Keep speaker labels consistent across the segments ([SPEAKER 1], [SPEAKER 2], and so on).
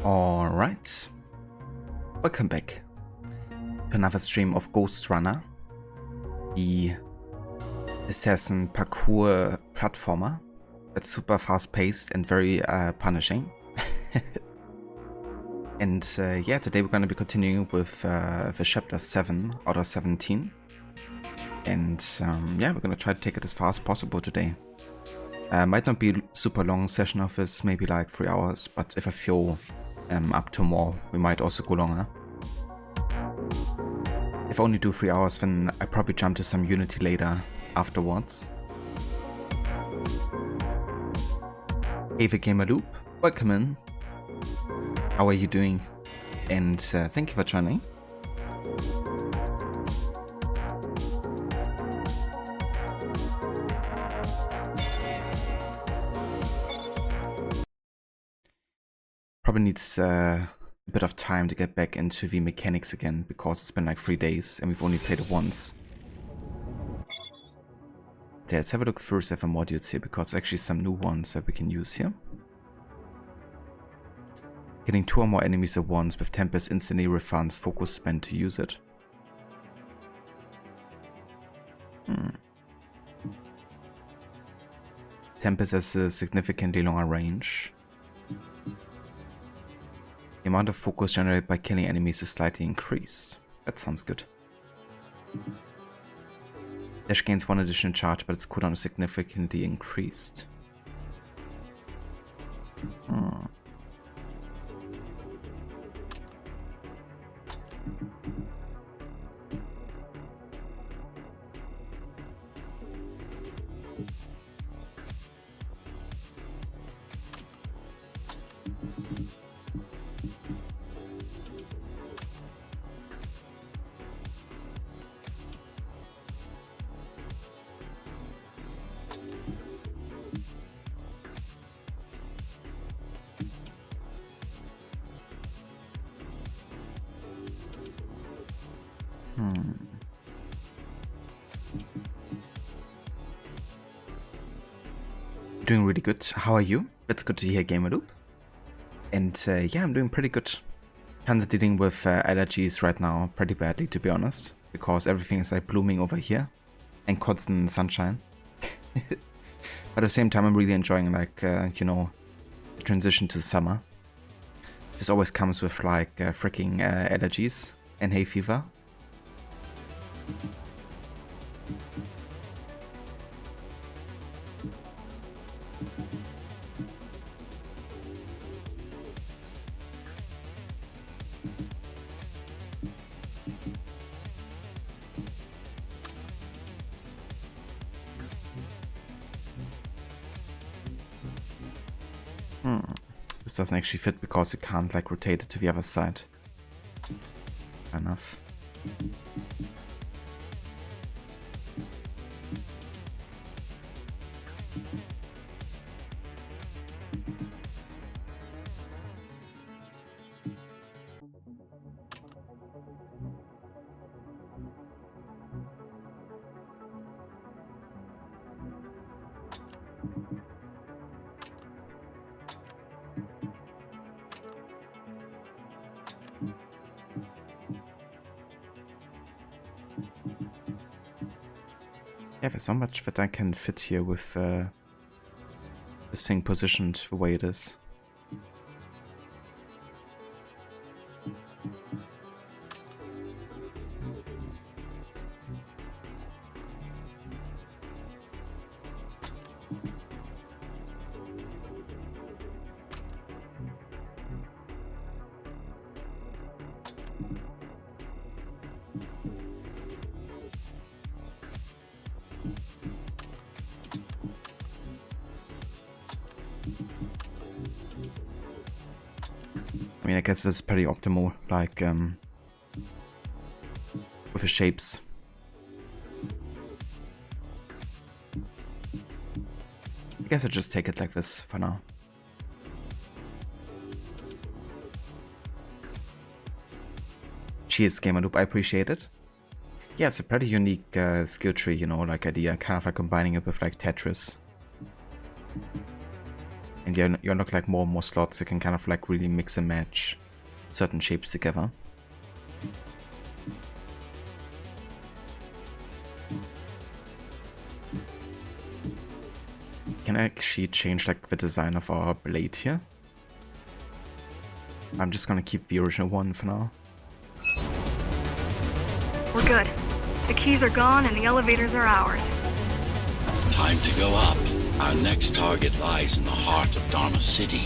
[SPEAKER 1] Alright, welcome back to another stream of Ghostrunner, the assassin parkour platformer that's super fast paced and very punishing. And yeah, today we're going to be continuing with the chapter 7 out of 17. And yeah, we're going to try to take it as fast as possible today. Might not be a super long session of this, maybe like 3 hours, but if I feel up to more, we might also go longer. If I only do 3 hours, then I probably jump to some Unity later afterwards. Hey, the Gamer Loop, welcome in. How are you doing? And thank you for joining. Probably needs a bit of time to get back into the mechanics again, because it's been like 3 days and we've only played it once. Okay, let's have a look first at the modules here, because actually some new ones that we can use here. Getting 2 or more enemies at once with Tempest instantly refunds focus spent to use it. Tempest has a significantly longer range. The amount of focus generated by killing enemies is slightly increased. That sounds good. Dash gains 1 additional charge, but its cooldown is significantly increased. Doing really good. How are you? That's good to hear, Gamer Loop. And yeah, I'm doing pretty good. Kind of dealing with allergies right now pretty badly, to be honest, because everything is like blooming over here and constant sunshine. But at the same time, I'm really enjoying like you know, the transition to summer. This always comes with like freaking allergies and hay fever. This doesn't actually fit because you can't like rotate it to the other side. Fair enough. Yeah, there's so much that I can fit here with this thing positioned the way it is. I mean, I guess this is pretty optimal, like, with the shapes. I guess I'll just take it like this for now. Cheers, Gamer Loop, I appreciate it. Yeah, it's a pretty unique skill tree, you know, like idea, kind of like combining it with like Tetris. And you unlock like more and more slots, you can kind of like really mix and match certain shapes together. Can I actually change like the design of our blade here? I'm just gonna keep the original one for now.
[SPEAKER 2] We're good. The keys are gone and the elevators are ours.
[SPEAKER 3] Time to go up. Our next target lies in the heart of Dharma City.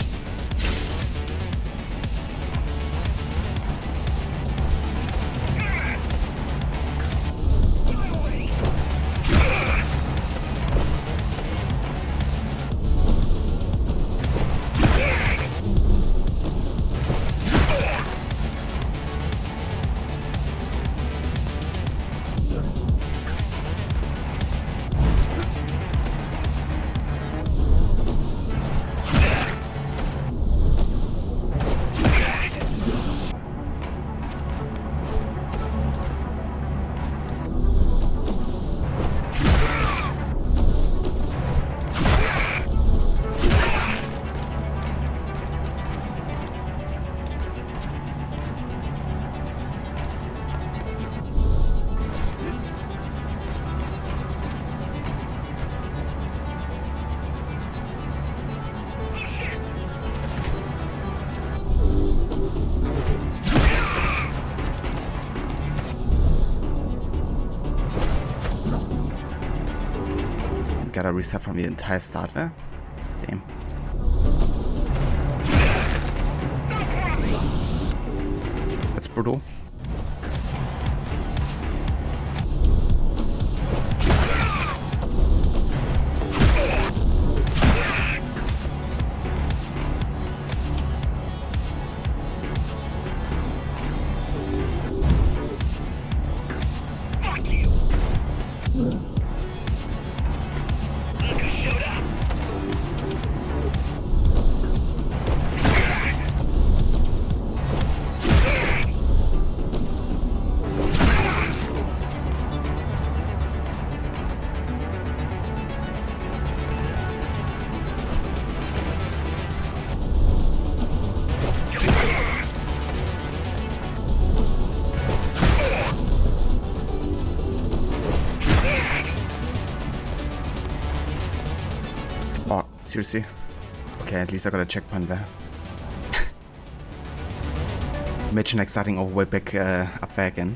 [SPEAKER 1] Gotta reset from the entire start there. Damn. That's brutal. Oh, seriously? Okay, at least I got a checkpoint there. Imagine like starting all the way back up there again.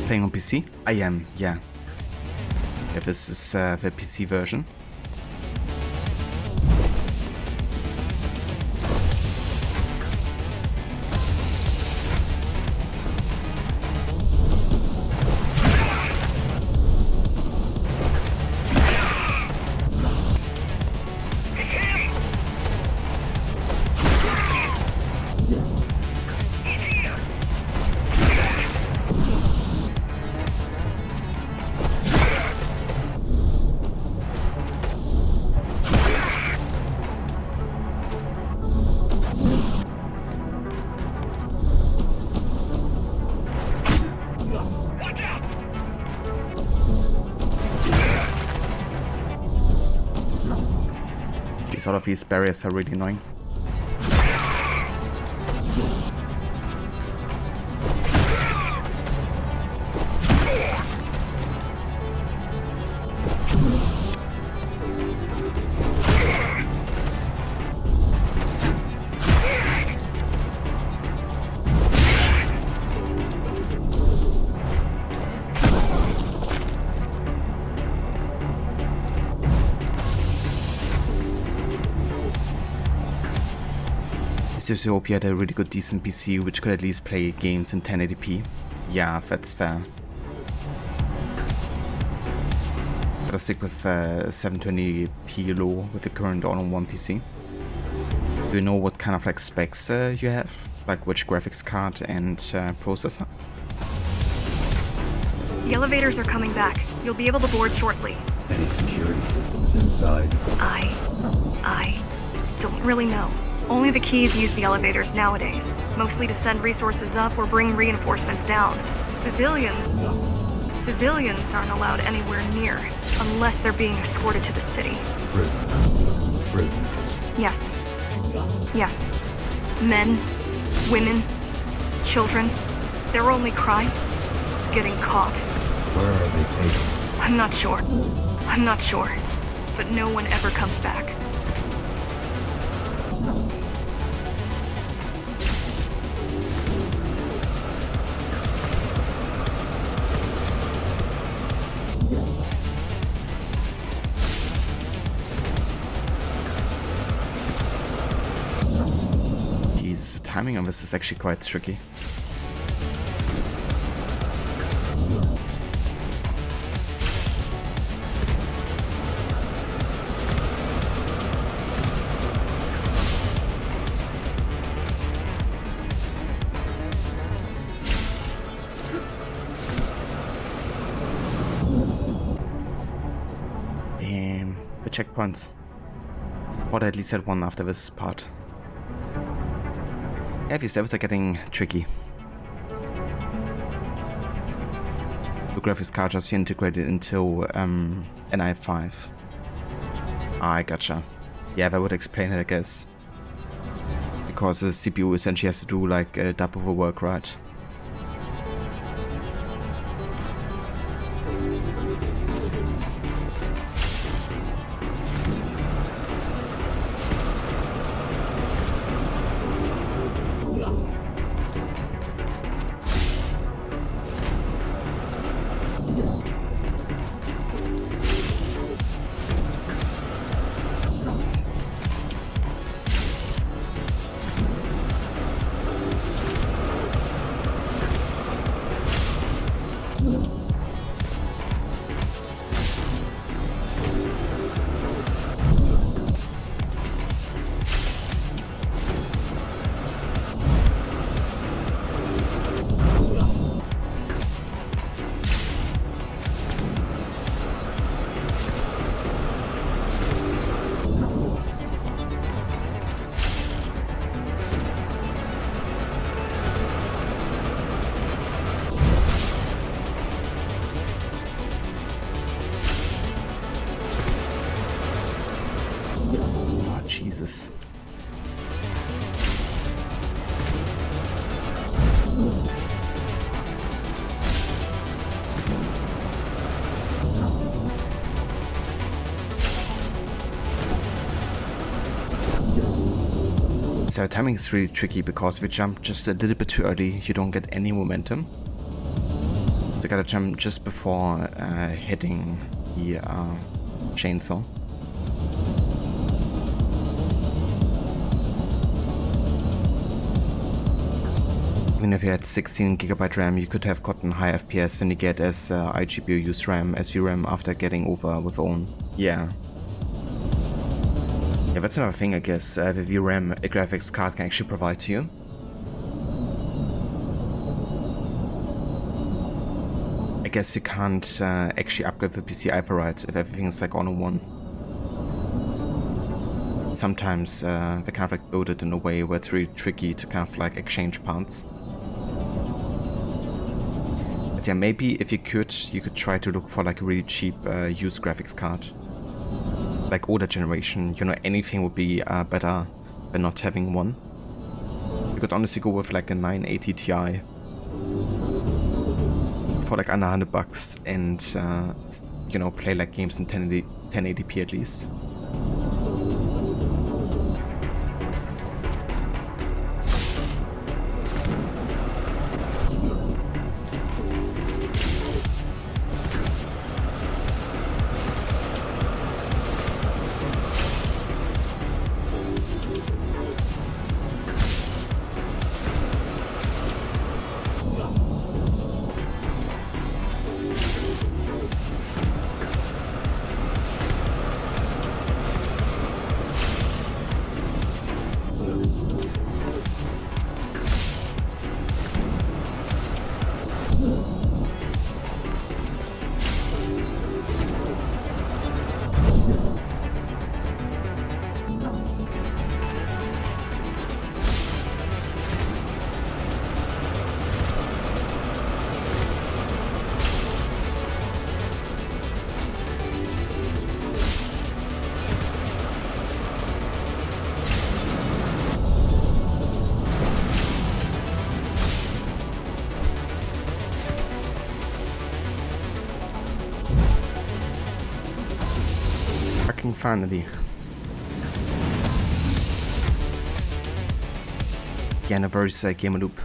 [SPEAKER 1] Playing on PC? I am, yeah. If this is the PC version. All of these barriers are really annoying. I seriously hope you had a really good decent PC which could at least play games in 1080p. Yeah, that's fair. Gotta stick with 720p low with the current all-in-one PC. Do you know what kind of like specs you have? Like which graphics card and processor?
[SPEAKER 2] The elevators are coming back. You'll be able to board shortly.
[SPEAKER 4] Any security systems inside?
[SPEAKER 2] I don't really know. Only the keys use the elevators nowadays, mostly to send resources up or bring reinforcements down. Civilians Civilians aren't allowed anywhere near, unless they're being escorted to the city.
[SPEAKER 4] Prisoners. Prisoners.
[SPEAKER 2] Yes. Yes. Men, women, children. Their only crime? Getting caught.
[SPEAKER 4] Where are they taken?
[SPEAKER 2] I'm not sure. I'm not sure. But no one ever comes back.
[SPEAKER 1] Jeez, the timing on this is actually quite tricky. The checkpoints. Or at least had one after this part. Yeah, these levels are getting tricky. The graphics card just integrated into an i5. I gotcha. Yeah, that would explain it, I guess. Because the CPU essentially has to do like double the work, right? Jesus. So timing is really tricky because if you jump just a little bit too early, you don't get any momentum. So you gotta jump just before hitting the chainsaw. Even if you had 16GB RAM, you could have gotten high FPS than you get as iGPU use RAM, SVRAM after getting over with own. Yeah. Yeah, that's another thing I guess the VRAM a graphics card can actually provide to you. I guess you can't actually upgrade the PC either, right, if everything is like on one. Sometimes they're kind of like loaded in a way where it's really tricky to kind of like exchange parts. But yeah, maybe if you could try to look for like a really cheap used graphics card. Like older generation, you know, anything would be better than not having one. You could honestly go with like a 980 Ti for like under $100 and you know, play like games in 1080p at least. Fucking finally. Yeah, anniversary Gamer Loop.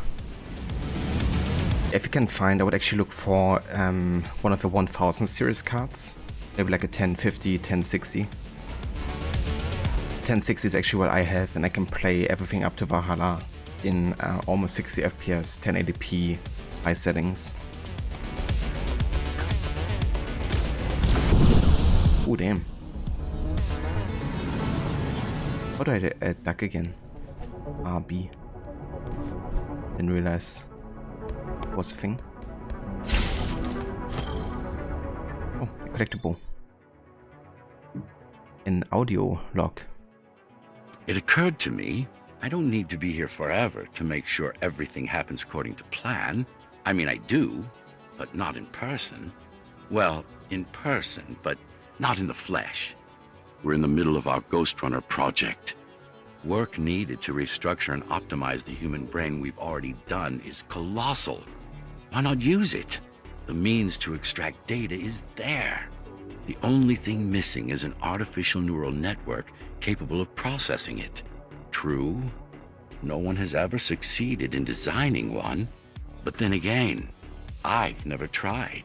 [SPEAKER 1] If you can find, I would actually look for one of the 1000 series cards. Maybe like a 1050, 1060. 1060 is actually what I have, and I can play everything up to Valhalla in almost 60 FPS, 1080p, high settings. Oh damn. How do I add back again? RB. Didn't realize it was a thing. Oh, a collectible. An audio log.
[SPEAKER 3] It occurred to me, I don't need to be here forever to make sure everything happens according to plan. I mean, I do, but not in person. Well, in person, but not in the flesh. We're in the middle of our Ghostrunner project. Work needed to restructure and optimize the human brain we've already done is colossal. Why not use it? The means to extract data is there. The only thing missing is an artificial neural network capable of processing it. True, no one has ever succeeded in designing one, but then again, I've never tried.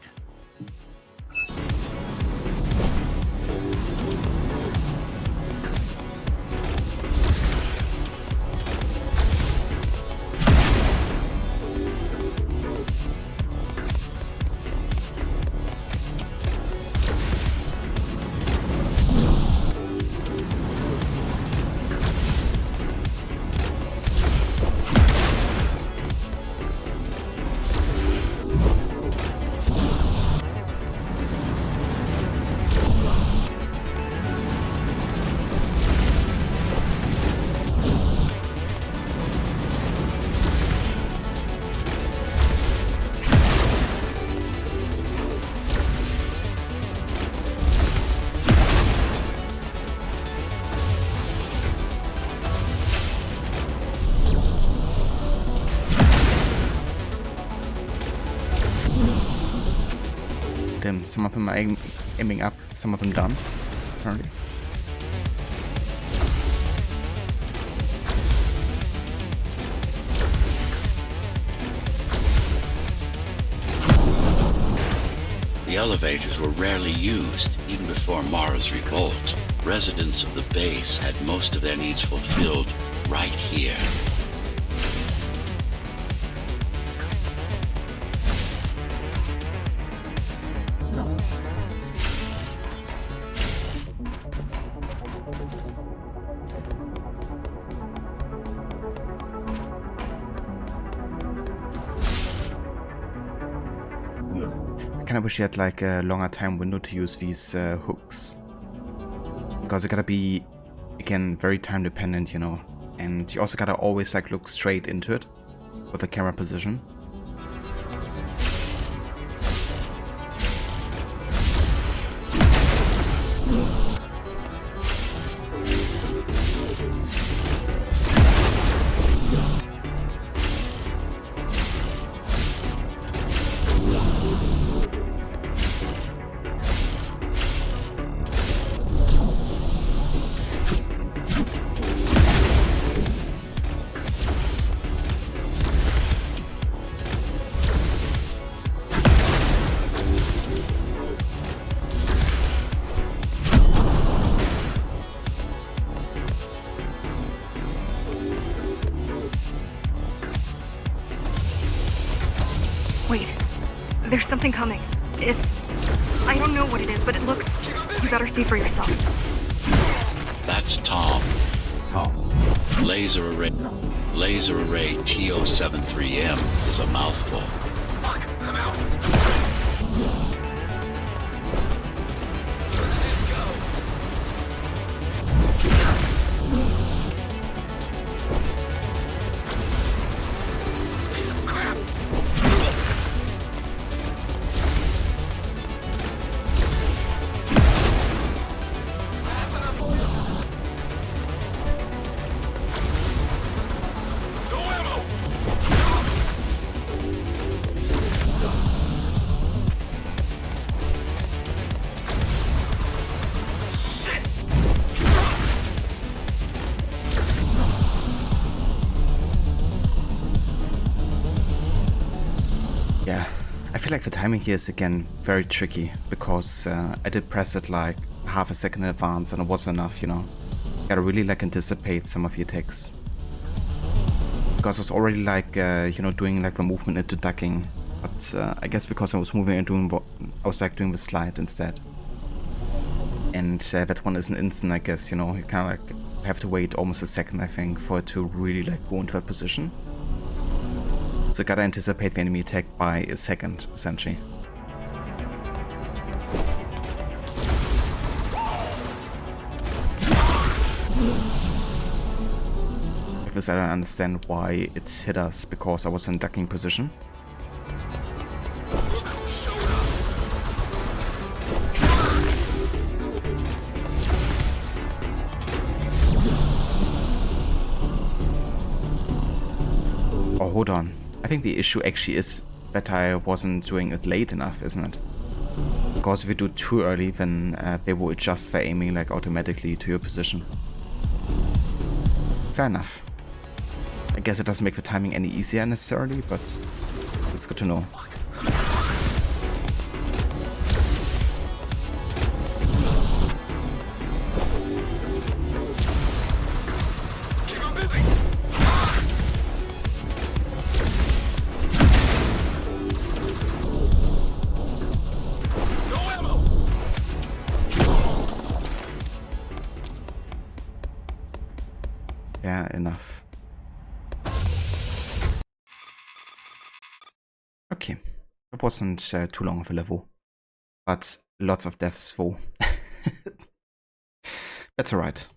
[SPEAKER 1] Damn, some of them are aiming up, some of them down, apparently.
[SPEAKER 3] The elevators were rarely used, even before Mara's revolt. Residents of the base had most of their needs fulfilled right here.
[SPEAKER 1] I kinda wish you had like a longer time window to use these hooks. Because you gotta be, again, very time dependent, you know. And you also gotta always like look straight into it with the camera position.
[SPEAKER 2] Wait, there's something coming. I don't know what it is, but it looks... You better see for yourself.
[SPEAKER 3] That's Tom.
[SPEAKER 4] Tom.
[SPEAKER 3] Laser array TO73M is a mouthful.
[SPEAKER 5] Fuck, I'm out.
[SPEAKER 1] feel like the timing here is again very tricky because I did press it like half a second in advance and it wasn't enough, you know. Gotta really like anticipate some of the attacks. Because I was already like, you know, doing like the movement into ducking. But I guess because I was moving and doing what I was like doing the slide instead. And that one isn't instant, I guess, you know, you kind of like have to wait almost a second, I think, for it to really like go into that position. So gotta anticipate the enemy attack by a second, essentially. With this I don't understand why it hit us, because I was in ducking position. Oh, hold on. I think the issue actually is that I wasn't doing it late enough, isn't it? Because if you do it too early, then they will adjust their aiming like automatically to your position. Fair enough. I guess it doesn't make the timing any easier necessarily, but it's good to know. Yeah, enough. Okay, it wasn't too long of a level, but lots of deaths though. That's alright.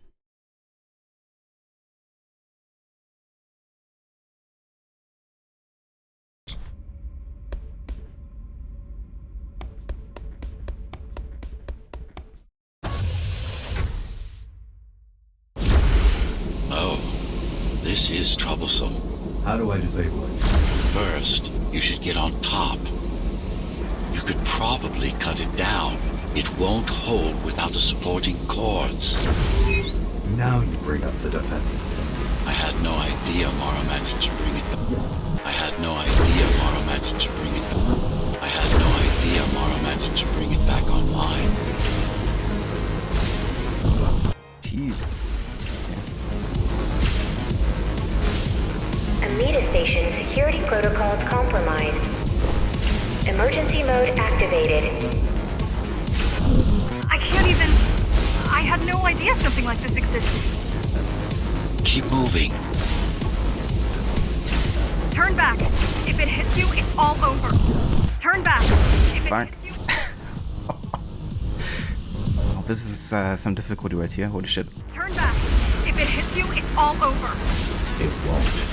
[SPEAKER 3] Oh, this is troublesome.
[SPEAKER 4] How do I disable it?
[SPEAKER 3] First, you should get on top. You could probably cut it down. It won't hold without the supporting cords.
[SPEAKER 4] Now you bring up the defense system.
[SPEAKER 3] I had no idea Mara managed to bring it back. I had no idea Mara managed to bring it back. I had no idea Mara managed to bring it back online.
[SPEAKER 1] Jesus.
[SPEAKER 5] Amida Station security protocols compromised. Emergency mode activated.
[SPEAKER 2] I can't even... I had no idea something like this existed.
[SPEAKER 3] Keep moving.
[SPEAKER 2] Turn back. If it hits you, it's all over. Turn back. If it
[SPEAKER 1] Fine.
[SPEAKER 2] hits you...
[SPEAKER 1] Oh, this is some difficulty right here, holy shit.
[SPEAKER 2] Turn back. If it hits you, it's all over.
[SPEAKER 4] It won't.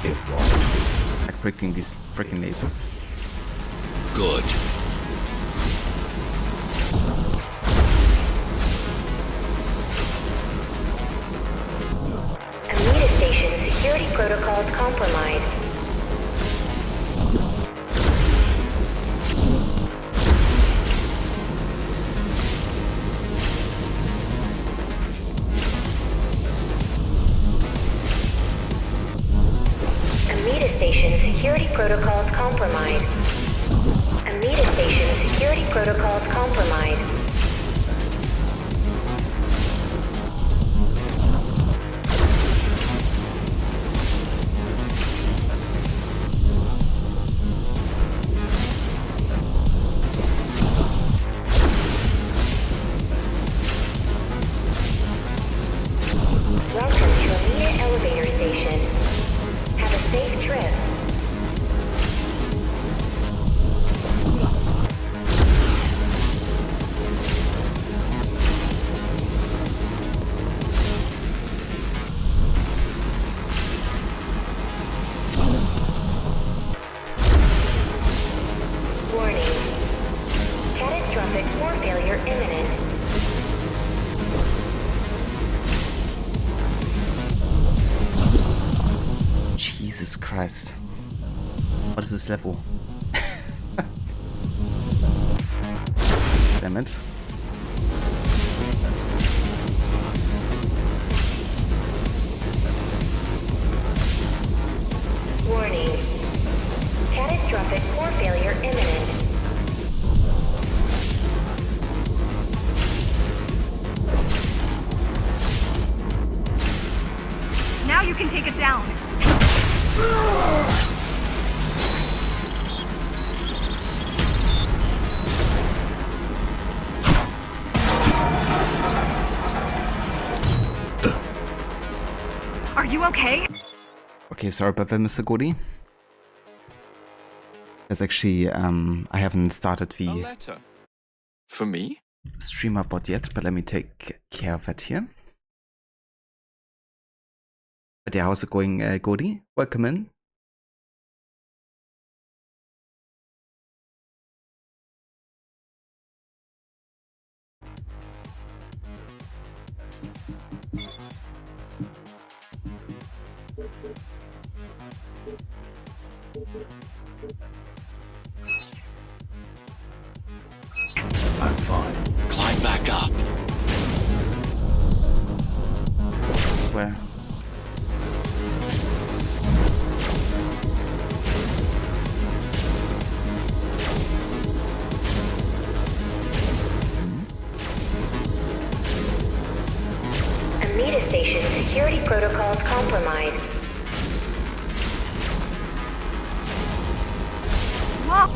[SPEAKER 4] It won't.
[SPEAKER 1] Like predicting these freaking lasers.
[SPEAKER 3] Good.
[SPEAKER 5] Amida Station security protocols compromised. Amida Station security protocols compromised. Amida Station security protocols compromised. Welcome to Amida Elevator Station. Have a safe trip. Warning. Catastrophic core failure imminent.
[SPEAKER 1] Jesus Christ. What is this level? Damn it.
[SPEAKER 5] Warning. Catastrophic core failure
[SPEAKER 2] you can take it down. Are you okay?
[SPEAKER 1] Okay, sorry about that, Mr. Godi. That's actually, I haven't started
[SPEAKER 6] A
[SPEAKER 1] the
[SPEAKER 6] letter. For me?
[SPEAKER 1] streamer bot yet, but let me take care of that here. But yeah, how's it going, Godi? Welcome in.
[SPEAKER 4] I'm fine.
[SPEAKER 3] Climb back up.
[SPEAKER 1] Where?
[SPEAKER 5] Amida Station security protocols compromised.
[SPEAKER 2] Whoa!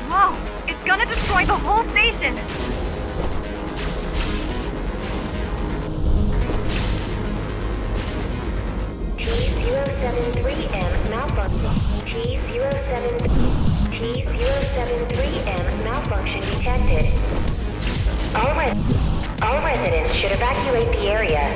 [SPEAKER 2] Whoa! It's gonna destroy the whole station!
[SPEAKER 5] T073M malfunction. T073M malfunction detected. All residents should evacuate the area.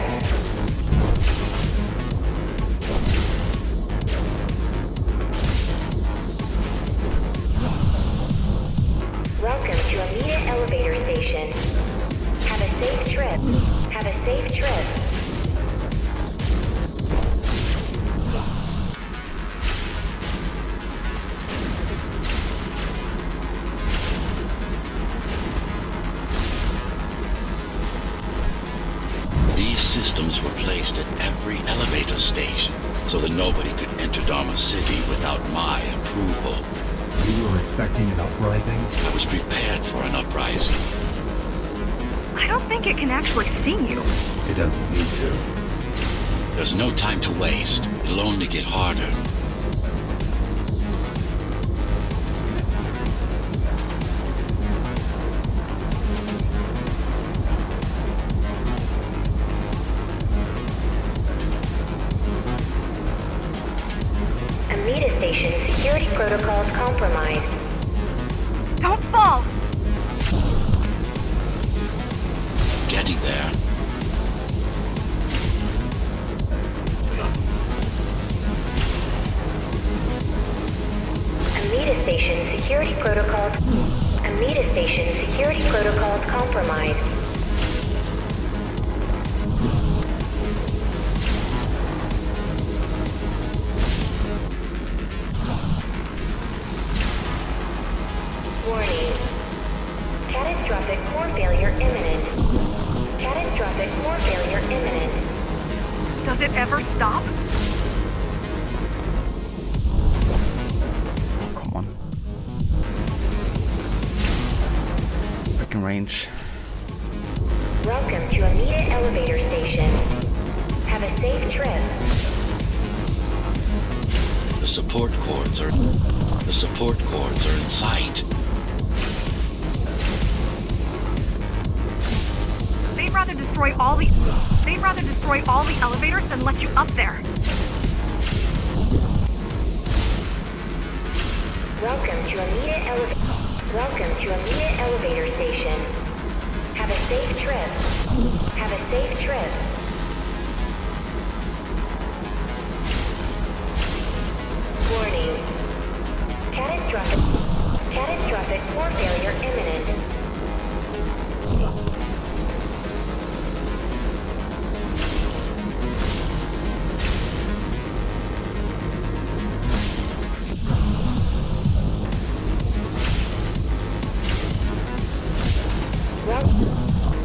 [SPEAKER 5] Welcome to Amida Elevator Station. Have a safe trip. Have a safe trip.
[SPEAKER 3] These systems were placed at every elevator station so that nobody could enter Dharma City without my approval.
[SPEAKER 4] You were expecting an uprising?
[SPEAKER 3] I was prepared for an uprising.
[SPEAKER 2] I don't think it can actually see you.
[SPEAKER 4] It doesn't need to.
[SPEAKER 3] There's no time to waste. It'll only get harder.
[SPEAKER 5] Amida Station security protocols compromised.
[SPEAKER 2] Don't fall!
[SPEAKER 3] Getting there.
[SPEAKER 5] Amida Station security protocols. Amida Station security protocols compromised. Warning. Catastrophic core failure imminent. Catastrophic core failure imminent.
[SPEAKER 2] Does it ever stop?
[SPEAKER 1] Come on. Back in range.
[SPEAKER 5] Welcome to Amida Elevator Station. Have a safe trip.
[SPEAKER 3] The support cords are in sight.
[SPEAKER 2] They'd rather destroy all the elevators than let you up there.
[SPEAKER 5] Welcome to Amida Elevator Station. Have a safe trip. Have a safe trip. Warning. Catastrophic core failure imminent.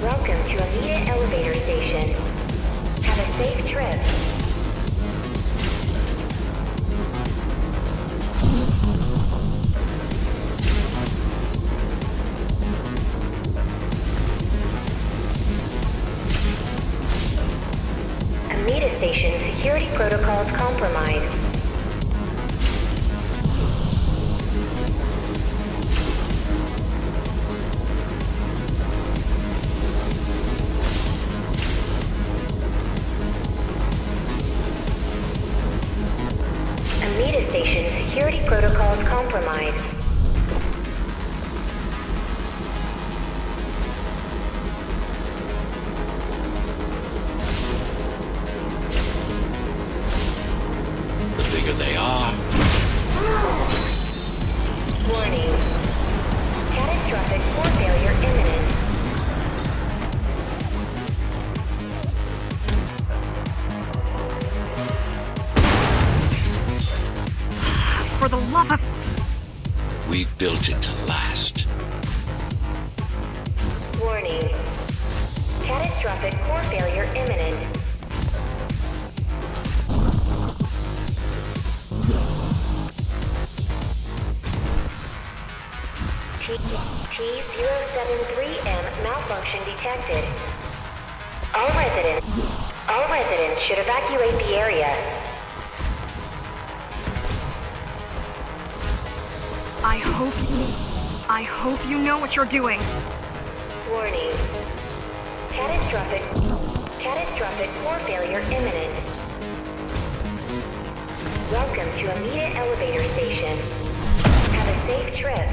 [SPEAKER 5] Welcome to Amida Elevator Station. Have a safe trip. Amida station security protocols compromised. Amida station security protocols compromised.
[SPEAKER 3] The bigger they are,
[SPEAKER 5] Warning. Catastrophic core failure imminent.
[SPEAKER 2] For the love of...
[SPEAKER 3] we built it to last.
[SPEAKER 5] Warning. Catastrophic core failure imminent. T073M malfunction detected. All residents should evacuate the area.
[SPEAKER 2] I hope you know what you're doing.
[SPEAKER 5] Warning. Catastrophic core failure imminent. Welcome to Amida Elevator Station. Have a safe trip.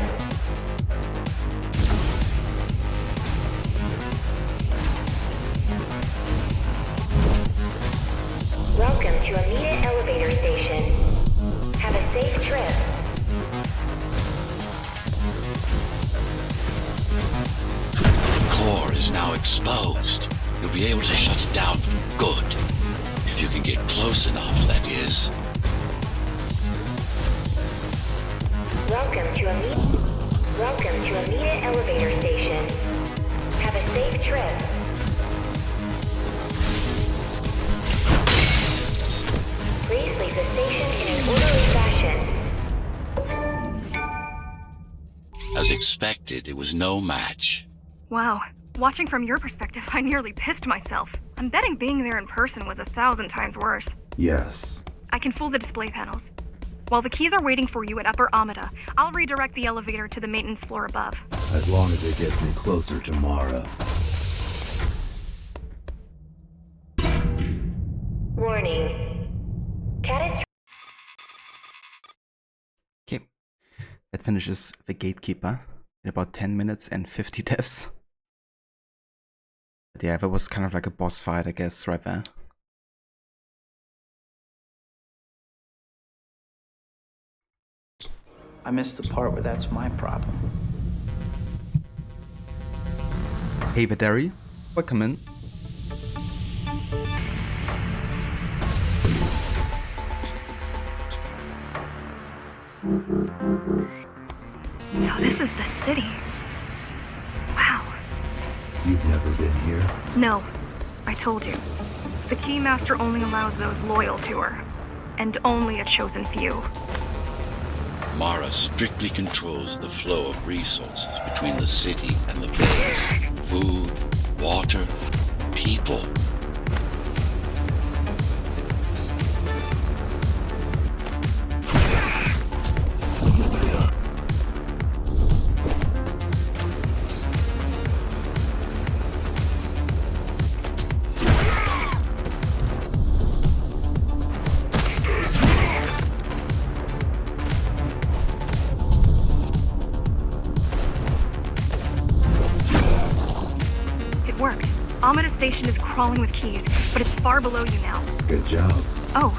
[SPEAKER 5] Welcome to Amida Elevator Station. Have a safe trip.
[SPEAKER 3] The core is now exposed. You'll be able to shut it down for good. If you can get close enough, that is.
[SPEAKER 5] Welcome to Amida Elevator Station. Have a safe trip. Please leave the station in an orderly fashion.
[SPEAKER 3] As expected, it was no match.
[SPEAKER 2] Wow. Watching from your perspective, I nearly pissed myself. I'm betting being there in person was 1,000 times worse.
[SPEAKER 4] Yes.
[SPEAKER 2] I can fool the display panels. While the keys are waiting for you at Upper Amida, I'll redirect the elevator to the maintenance floor above.
[SPEAKER 4] As long as it gets me closer to Mara.
[SPEAKER 5] Warning.
[SPEAKER 1] Okay, that finishes the Gatekeeper in about 10 minutes and 50 deaths. But yeah, that was kind of like a boss fight, I guess, right there.
[SPEAKER 7] I missed the part where that's my problem.
[SPEAKER 1] Hey Vidari, welcome in.
[SPEAKER 2] So this is the city. Wow.
[SPEAKER 4] You've never been here?
[SPEAKER 2] No, I told you. The Keymaster only allows those loyal to her. And only a chosen few.
[SPEAKER 3] Mara strictly controls the flow of resources between the city and the base. Food, water, people.
[SPEAKER 2] Amida Station is crawling with keys, but it's far below you now.
[SPEAKER 4] Good job.
[SPEAKER 2] Oh,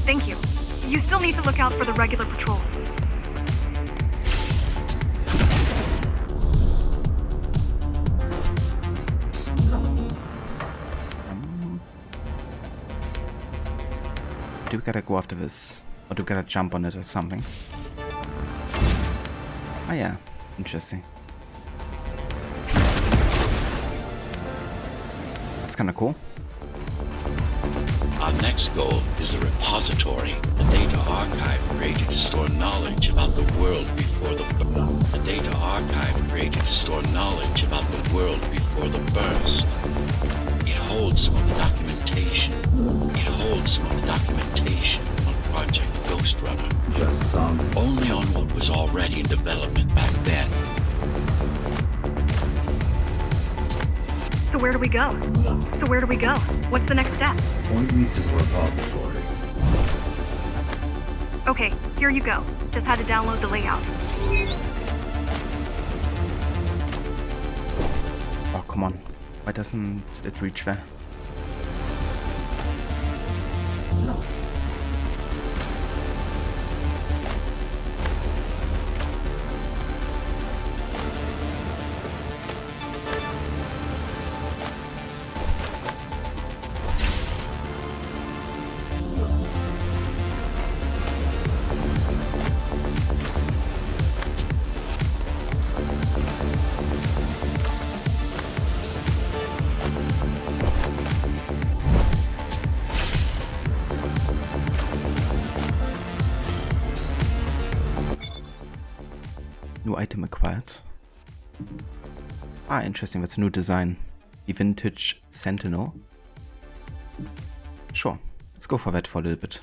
[SPEAKER 2] thank you. You still need to look out for the regular patrols.
[SPEAKER 1] Do we gotta go after this? Or do we gotta jump on it or something? Oh yeah, interesting. That's kinda cool.
[SPEAKER 3] Our next goal is a repository, a data archive created to store knowledge about the world before the burst. A data archive created to store knowledge about the world before the burst. It holds some of the documentation,
[SPEAKER 4] some.
[SPEAKER 3] Only on what was already in development back then.
[SPEAKER 2] So where do we go? What's the next step?
[SPEAKER 4] Point me to the repository.
[SPEAKER 2] Okay, here you go. Just had to download the layout.
[SPEAKER 1] Oh, come on. Why doesn't it reach there? New item acquired. Ah, interesting. That's a new design. The vintage Sentinel. Sure. Let's go for that for a little bit.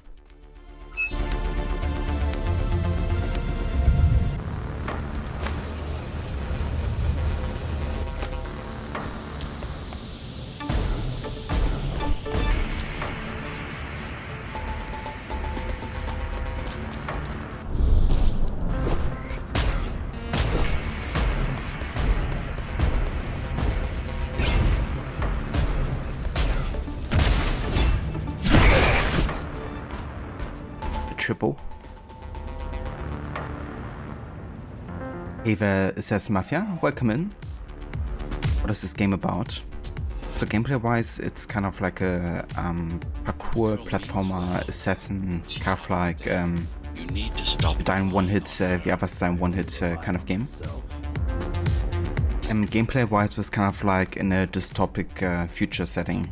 [SPEAKER 1] Triple. Hey there, it says Mafia. Welcome in. What is this game about? So gameplay wise, it's kind of like a parkour platformer assassin, kind of like
[SPEAKER 3] You need to stop.
[SPEAKER 1] die in one hit, the others die in one hit kind of game. Gameplay wise was kind of like in a dystopic future setting,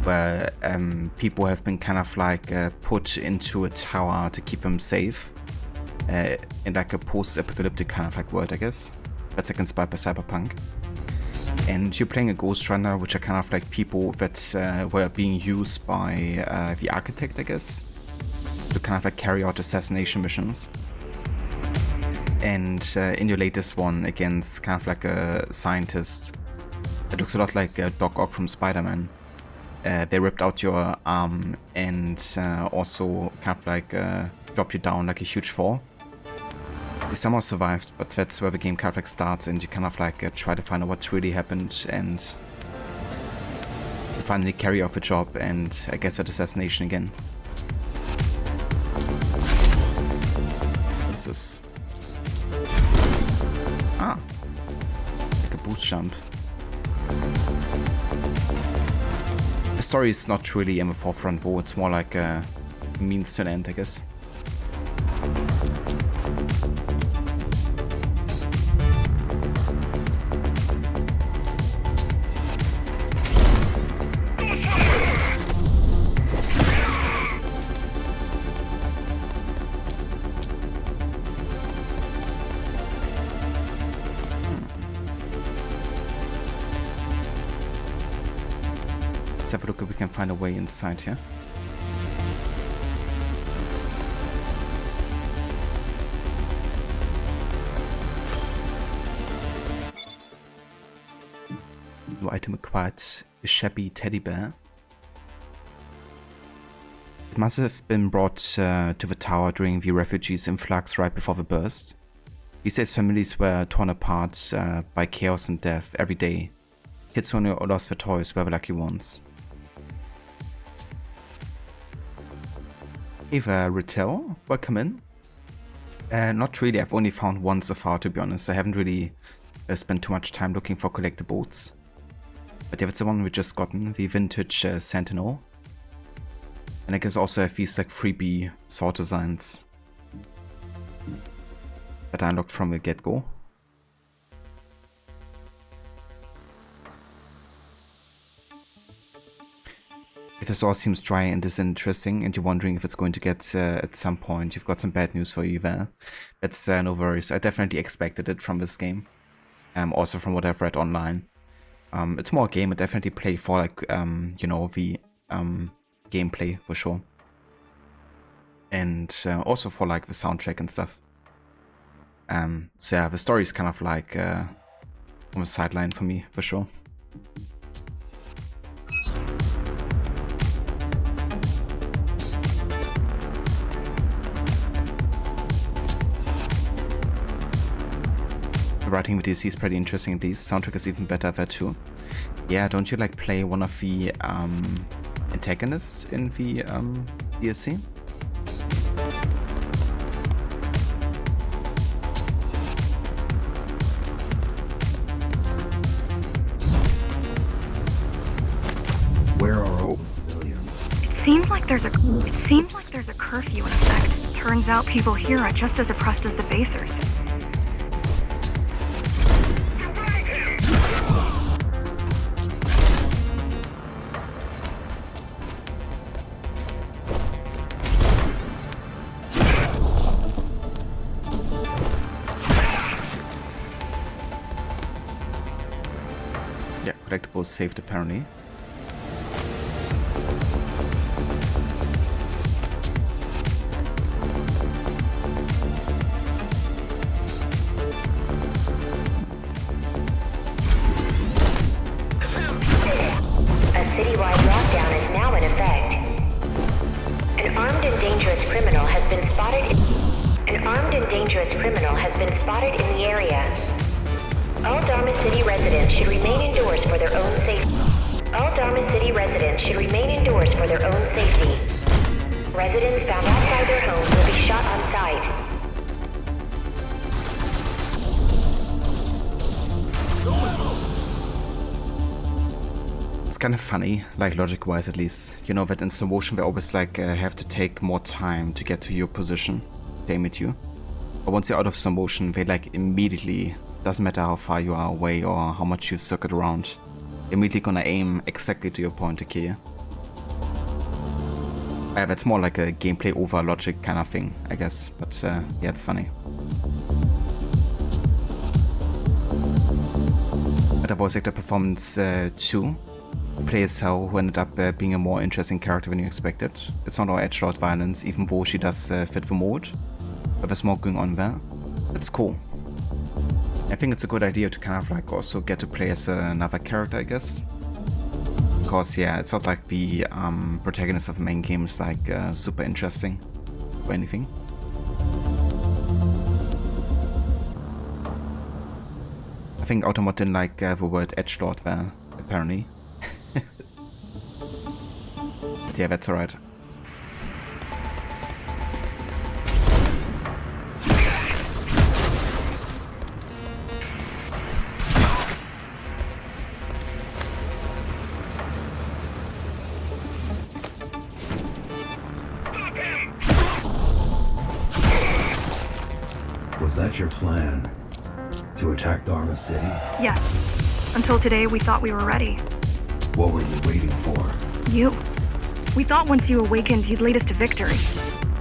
[SPEAKER 1] where people have been kind of like put into a tower to keep them safe in like a post-apocalyptic kind of like world, I guess. That's like inspired by Cyberpunk. And you're playing a Ghostrunner, which are kind of like people that were being used by the architect, I guess, to kind of like carry out assassination missions. And in your latest one, against kind of like a scientist, it looks a lot like Doc Ock from Spider-Man. They ripped out your arm and also kind of like dropped you down like a huge fall. You somehow survived, but that's where the game kind of like starts, and you kind of like try to find out what really happened, and you finally carry off a job and I guess that assassination again. What is this? Ah, like a boost jump. The story is not really in the forefront though, it's more like a means to an end, I guess. Let's have a look if we can find a way inside here. New item acquired, a shabby teddy bear. It must have been brought to the tower during the refugees' influx right before the burst. These days families were torn apart by chaos and death every day. Kids who lost their toys were the lucky ones. Hey there, Ritel, welcome in. Not really, I've only found one so far, to be honest. I haven't really spent too much time looking for collectibles. But yeah, that's the one we just gotten, the vintage Sentinel. And I guess also have these like freebie sword designs that I unlocked from the get-go. If the source seems dry and disinteresting and you're wondering if it's going to get at some point, you've got some bad news for you there. That's no worries. I definitely expected it from this game. Also from what I've read online. It's more a game I definitely play for, like, you know, the gameplay for sure. and also for like the soundtrack and stuff. So yeah, the story is kind of like on the sideline for me, for sure. The writing with DC is pretty interesting. The soundtrack is even better there too. Yeah, don't you like play one of the antagonists in the DLC?
[SPEAKER 4] Where are all the civilians?
[SPEAKER 2] It seems like there's a curfew in effect. Turns out people here are just as oppressed as the basers.
[SPEAKER 1] Yeah, collectibles saved apparently.
[SPEAKER 5] Citywide lockdown is now in effect. An armed and dangerous criminal has been spotted in the area. All Dharma City residents should remain indoors for their own safety. Residents found outside their homes will be shot on sight.
[SPEAKER 1] It's kind of funny, like logic-wise at least. You know that in slow motion they always like have to take more time to get to your position, to aim at you. But once you're out of slow motion, they like immediately, doesn't matter how far you are away or how much you circle around, immediately gonna aim exactly to your point to kill you. That's more like a gameplay over logic kind of thing, I guess. But yeah, it's funny. But the voice actor performance too. Player Cell, who ended up being a more interesting character than you expected. It's not all edgelord violence, even though she does fit the mold. But there's more going on there. That's cool. I think it's a good idea to kind of like also get to play as another character, I guess. Because yeah, it's not like the protagonist of the main game is like super interesting or anything. I think Automod didn't like the word edgelord there, apparently. But yeah, that's alright.
[SPEAKER 4] Was that your plan? To attack Dharma City?
[SPEAKER 2] Yes. Until today, we thought we were ready.
[SPEAKER 4] What were you waiting for?
[SPEAKER 2] You. We thought once you awakened, you'd lead us to victory.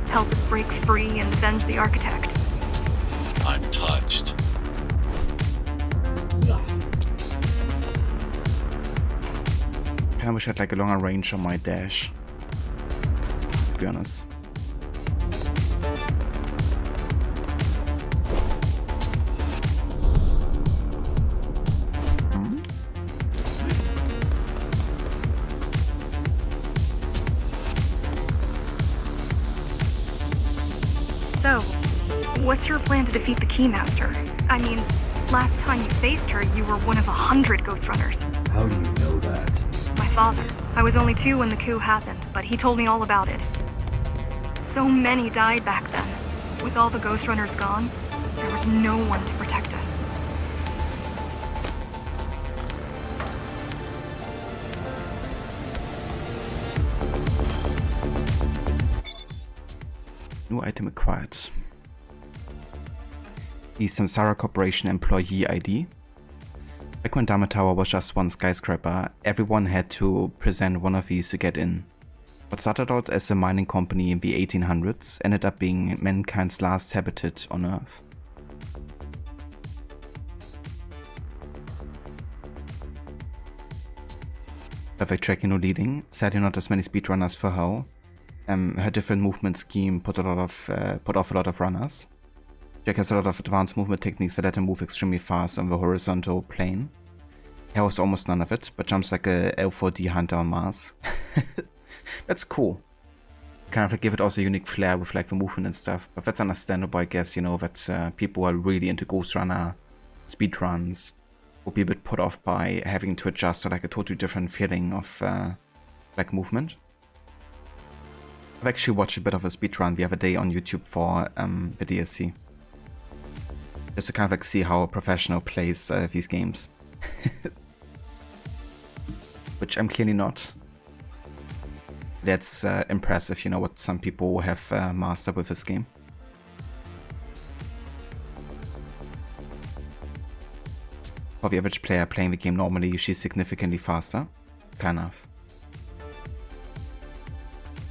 [SPEAKER 2] Help us break free and avenge the Architect.
[SPEAKER 3] I'm touched.
[SPEAKER 1] Kinda wish I had like a longer range on my dash, to be honest.
[SPEAKER 2] So, what's your plan to defeat the Keymaster? I mean, last time you faced her, you were one of 100 Ghostrunners.
[SPEAKER 4] How do you know that?
[SPEAKER 2] My father. I was only 2 when the coup happened, but he told me all about it. So many died back then. With all the Ghostrunners gone, there was no one to protect us.
[SPEAKER 1] New item acquired. The Samsara Corporation employee ID. Back when Dharma Tower was just one skyscraper, everyone had to present one of these to get in. What started out as a mining company in the 1800s ended up being mankind's last habitat on Earth. Perfect tracking or leading, sadly not as many speedrunners for how. her different movement scheme put off a lot of runners. Jack has a lot of advanced movement techniques that let him move extremely fast on the horizontal plane. Here was almost none of it, but jumps like a L4D hunter on Mars. That's cool. Kind of like give it also a unique flair with like the movement and stuff, but that's understandable, I guess, you know, that people are really into Ghostrunner speedruns will be a bit put off by having to adjust to like a totally different feeling of like movement. I've actually watched a bit of a speedrun the other day on YouTube for the DLC. Just to kind of like see how a professional plays these games. Which I'm clearly not. That's impressive, you know, what some people have mastered with this game. For the average player playing the game normally, she's significantly faster. Fair enough.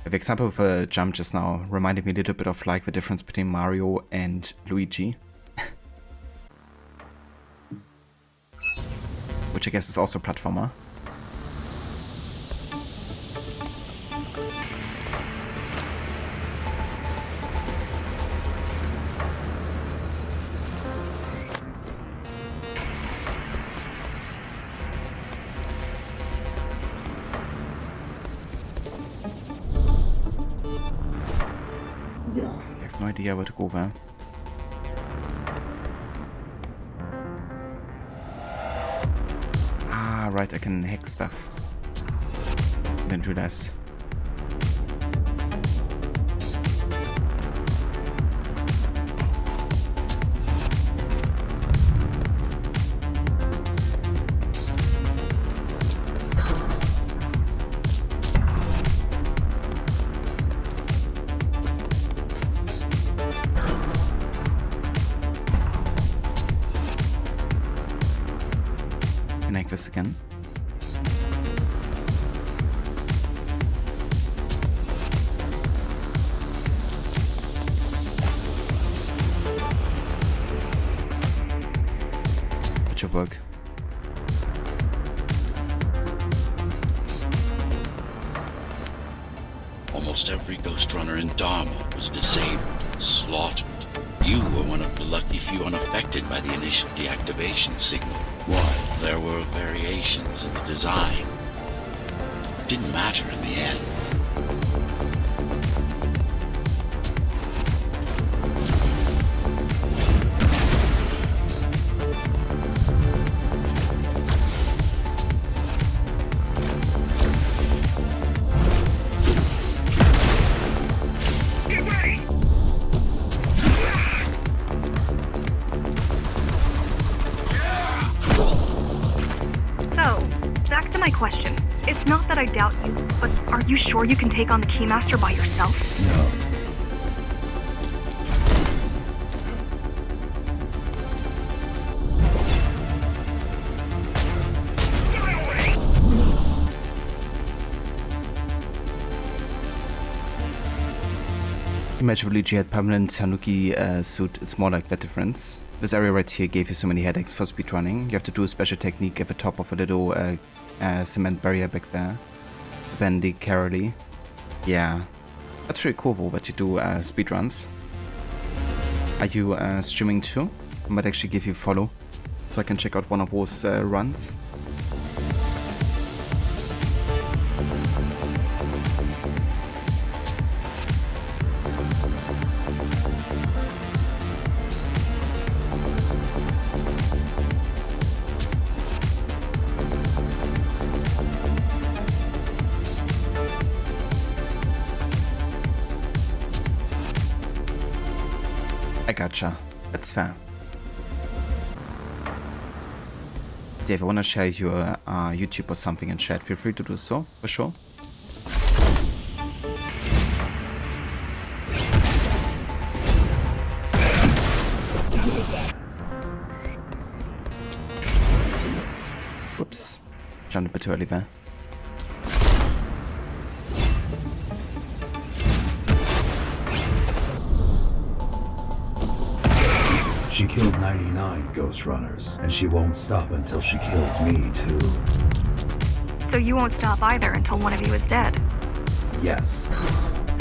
[SPEAKER 1] The example of a jump just now reminded me a little bit of like the difference between Mario and Luigi. Which I guess is also a platformer. I have no idea where to go there. Ah, right, I can hack stuff. Didn't realize. Connect this again. It should work.
[SPEAKER 3] Almost every Ghostrunner in Dharma was disabled, slaughtered. You were one of the lucky few unaffected by the initial deactivation signal. Why? There were variations in the design. It didn't matter in the end.
[SPEAKER 2] Question. It's not that I doubt you, but are you sure you can take on the Keymaster by yourself?
[SPEAKER 4] No.
[SPEAKER 1] Imagine if Luigi had permanent Tanuki suit, it's more like that difference. This area right here gave you so many headaches for speedrunning. You have to do a special technique at the top of a little cement barrier back there. Bendy carefully. Yeah. That's pretty cool though that you do speedruns. Are you streaming too? I might actually give you a follow so I can check out one of those runs. I gotcha. That's fair. Dave, I wanna share your YouTube or something in chat. Feel free to do so, for sure. Whoops. Jumped a bit too early there.
[SPEAKER 4] She killed 99 Ghostrunners, and she won't stop until she kills me too.
[SPEAKER 2] So you won't stop either until one of you is dead.
[SPEAKER 4] Yes.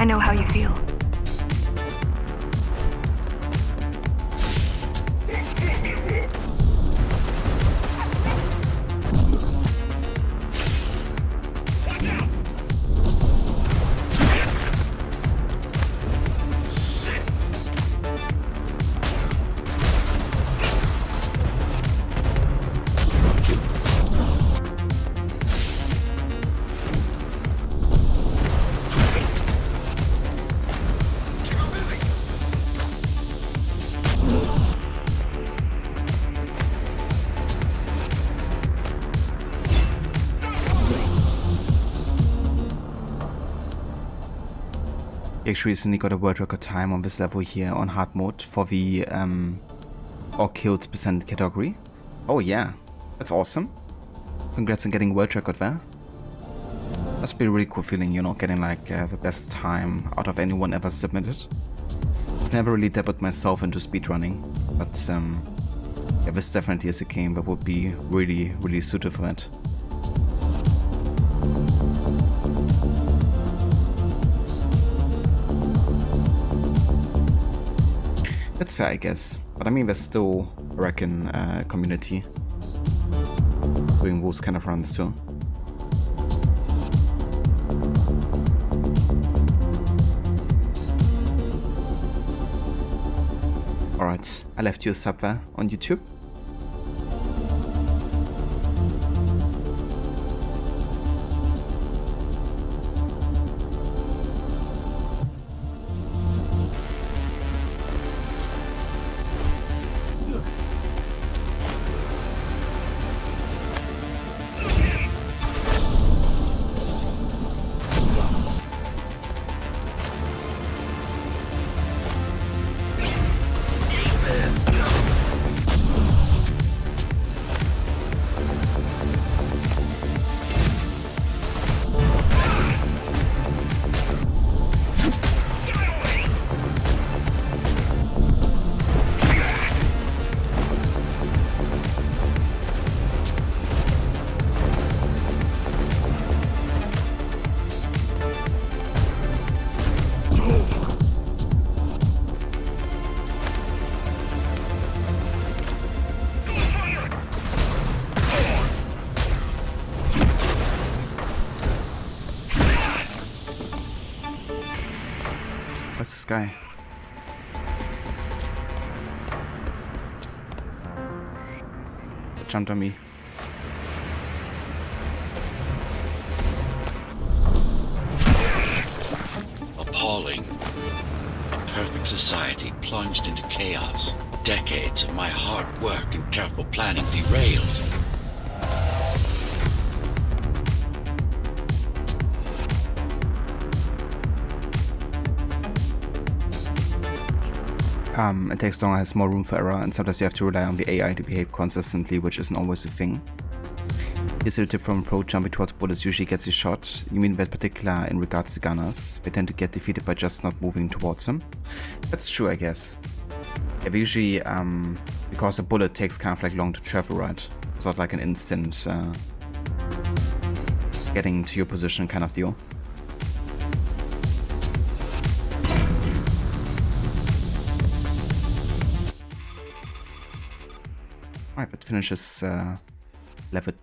[SPEAKER 2] I know how you feel.
[SPEAKER 1] We actually recently got a world record time on this level here on hard mode for the all kills percent category. Oh yeah, that's awesome. Congrats on getting world record there. Must be a really cool feeling, you know, getting like the best time out of anyone ever submitted. I've never really dabbled myself into speedrunning, but yeah, this definitely is a game that would be really suited for that. That's fair, I guess. But I mean, there's still, I reckon, community doing those kind of runs too. Alright, I left you a sub there on YouTube. What's this guy? Jumped on me.
[SPEAKER 3] Appalling. A perfect society plunged into chaos. Decades of my hard work and careful planning derailed.
[SPEAKER 1] It takes longer, has more room for error, and sometimes you have to rely on the AI to behave consistently, which isn't always a thing. Here's a tip from a pro: jumping towards bullets usually gets you shot. You mean that particular in regards to gunners? They tend to get defeated by just not moving towards them. That's true, I guess. Yeah, they usually, because a bullet takes kind of like long to travel, right? It's not like an instant getting to your position kind of deal. Alright, that finishes level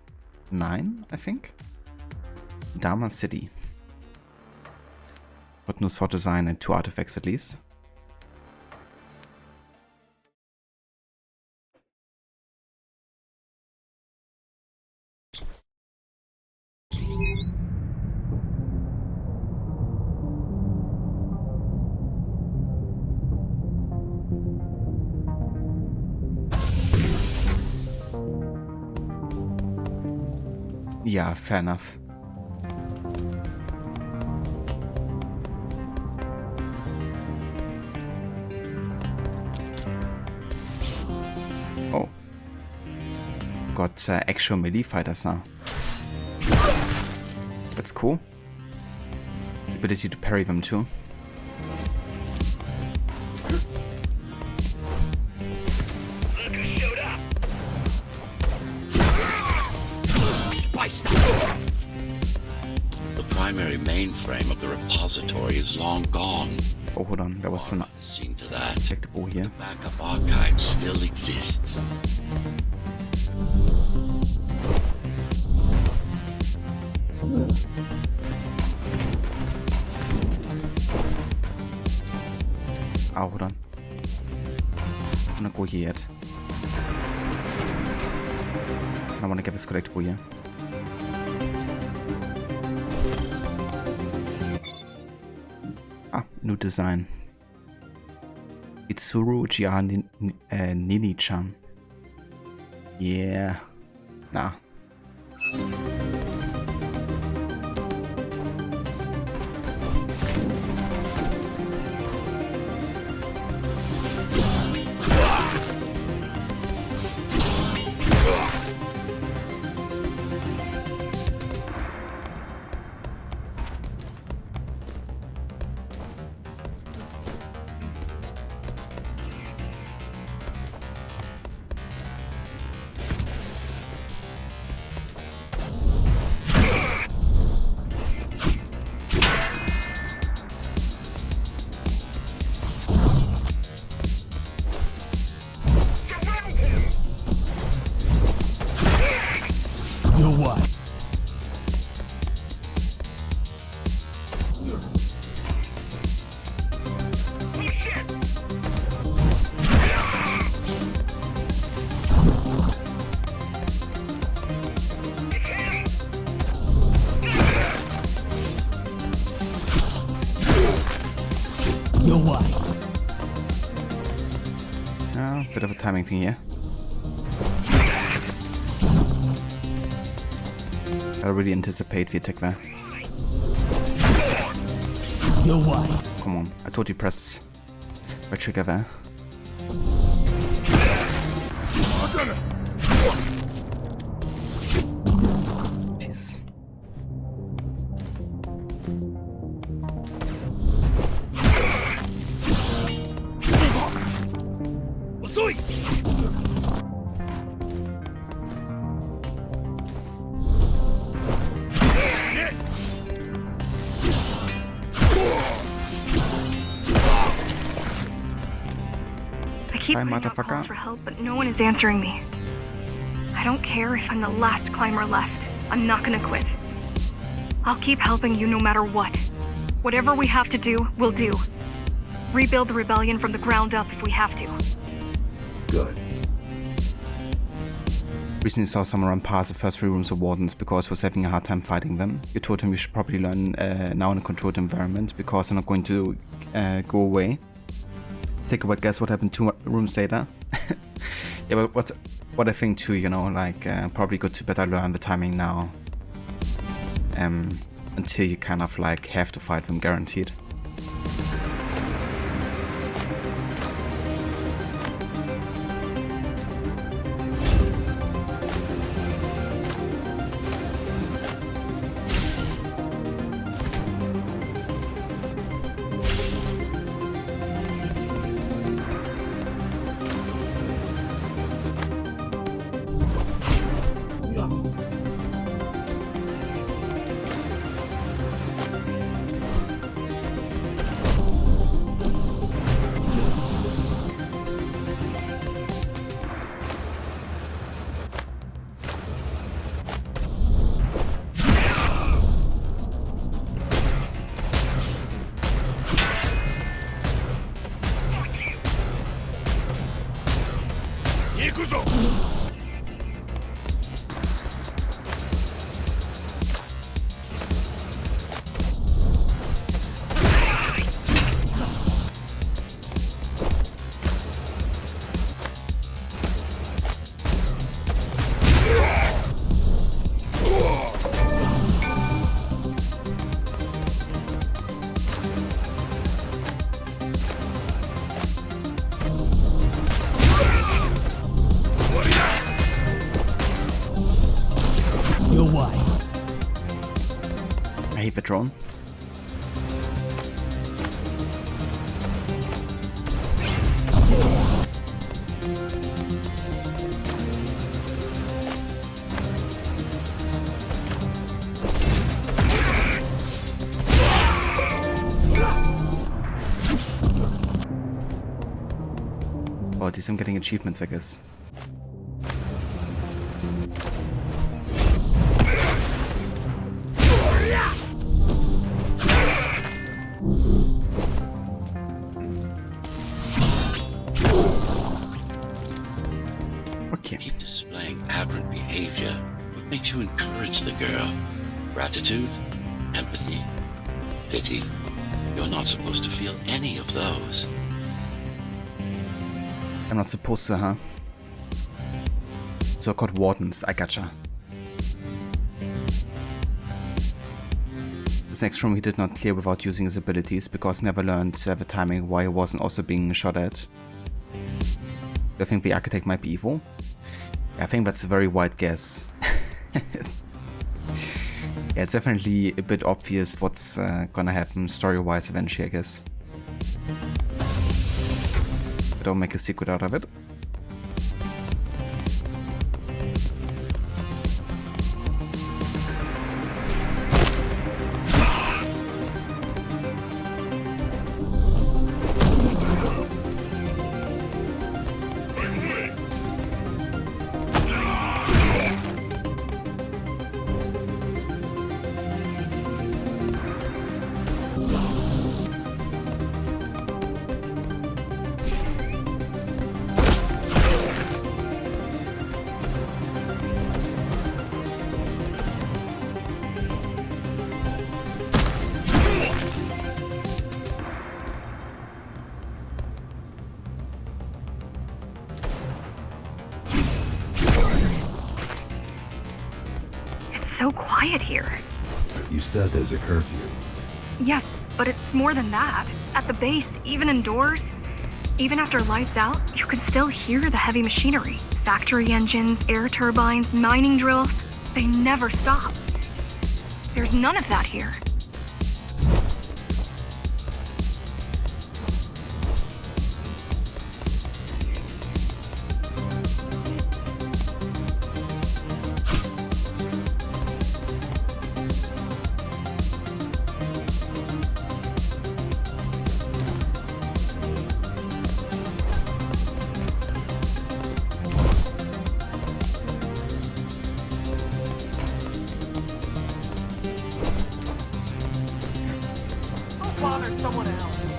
[SPEAKER 1] 9, I think. Dharma City. Got new sword design and 2 artifacts at least. Yeah, fair enough. Oh. Got actual melee fighters now. That's cool. The ability to parry them too.
[SPEAKER 3] The primary mainframe of the repository is long gone.
[SPEAKER 1] Oh, hold on. There was some
[SPEAKER 3] Seen to that.
[SPEAKER 1] checkable here.
[SPEAKER 3] The backup archive still exists.
[SPEAKER 1] Oh, hold on. I'm not go here yet. I want to get this collectible here. Ah, new design. Itsuru Jia Nini-chan. Yeah. Nah. Bit of a timing thing here. I really anticipate the attack there. Come on, I told you press right trigger there. Jeez.
[SPEAKER 2] I keep putting out calls for help, but no one is answering me. I don't care if I'm the last climber left. I'm not gonna quit. I'll keep helping you no matter what. Whatever we have to do, we'll do. Rebuild the rebellion from the ground up if we have to.
[SPEAKER 4] Good.
[SPEAKER 1] Recently saw someone run past the first 3 rooms of Wardens because he was having a hard time fighting them. You told him you should probably learn now in a controlled environment because they're not going to go away. Take a word guess what happened 2 rooms later. Yeah, but what I think too, you know, like probably good to better learn the timing now. Until you kind of like have to fight them guaranteed. I hate the drone. Well, at least I'm getting achievements, I guess. Okay.
[SPEAKER 3] Keep displaying aberrant behavior. What makes you encourage the girl? Gratitude? Empathy? Pity? You're not supposed to feel any of those.
[SPEAKER 1] I'm not supposed to, huh? So I called wardens, I gotcha. This next room he did not clear without using his abilities, because never learned the timing why he wasn't also being shot at. Do I think the architect might be evil? Yeah, I think that's a very wide guess. Yeah, it's definitely a bit obvious what's gonna happen story-wise eventually, I guess. But don't make a secret out of it.
[SPEAKER 2] So quiet here.
[SPEAKER 4] You said there's a curfew.
[SPEAKER 2] Yes, but it's more than that. At the base, even indoors, even after lights out, you can still hear the heavy machinery. Factory engines, air turbines, mining drills. They never stop. There's none of that here.
[SPEAKER 8] Someone else.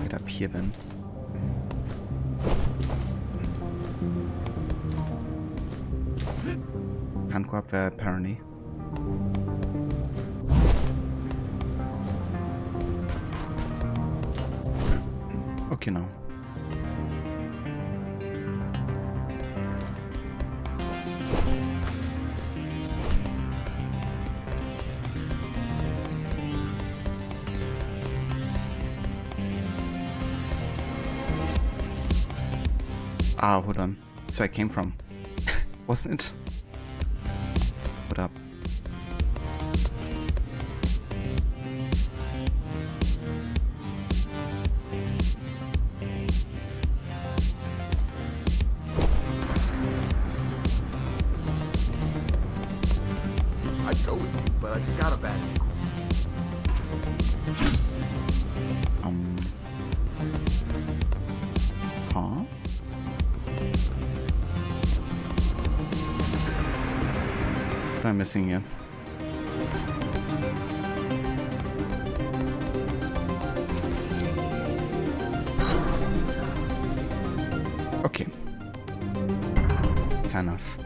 [SPEAKER 1] Get up here then. Can't go up there apparently. Okay, now. Ah, hold on. That's where I came from. Wasn't it? What up?
[SPEAKER 8] I'd go with you, but I just got a bad.
[SPEAKER 1] Huh? What am I missing here? Okay. Fair enough.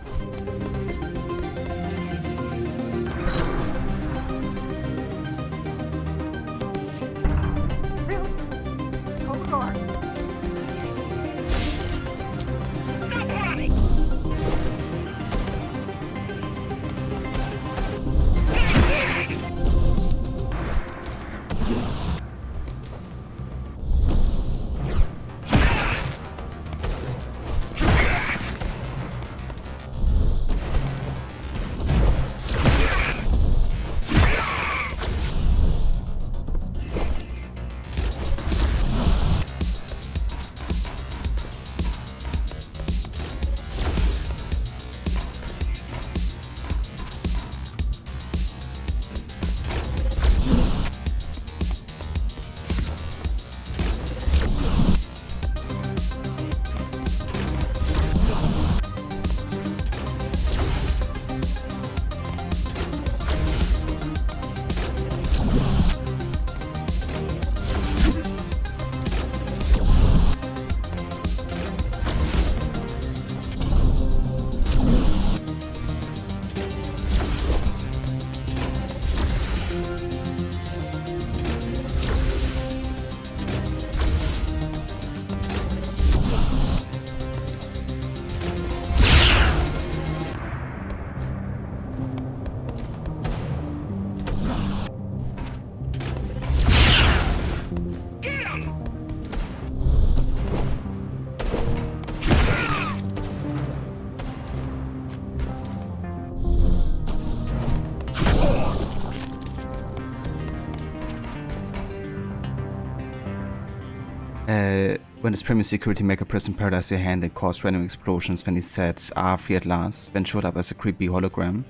[SPEAKER 1] When his previous security maker prison paradise your hand and caused random explosions when he said free at last, then showed up as a creepy hologram.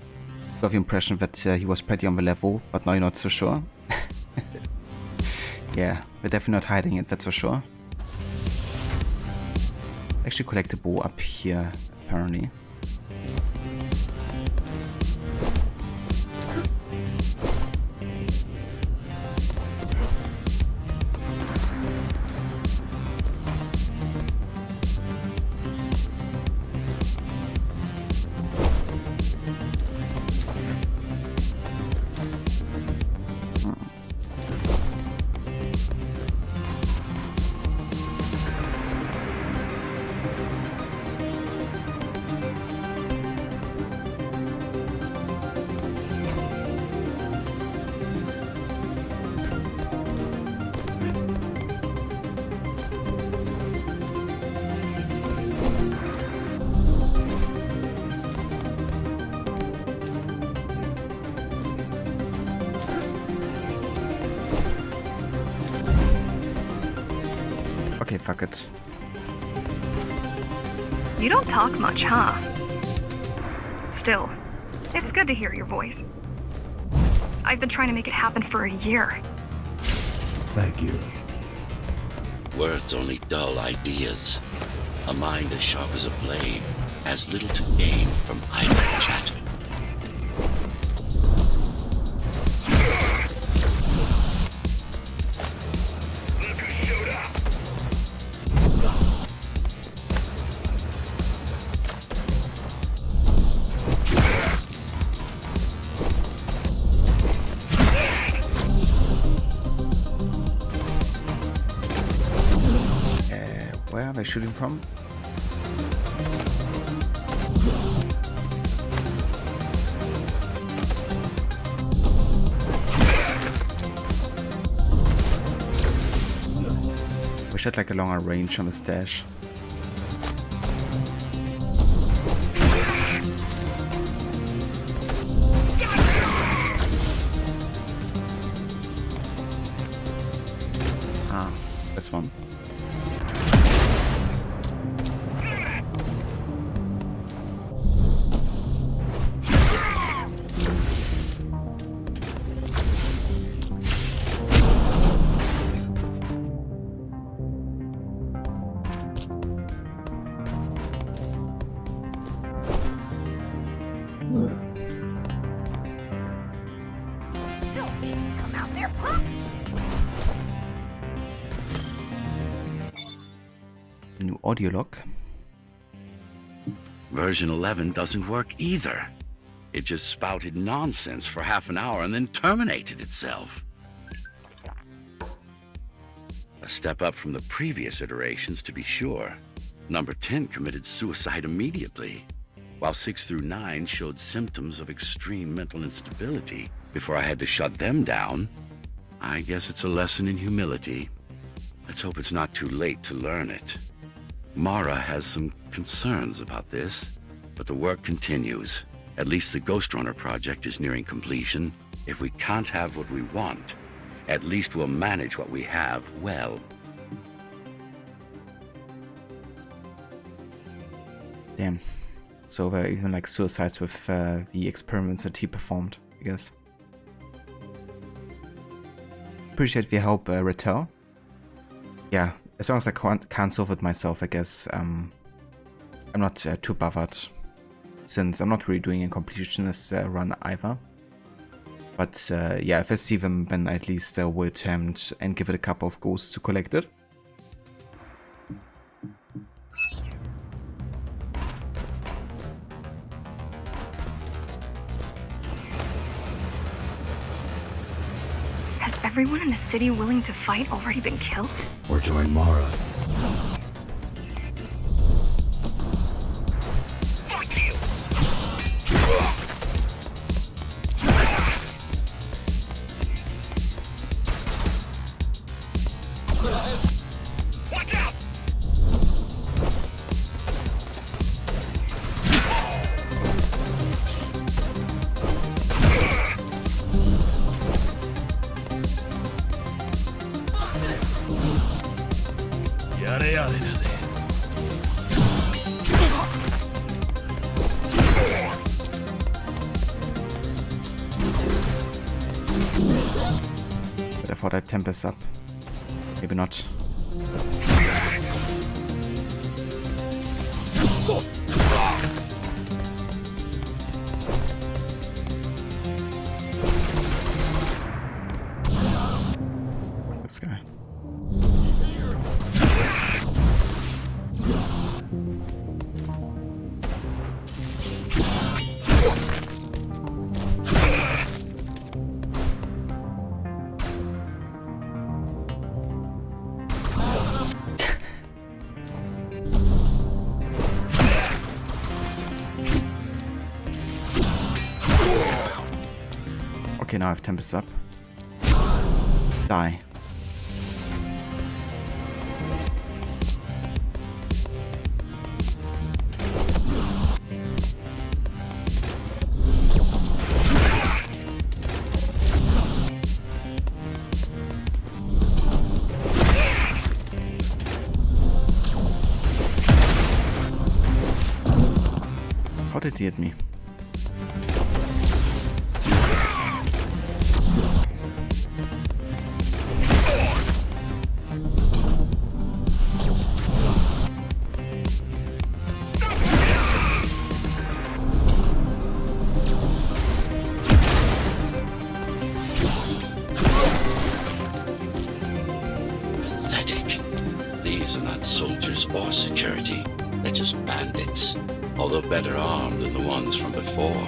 [SPEAKER 1] Got the impression that he was pretty on the level, but now you're not so sure. Yeah, we're definitely not hiding it, that's for sure. Actually collect a bow up here, apparently. Okay, fuck it.
[SPEAKER 2] You don't talk much, huh? Still, it's good to hear your voice. I've been trying to make it happen for a year.
[SPEAKER 4] Thank you.
[SPEAKER 3] Words only dull ideas. A mind as sharp as a blade has little to gain from idle chatter.
[SPEAKER 1] Where are they shooting from? Wish I had like a longer range on the stash. Ah, this one.
[SPEAKER 5] Come out there, punk!
[SPEAKER 1] New audio log.
[SPEAKER 3] Version 11 doesn't work either. It just spouted nonsense for half an hour and then terminated itself. A step up from the previous iterations, to be sure. Number 10 committed suicide immediately, while 6 through 9 showed symptoms of extreme mental instability before I had to shut them down. I guess it's a lesson in humility. Let's hope it's not too late to learn it. Mara has some concerns about this, but the work continues. At least the Ghostrunner project is nearing completion. If we can't have what we want, at least we'll manage what we have well.
[SPEAKER 1] Damn. So there are even like suicides with the experiments that he performed, I guess. Appreciate the help, Retel. Yeah, as long as I can't solve it myself, I guess I'm not too bothered, since I'm not really doing a completionist run either. But yeah, if I see them, then I at least will attempt and give it a couple of goes to collect it.
[SPEAKER 2] Has everyone in the city willing to fight already been killed?
[SPEAKER 4] Or join Mara.
[SPEAKER 1] But I thought I'd temp us up. Maybe not. This guy. Okay, now I have Tempest up. Die. How did he hit me?
[SPEAKER 3] Pathetic. These are not soldiers or security. They're just bandits. Although better armed than the ones from before.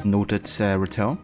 [SPEAKER 1] Noted, Ratel.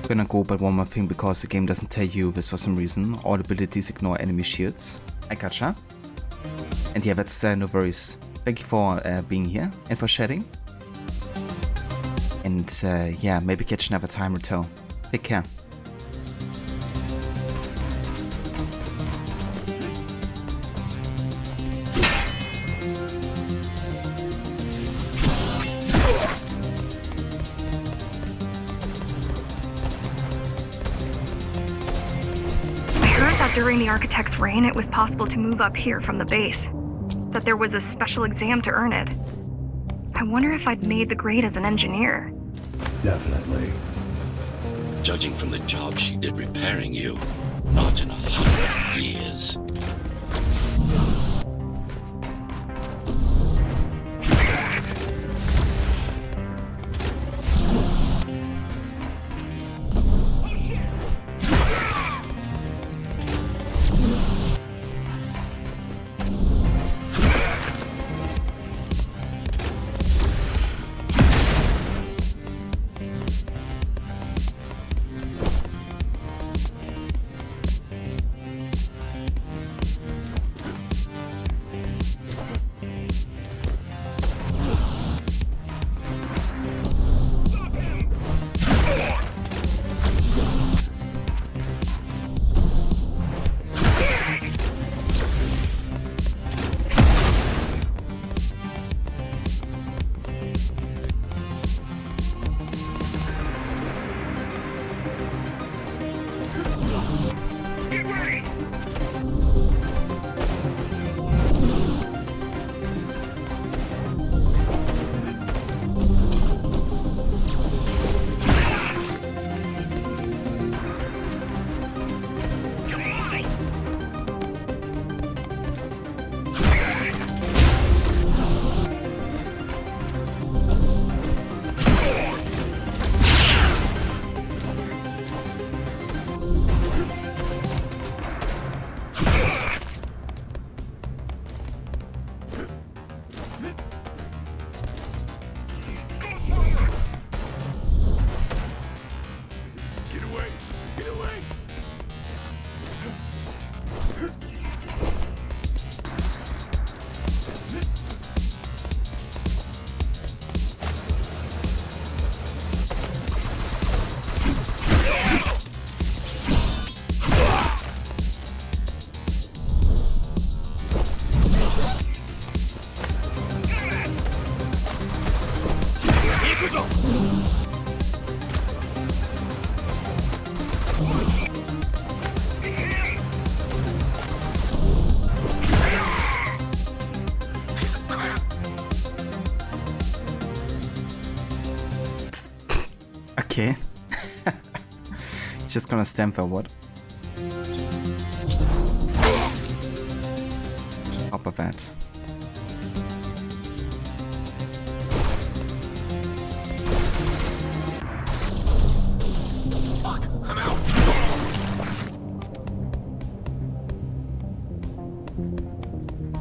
[SPEAKER 1] Gonna go but one more thing because the game doesn't tell you this for some reason. All abilities ignore enemy shields. I gotcha. And yeah, that's no worries. Thank you for being here and for sharing. And yeah, maybe catch another time or two. Take care.
[SPEAKER 2] During the Architect's reign, it was possible to move up here from the base. That there was a special exam to earn it. I wonder if I'd made the grade as an engineer.
[SPEAKER 4] Definitely.
[SPEAKER 3] Judging from the job she did repairing you, not in 100 years.
[SPEAKER 1] Okay. Just gonna stand for what? Top of that.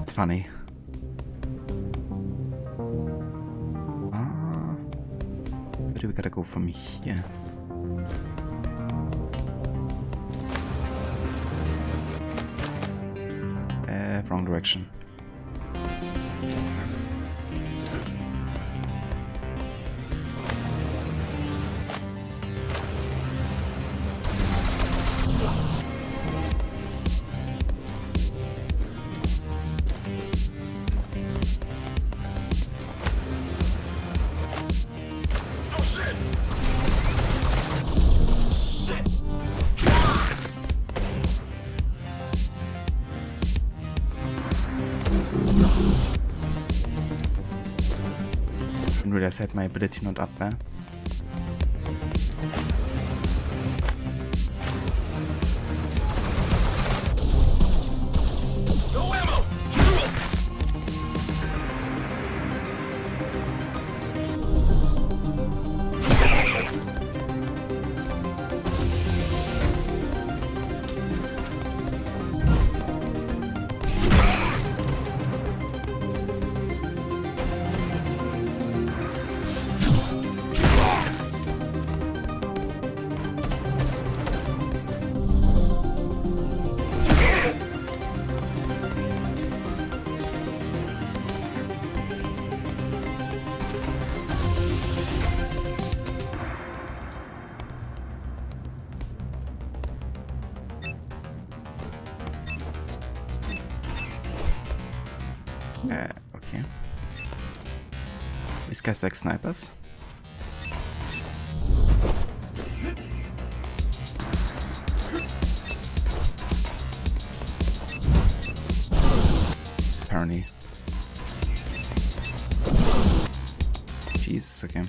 [SPEAKER 1] It's funny. Where do we gotta go from here? Wrong direction. Didn't realize I had my ability not up there. Okay. These guys like snipers. Apparently. Jeez, okay.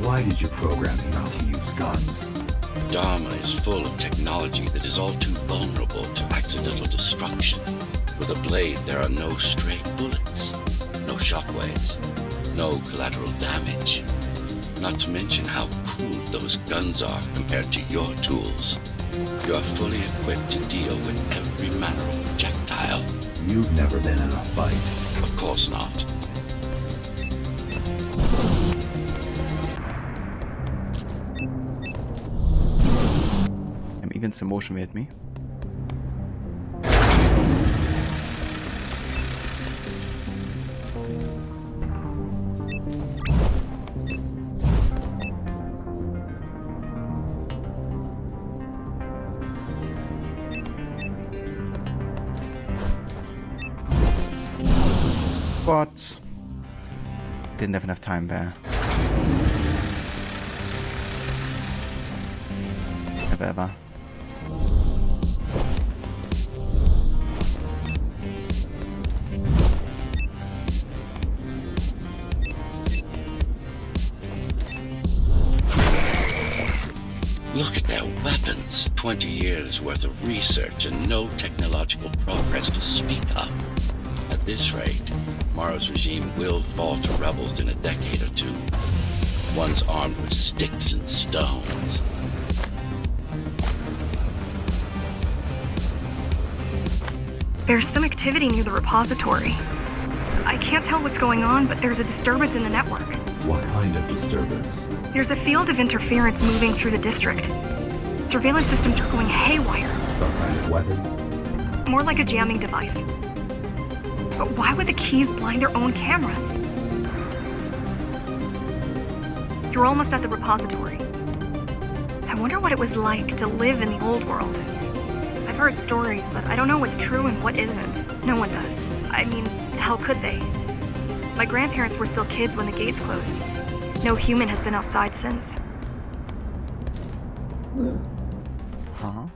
[SPEAKER 4] Why did you program me not to use guns?
[SPEAKER 3] Dharma is full of technology that is all too vulnerable to accidental destruction. With a blade, there are no stray bullets, no shockwaves, no collateral damage. Not to mention how crude those guns are compared to your tools. You are fully equipped to deal with every manner of projectile.
[SPEAKER 4] You've never been in a fight.
[SPEAKER 3] Of course not.
[SPEAKER 1] Even some motion with me. But didn't have enough time there. Never ever.
[SPEAKER 3] Look at their weapons. 20 years worth of research and no technological progress to speak of. At this rate, Morrow's regime will fall to rebels in a decade or two. Ones armed with sticks and stones.
[SPEAKER 2] There's some activity near the repository. I can't tell what's going on, but there's a disturbance in the network.
[SPEAKER 4] What kind of disturbance?
[SPEAKER 2] There's a field of interference moving through the district. Surveillance systems are going haywire.
[SPEAKER 4] Some kind of weapon?
[SPEAKER 2] More like a jamming device. But why would the keys blind their own cameras? You're almost at the repository. I wonder what it was like to live in the old world. I've heard stories, but I don't know what's true and what isn't. No one does. I mean, how could they? My grandparents were still kids when the gates closed. No human has been outside since.
[SPEAKER 1] Huh?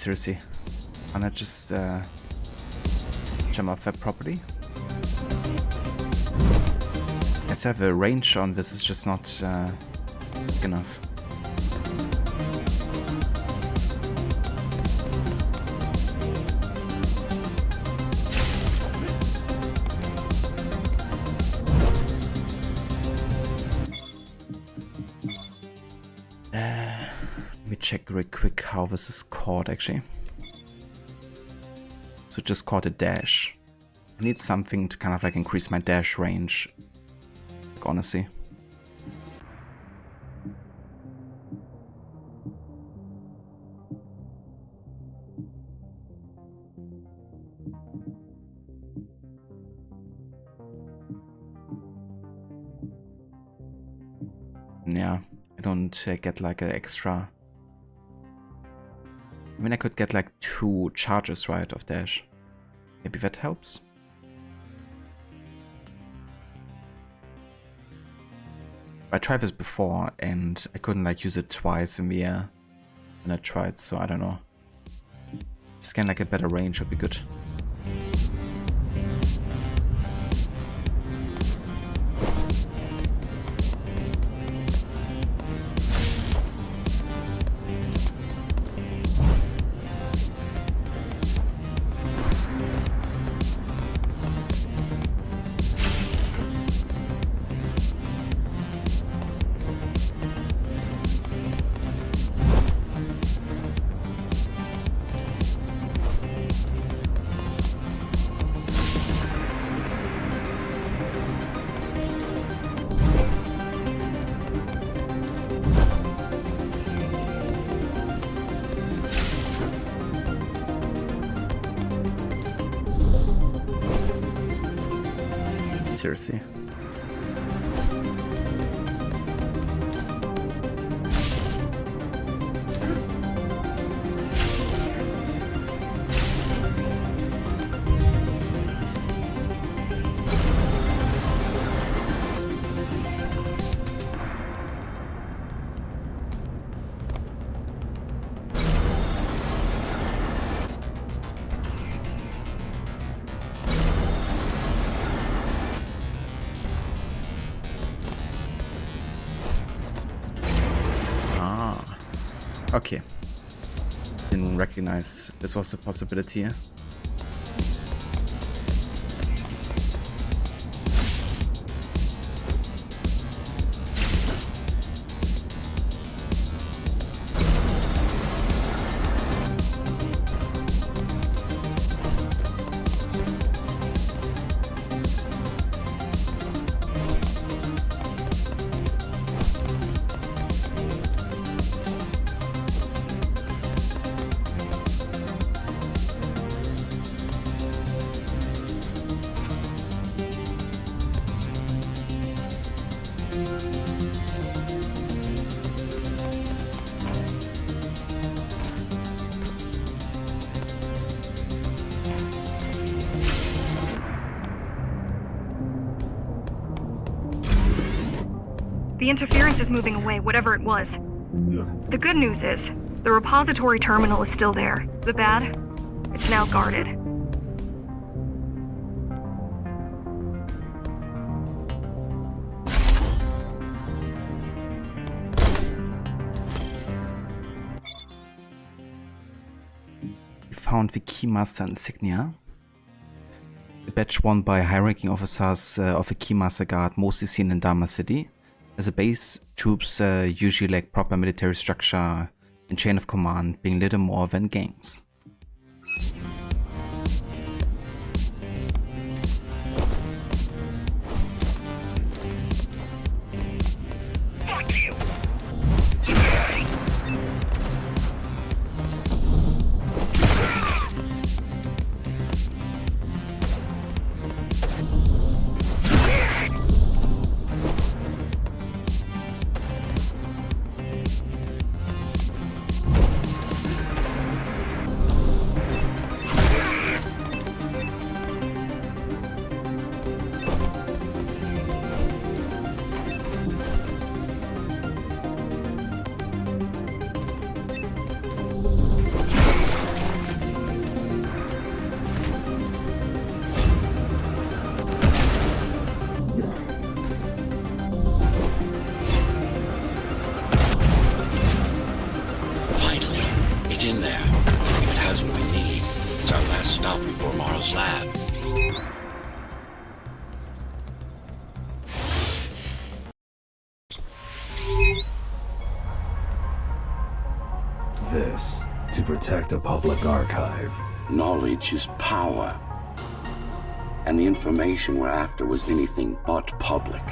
[SPEAKER 1] seriously. Can I just jump up that property? I have a range on this, is just not big enough. Let me check real quick how this is called actually. So just called a dash. I need something to kind of like increase my dash range, like, honestly. Yeah, I don't get like an extra. I mean, I could get like 2 charges, right, of dash. Maybe that helps. I tried this before and I couldn't like use it twice in the air when I tried, so I don't know. Just getting like a better range would be good. Seriously. Okay. Didn't recognize this was a possibility here.
[SPEAKER 2] The interference is moving away, whatever it was. The good news is, the repository terminal is still there. The bad, it's now guarded.
[SPEAKER 1] We found the Keymaster insignia. A badge worn by high-ranking officers of the Keymaster Guard, mostly seen in Dharma City. As a base, troops usually lack proper military structure and chain of command, being little more than gangs.
[SPEAKER 4] this to protect a public archive.
[SPEAKER 3] Knowledge is power. And the information we're after was anything but public.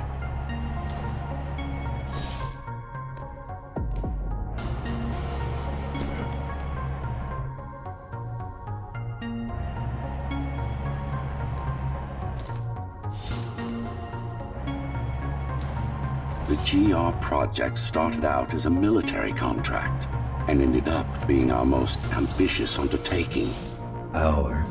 [SPEAKER 3] The GR project started out as a military contract and ended up being our most ambitious undertaking.
[SPEAKER 4] Our?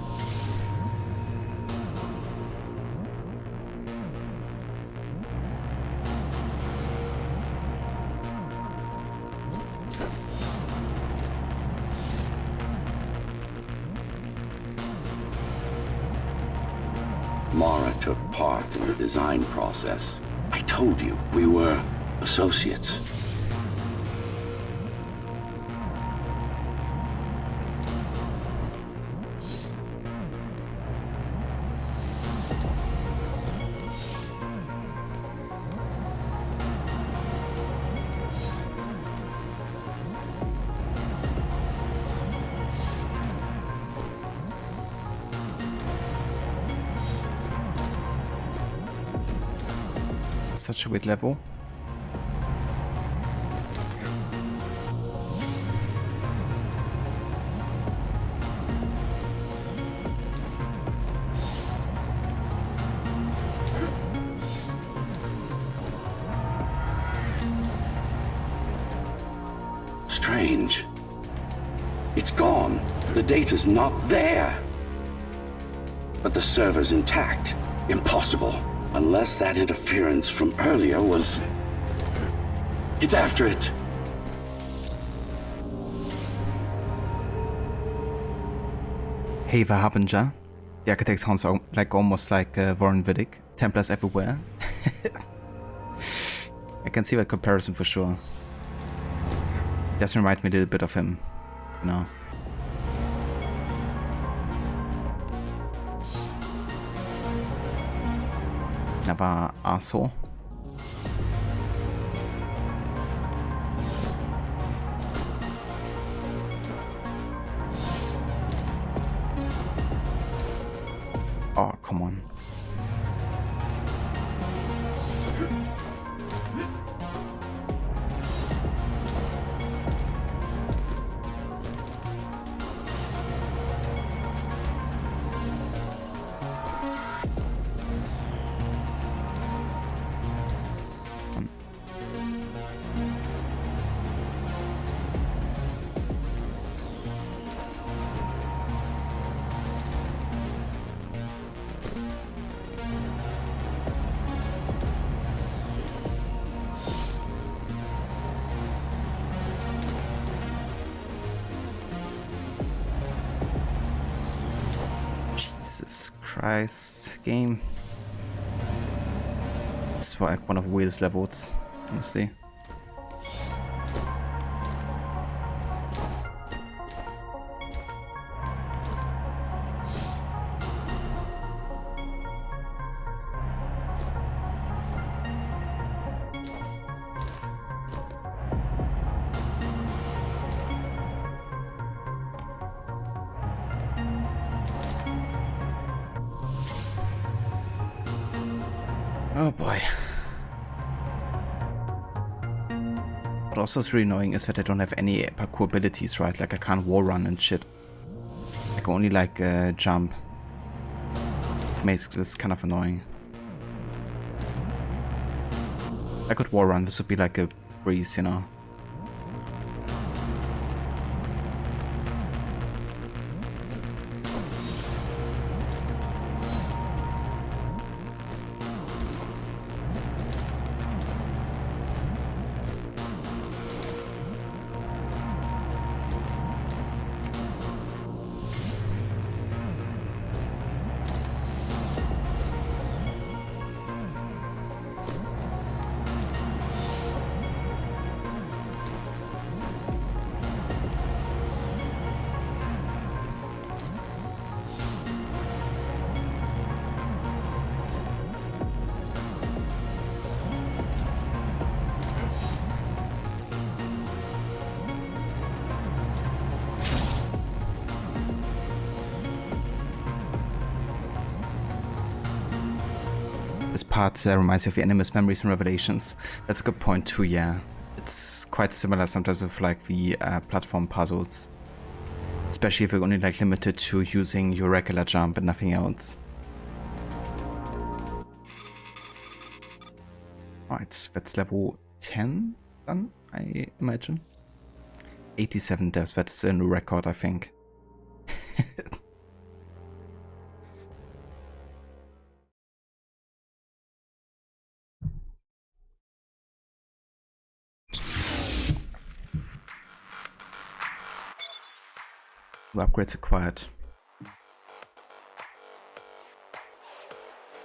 [SPEAKER 3] Mara took part in the design process. I told you, we were associates.
[SPEAKER 1] Such a weird level.
[SPEAKER 3] Strange. It's gone. The data's not there. But the server's intact. Impossible. Unless that interference from earlier was... Get after it!
[SPEAKER 1] Hey, the Harbinger. The architect sounds like almost like Warren Vidic. Templars everywhere. I can see that comparison for sure. Does remind me a little bit of him, you know. Never asshole. Oh, come on. Jesus Christ, game. It's like one of the weirdest levels, honestly. Oh boy. What also is really annoying is that I don't have any parkour abilities, right? Like I can't wall run and shit. I can only like jump. It makes this kind of annoying. If I could wall run, this would be like a breeze, you know. This part reminds you of the Animus Memories and Revelations. That's a good point too, yeah. It's quite similar sometimes with like the platform puzzles. Especially if you're only like limited to using your regular jump and nothing else. Right, that's level 10 done, I imagine. 87 deaths, that's a new record, I think. New upgrades acquired.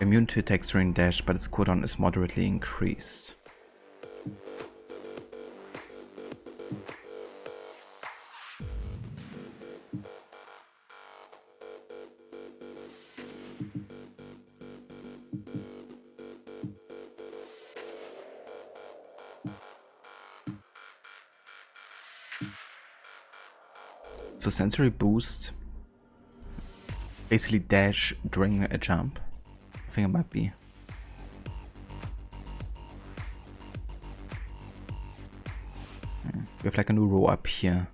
[SPEAKER 1] Immune to attacks during dash, but its cooldown is moderately increased. So sensory boost, basically dash during a jump. I think it might be. We have like a new row up here,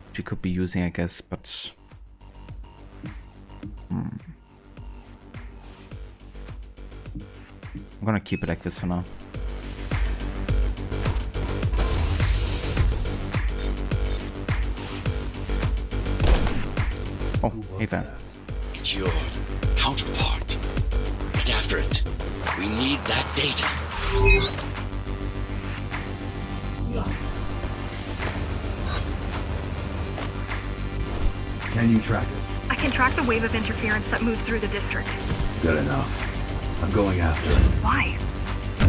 [SPEAKER 1] which you could be using, I guess, but I'm gonna keep it like this for now. Oh, hey there.
[SPEAKER 3] It's your counterpart. Get after it. We need that data.
[SPEAKER 4] Can you track it?
[SPEAKER 2] I can track the wave of interference that moves through the district.
[SPEAKER 4] Good enough. I'm going after it.
[SPEAKER 2] Why?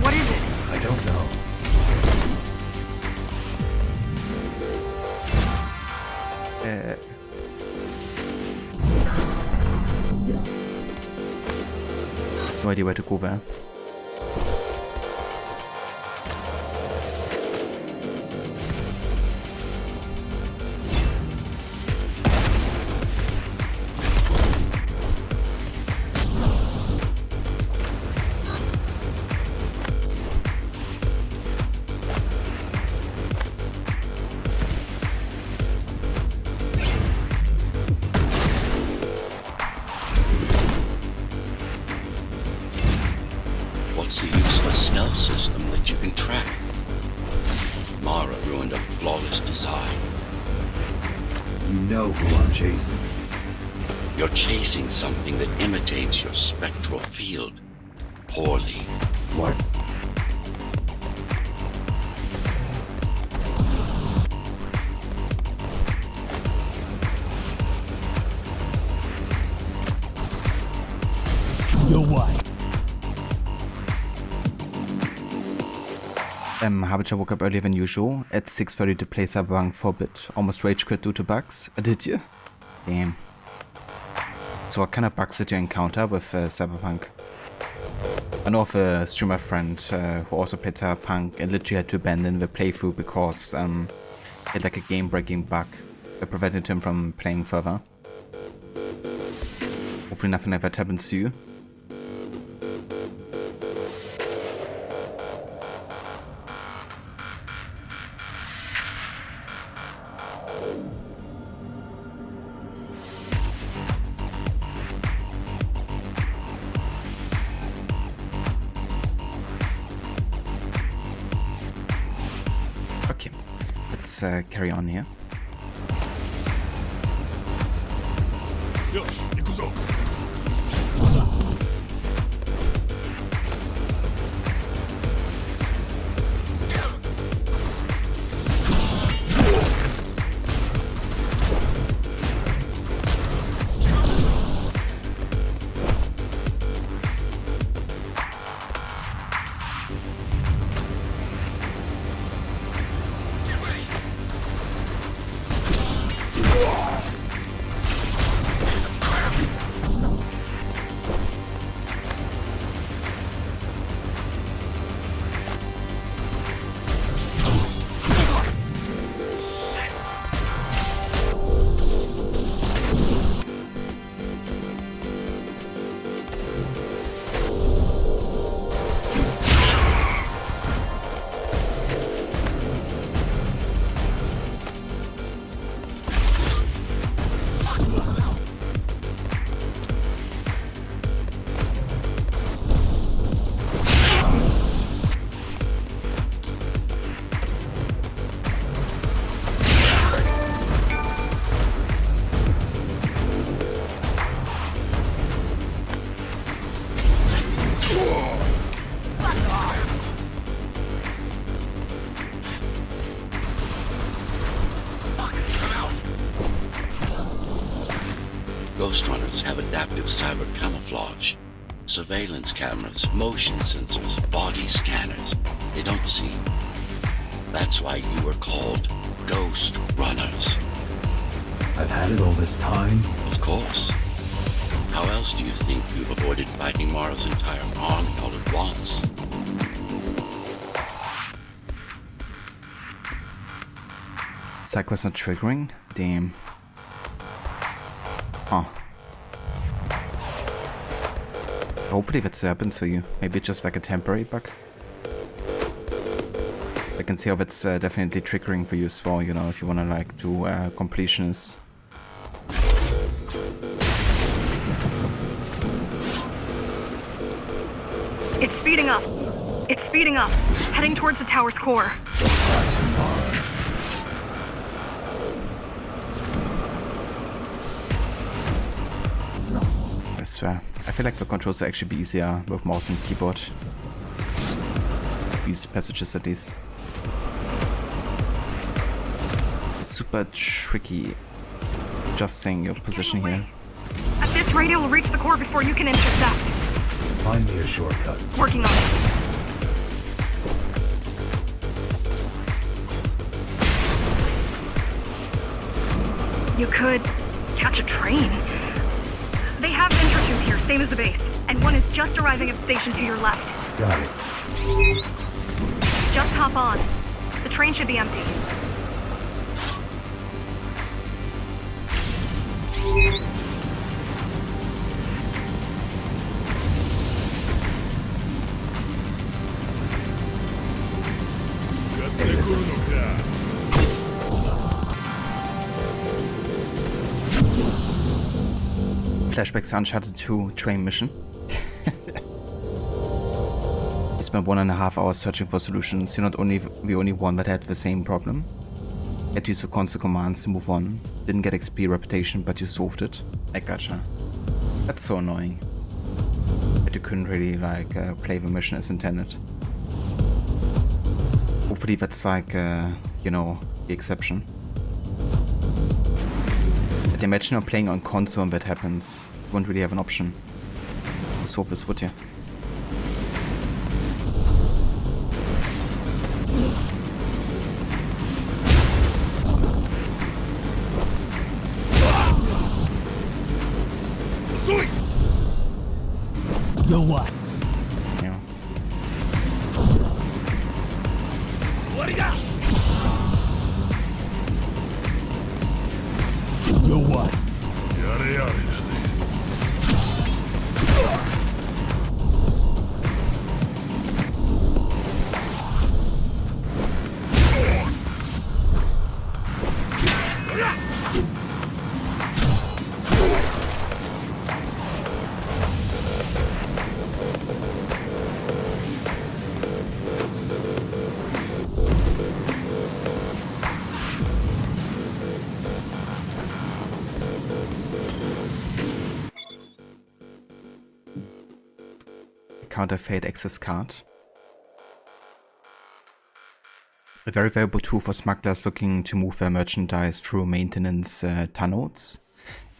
[SPEAKER 2] What is it?
[SPEAKER 4] I don't know.
[SPEAKER 1] No idea where to go there.
[SPEAKER 3] What's the use of a stealth system that you can track? Mara ruined a flawless design.
[SPEAKER 4] You know who I'm chasing.
[SPEAKER 3] You're chasing something that imitates your spectral field. Poorly.
[SPEAKER 4] What?
[SPEAKER 9] You're what?
[SPEAKER 1] Habit, I woke up earlier than usual at 6:30 to play Cyberpunk for a bit. Almost rage quit due to bugs. Did you? Damn. So what kind of bugs did you encounter with Cyberpunk? I know of a streamer friend who also played Cyberpunk and literally had to abandon the playthrough because he had like a game-breaking bug that prevented him from playing further. Hopefully nothing like that happens to you. Let's carry on here.
[SPEAKER 3] effective cyber camouflage. Surveillance cameras, motion sensors, body scanners. They don't see. That's why you were called Ghostrunners.
[SPEAKER 4] I've had it all this time.
[SPEAKER 3] Of course. How else do you think you've avoided fighting Mara's entire army all at once?
[SPEAKER 1] Psycho's not triggering? Damn. Huh. Hopefully that happens for you. Maybe it's just like a temporary bug. I can see how it's definitely triggering for you as well, you know, if you wanna like do completionist.
[SPEAKER 2] It's speeding up. It's speeding up. Heading towards the tower's core.
[SPEAKER 1] I swear. I feel like the controls will actually be easier with mouse and keyboard. These passages at least. It's super tricky. Just saying your position here.
[SPEAKER 2] At this rate, it will reach the core before you can intercept.
[SPEAKER 4] Find me a shortcut.
[SPEAKER 2] Working on it. You could catch a train. They have entrances here, same as the base. And one is just arriving at the station to your left.
[SPEAKER 4] Got it.
[SPEAKER 2] Just hop on. The train should be empty.
[SPEAKER 4] It isn't.
[SPEAKER 1] Flashbacks to Uncharted 2 train mission. We spent 1.5 hours searching for solutions. You're not only the only one that had the same problem. Had to use the console commands to move on. Didn't get XP reputation, but you solved it. I gotcha. That's so annoying. That you couldn't really like play the mission as intended. Hopefully that's like, you know, the exception. But imagine you're playing on console and that happens. You won't really have an option to solve this, would you?
[SPEAKER 9] Yo, what?
[SPEAKER 1] Yeah.
[SPEAKER 9] Yo, what?
[SPEAKER 1] Counterfeit access card. A very valuable tool for smugglers looking to move their merchandise through maintenance tunnels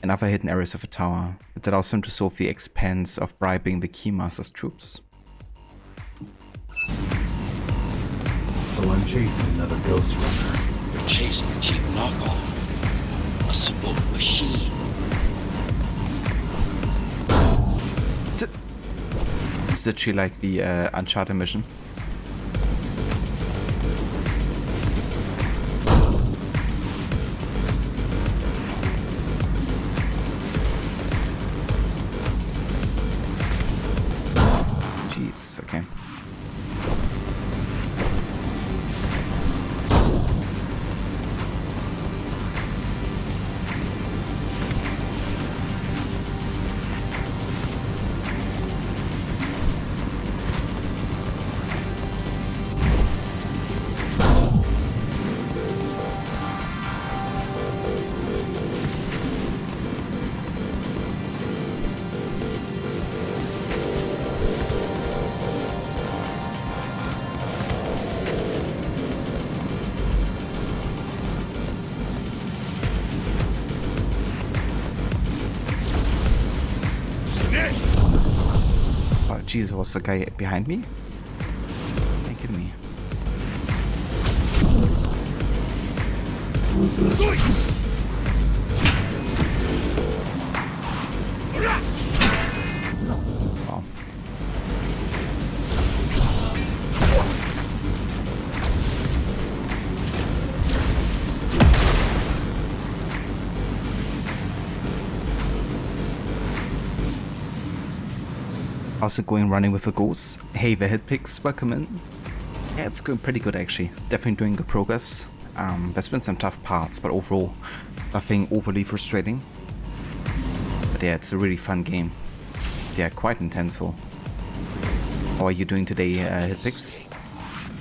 [SPEAKER 1] and other hidden areas of the tower. It allows them to solve the expense of bribing the Keymaster's troops.
[SPEAKER 4] So I'm chasing another Ghostrunner.
[SPEAKER 3] You're chasing a cheap knockoff. A simple machine.
[SPEAKER 1] It's literally like the Uncharted mission. Jeez, okay. Jesus, was the guy behind me? Are you kidding me? Wow. How's it going running with the ghosts? Hey, the hit picks, welcome in. Yeah, it's going pretty good actually. Definitely doing good progress. There's been some tough parts, but overall, nothing overly frustrating. But yeah, it's a really fun game. Yeah, quite intense. How are you doing today, hit picks?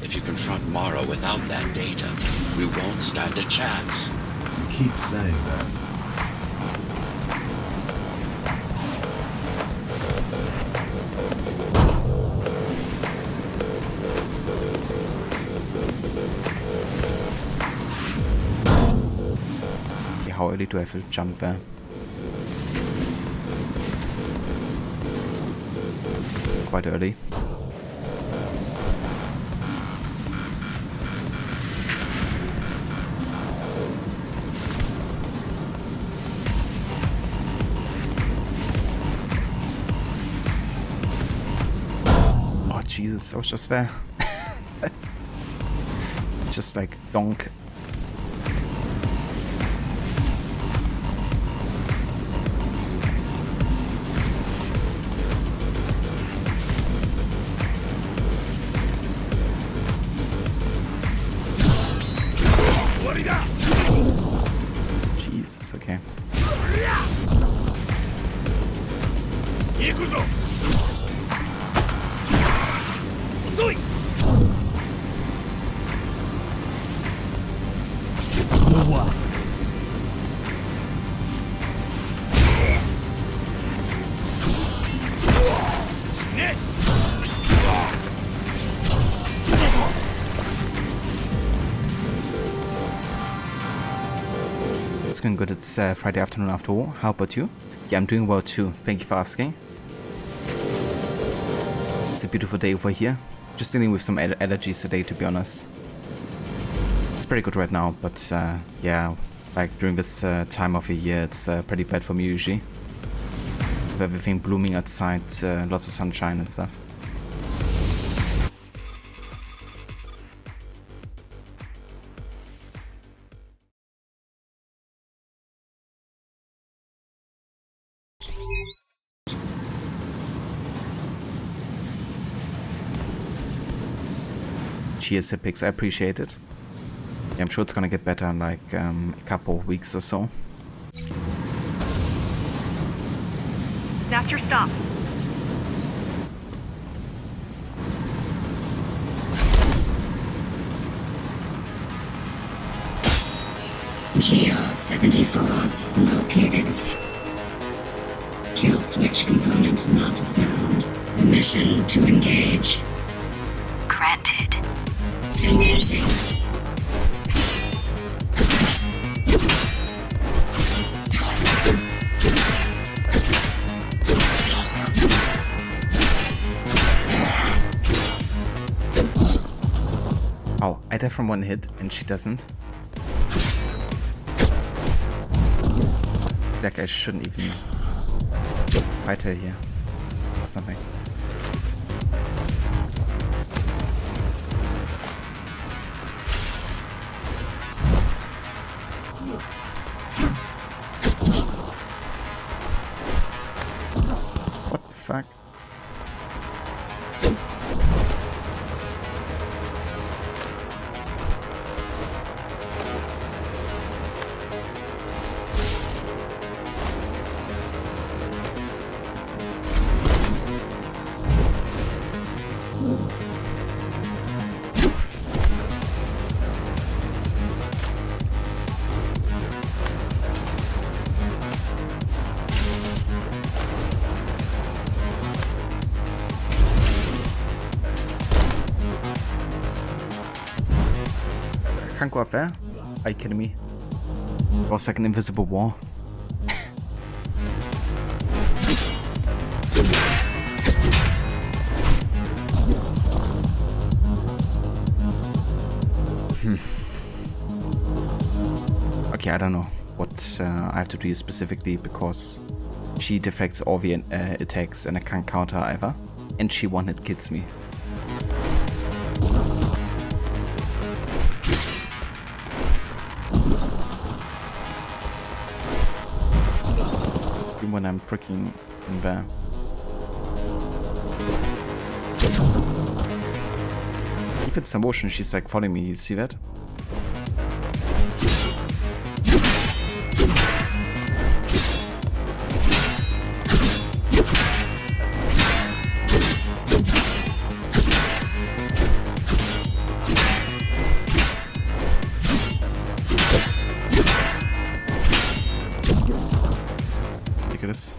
[SPEAKER 3] If you confront Morrow without that data, we won't stand a chance.
[SPEAKER 4] You keep saying that.
[SPEAKER 1] How early do I have to jump there? Quite early. Oh Jesus, I was just there. Just like donk. Jesus, okay.
[SPEAKER 9] What?
[SPEAKER 1] It's going good. It's Friday afternoon after all. How about you? Yeah, I'm doing well too. Thank you for asking. It's a beautiful day over here. Just dealing with some allergies today, to be honest. It's pretty good right now, but yeah, like during this time of the year, it's pretty bad for me usually. With everything blooming outside, lots of sunshine and stuff. Cheers, Hipix, I appreciate it. Yeah, I'm sure it's gonna get better in like a couple of weeks or so.
[SPEAKER 2] That's your stop.
[SPEAKER 10] GR-74 located. Kill switch component not found. Permission to engage.
[SPEAKER 2] Granted.
[SPEAKER 10] Engaging.
[SPEAKER 1] Oh, I die from one hit and she doesn't. Like I shouldn't even fight her here or something. What the fuck? Can't go up there. Are you kidding me? It was like an invisible wall. Okay, I don't know what I have to do specifically, because she deflects all the attacks and I can't counter either. And she one-hit kills me. Even when I'm freaking in there. If it's some motion, she's like following me, you see that? Look at this.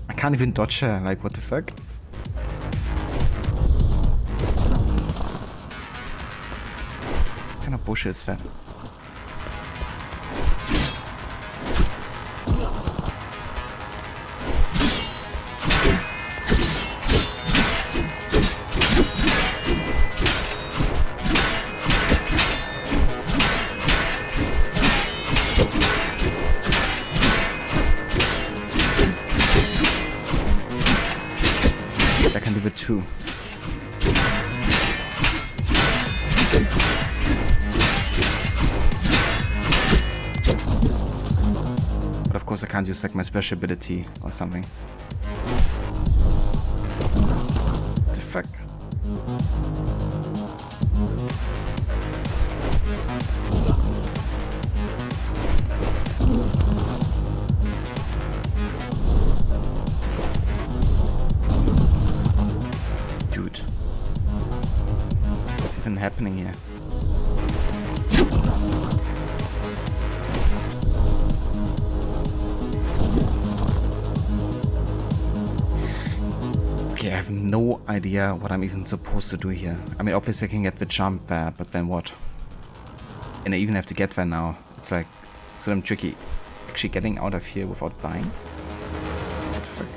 [SPEAKER 1] I can't even dodge her, like what the fuck? What kind of bullshit is that? I can leave it too. But of course I can't use like my special ability or something. What the fuck? Dude. What's even happening here? Okay, I have no idea what I'm even supposed to do here. I mean, obviously I can get the jump there, but then what? And I even have to get there now. It's like, so damn tricky. Actually getting out of here without dying? What the fuck?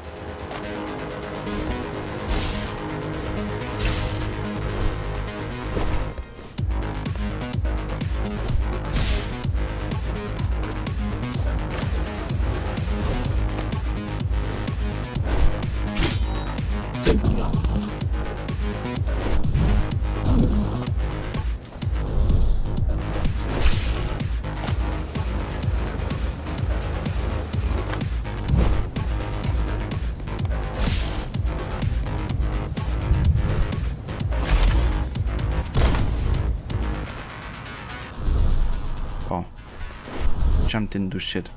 [SPEAKER 1] Oh. Jump didn't do shit.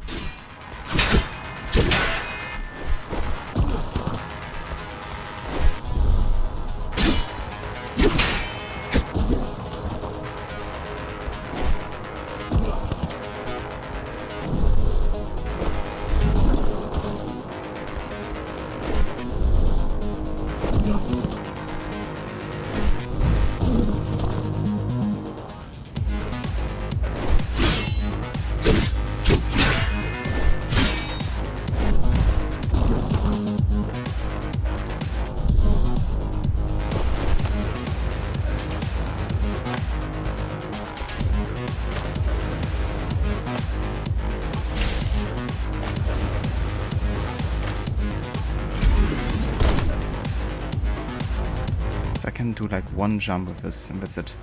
[SPEAKER 1] So I can do like one jump with this and that's it.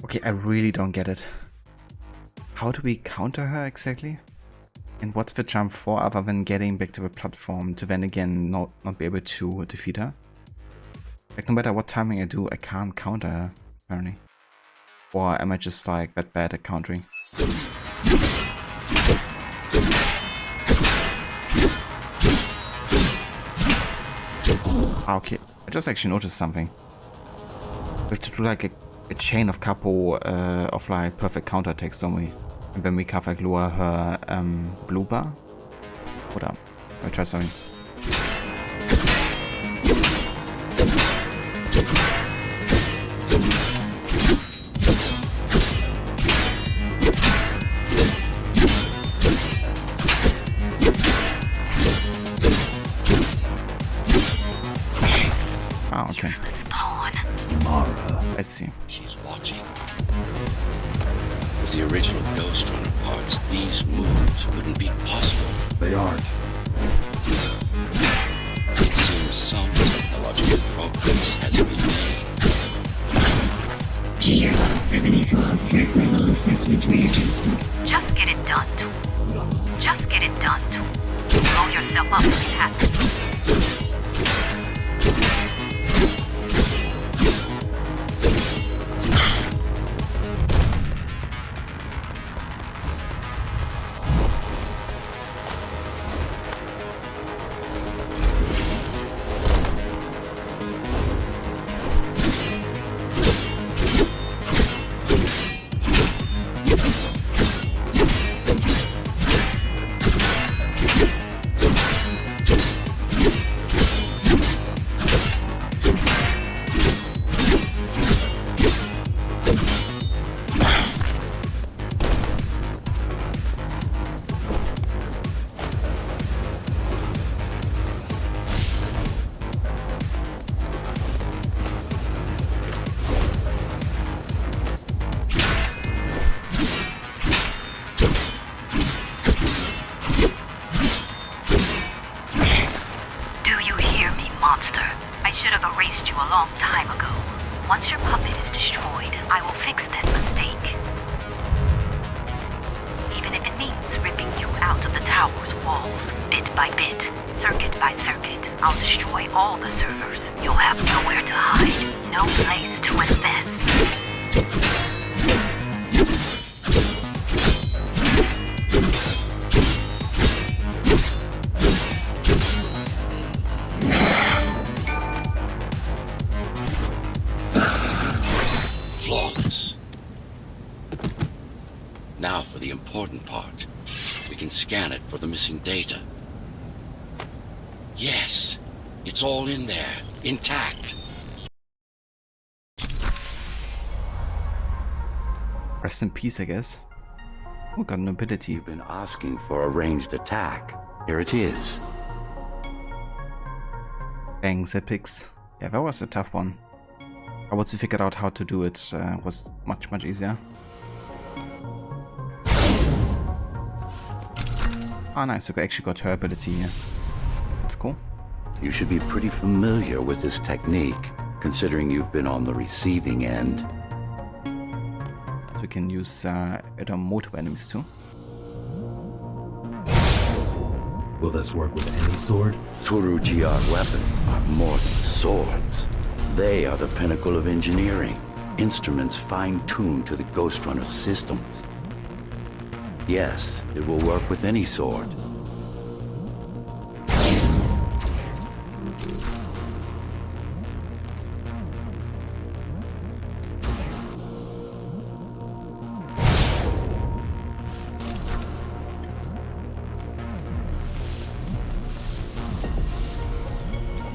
[SPEAKER 1] Okay, I really don't get it. How do we counter her exactly? And what's the jump for other than getting back to the platform to then again not be able to defeat her? Like, no matter what timing I do, I can't counter her, apparently. Or am I just like that bad at countering? Ah, okay. I just actually noticed something. We have to do like a chain of couple of like perfect counter attacks, don't we? And then we can like lower her blue bar. Hold up. Let me try something. Ah, okay.
[SPEAKER 4] Mara.
[SPEAKER 1] I see.
[SPEAKER 3] She's watching. With the original Ghostrunner parts, these moves wouldn't be possible.
[SPEAKER 4] They aren't.
[SPEAKER 3] It seems some technological progress has been made.
[SPEAKER 10] GR 74 threat level assessment readjusted.
[SPEAKER 11] Just get it done, Tool. Just get it done, Tool. Blow yourself up if you have to. Once your puppet is destroyed, I will fix that mistake. Even if it means ripping you out of the tower's walls, bit by bit, circuit by circuit, I'll destroy all the servers. You'll have nowhere to hide, no place to invest.
[SPEAKER 3] Flawless. Now for the important part. We can scan it for the missing data. Yes, it's all in there, intact.
[SPEAKER 1] Rest in peace, I guess. We got an ability.
[SPEAKER 3] You've been asking for a ranged attack. Here it is.
[SPEAKER 1] Bang, Zepix. Yeah, that was a tough one. But once we figured out how to do it, was much easier. Ah, nice. We actually got her ability here. That's cool.
[SPEAKER 3] You should be pretty familiar with this technique, considering you've been on the receiving end.
[SPEAKER 1] So we can use it on multiple enemies too.
[SPEAKER 4] Will this work with any sword?
[SPEAKER 3] Turu GR weapons are more than swords. They are the pinnacle of engineering, instruments fine-tuned to the Ghostrunner systems. Yes, it will work with any sword.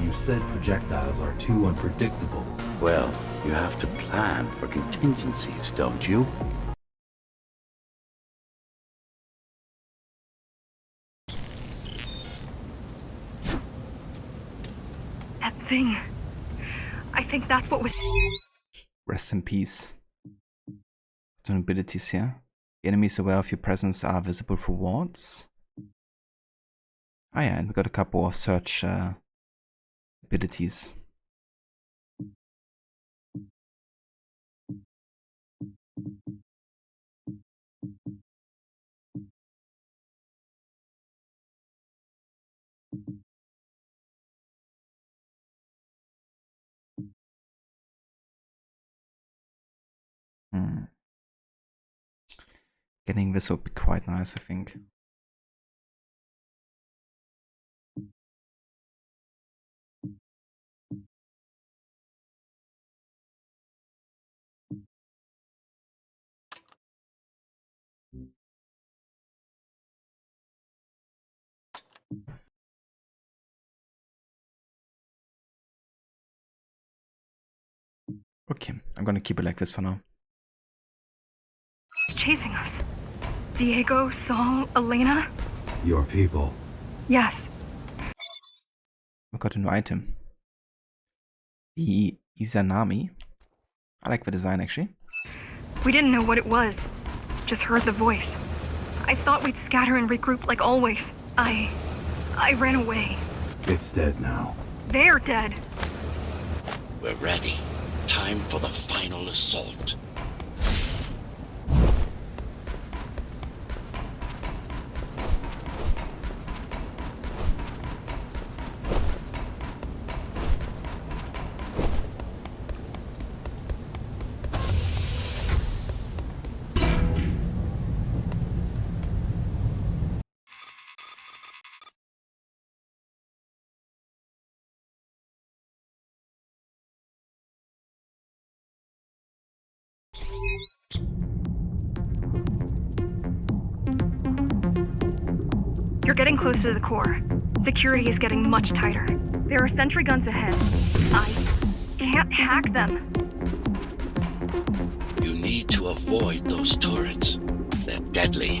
[SPEAKER 4] You said projectiles are too unpredictable.
[SPEAKER 3] Well, you have to plan for contingencies, don't you?
[SPEAKER 2] That thing. I think that's what was...
[SPEAKER 1] Rest in peace. Some abilities here. Enemies aware of your presence are visible for wards. Oh yeah, and we got a couple of search abilities. Getting this would be quite nice, I think. Okay, I'm gonna keep it like this for now.
[SPEAKER 2] Chasing us. Diego, Saul, Elena?
[SPEAKER 4] Your people.
[SPEAKER 2] Yes.
[SPEAKER 1] We got a new item. The Izanami. I like the design actually.
[SPEAKER 2] We didn't know what it was. Just heard the voice. I thought we'd scatter and regroup like always. I ran away.
[SPEAKER 4] It's dead now.
[SPEAKER 2] They're dead.
[SPEAKER 3] We're ready. Time for the final assault.
[SPEAKER 2] You're getting closer to the core. Security is getting much tighter. There are sentry guns ahead. I can't hack them.
[SPEAKER 3] You need to avoid those turrets. They're deadly.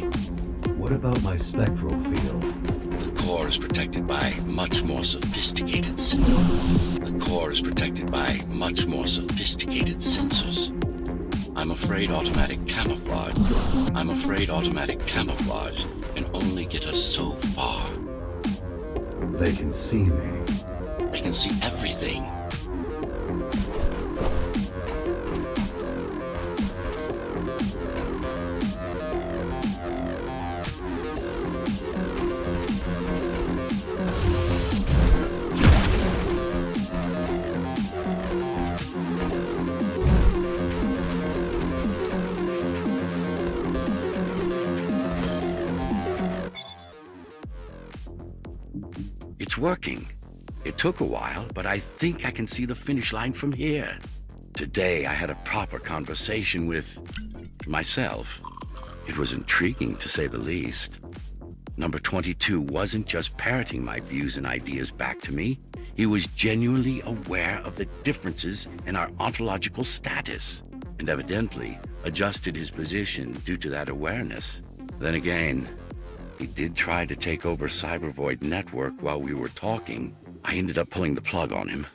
[SPEAKER 4] What about my spectral field?
[SPEAKER 3] The core is protected by much more sophisticated sensors. I'm afraid automatic camouflage can only get us so far.
[SPEAKER 4] They can see me.
[SPEAKER 3] They can see everything. It's working. It took a while, but I think I can see the finish line from here. Today I had a proper conversation with myself. It was intriguing, to say the least. Number 22 wasn't just parroting my views and ideas back to me. He was genuinely aware of the differences in our ontological status, and evidently adjusted his position due to that awareness. Then again, he did try to take over Cybervoid Network while we were talking. I ended up pulling the plug on him.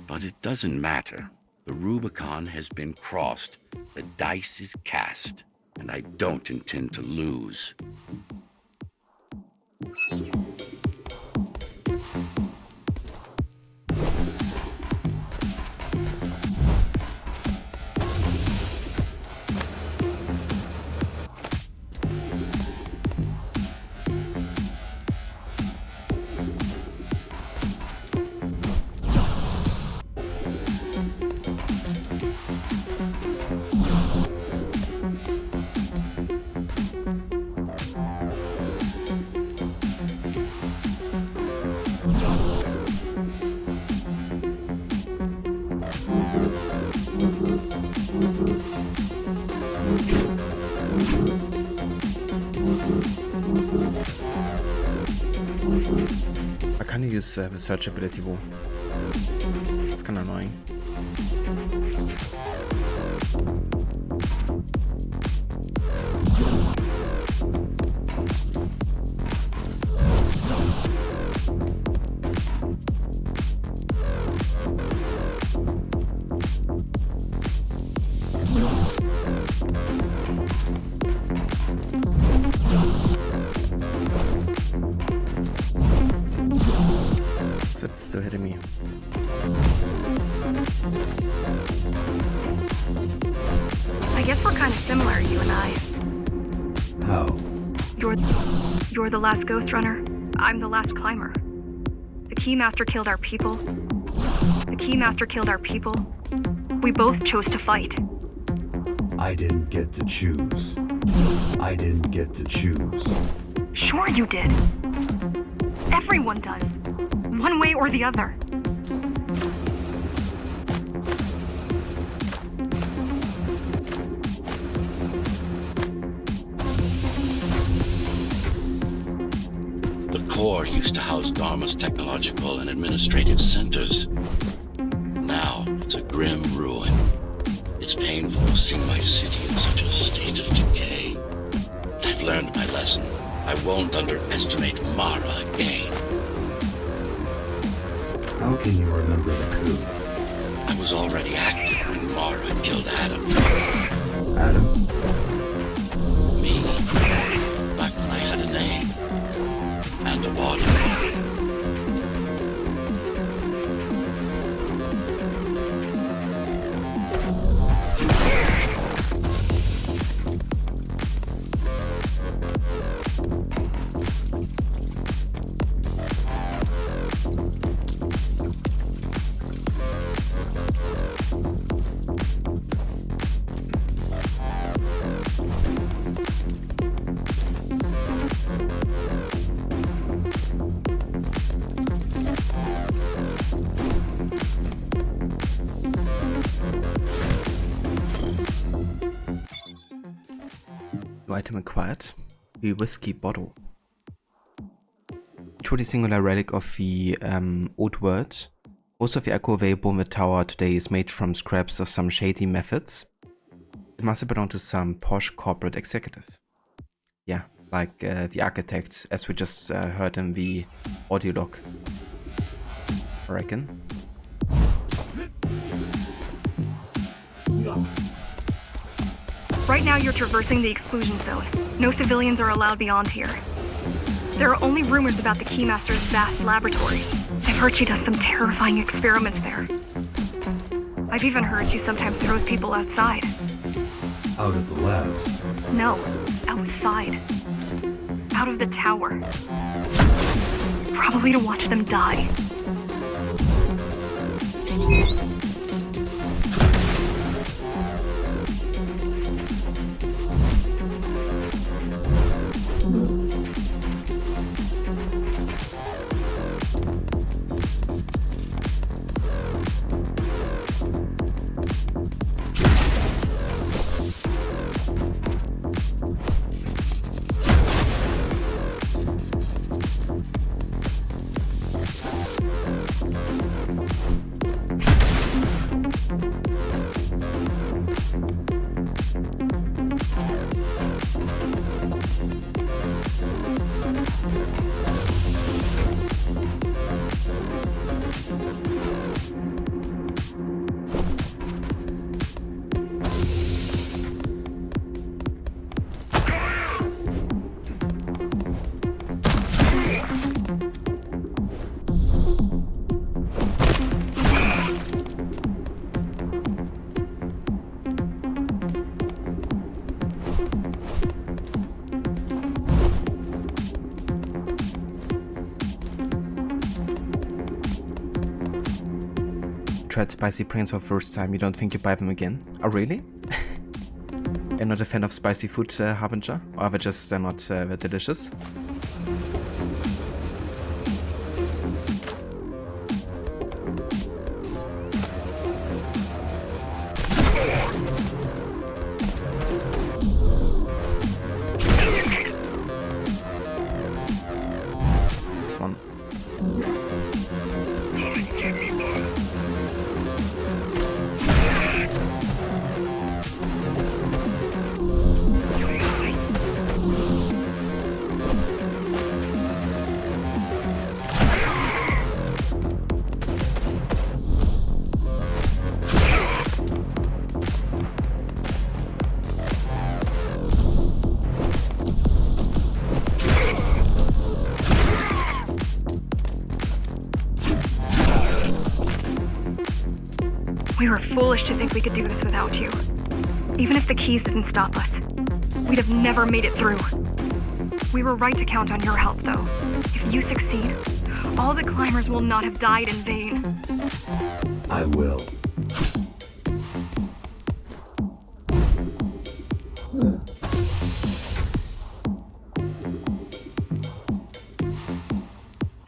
[SPEAKER 3] But it doesn't matter. The Rubicon has been crossed. The dice is cast. And I don't intend to lose.
[SPEAKER 1] I can't use the search ability though. It's kinda annoying. So it's still hitting me.
[SPEAKER 2] I guess we're kind of similar, you and I.
[SPEAKER 4] How?
[SPEAKER 2] You're the last Ghostrunner. I'm the last climber. The Keymaster killed our people. We both chose to fight.
[SPEAKER 4] I didn't get to choose. I didn't get to choose.
[SPEAKER 2] Sure you did. Everyone does. One way or the other.
[SPEAKER 3] The core used to house Dharma's technological and administrative centers. Now it's a grim ruin. It's painful seeing my city in such a state of decay. I've learned my lesson. I won't underestimate Mara again.
[SPEAKER 4] How can you remember the coup?
[SPEAKER 3] I was already active when Mara killed Adam.
[SPEAKER 4] Adam?
[SPEAKER 3] Me. Back when I had a name. And a body.
[SPEAKER 1] New item acquired. The whiskey bottle. Truly singular relic of the old world. Most of the alcohol available in the tower today is made from scraps of some shady methods. It must have belonged to some posh corporate executive. Yeah, like the architect, as we just heard in the audio log. I reckon.
[SPEAKER 2] Right now you're traversing the exclusion zone. No civilians are allowed beyond here. There are only rumors about the Keymaster's vast laboratory. I've heard she does some terrifying experiments there. I've even heard she sometimes throws people outside.
[SPEAKER 4] Out of the labs?
[SPEAKER 2] No, outside. Out of the tower. Probably to watch them die.
[SPEAKER 1] Tried spicy pringles for the first time, you don't think you buy them again? Oh really? You're not a fan of spicy food, Harbinger? Or are they just not that delicious?
[SPEAKER 2] We were foolish to think we could do this without you. Even if the keys didn't stop us, we'd have never made it through. We were right to count on your help, though. If you succeed, all the climbers will not have died in vain.
[SPEAKER 4] I will.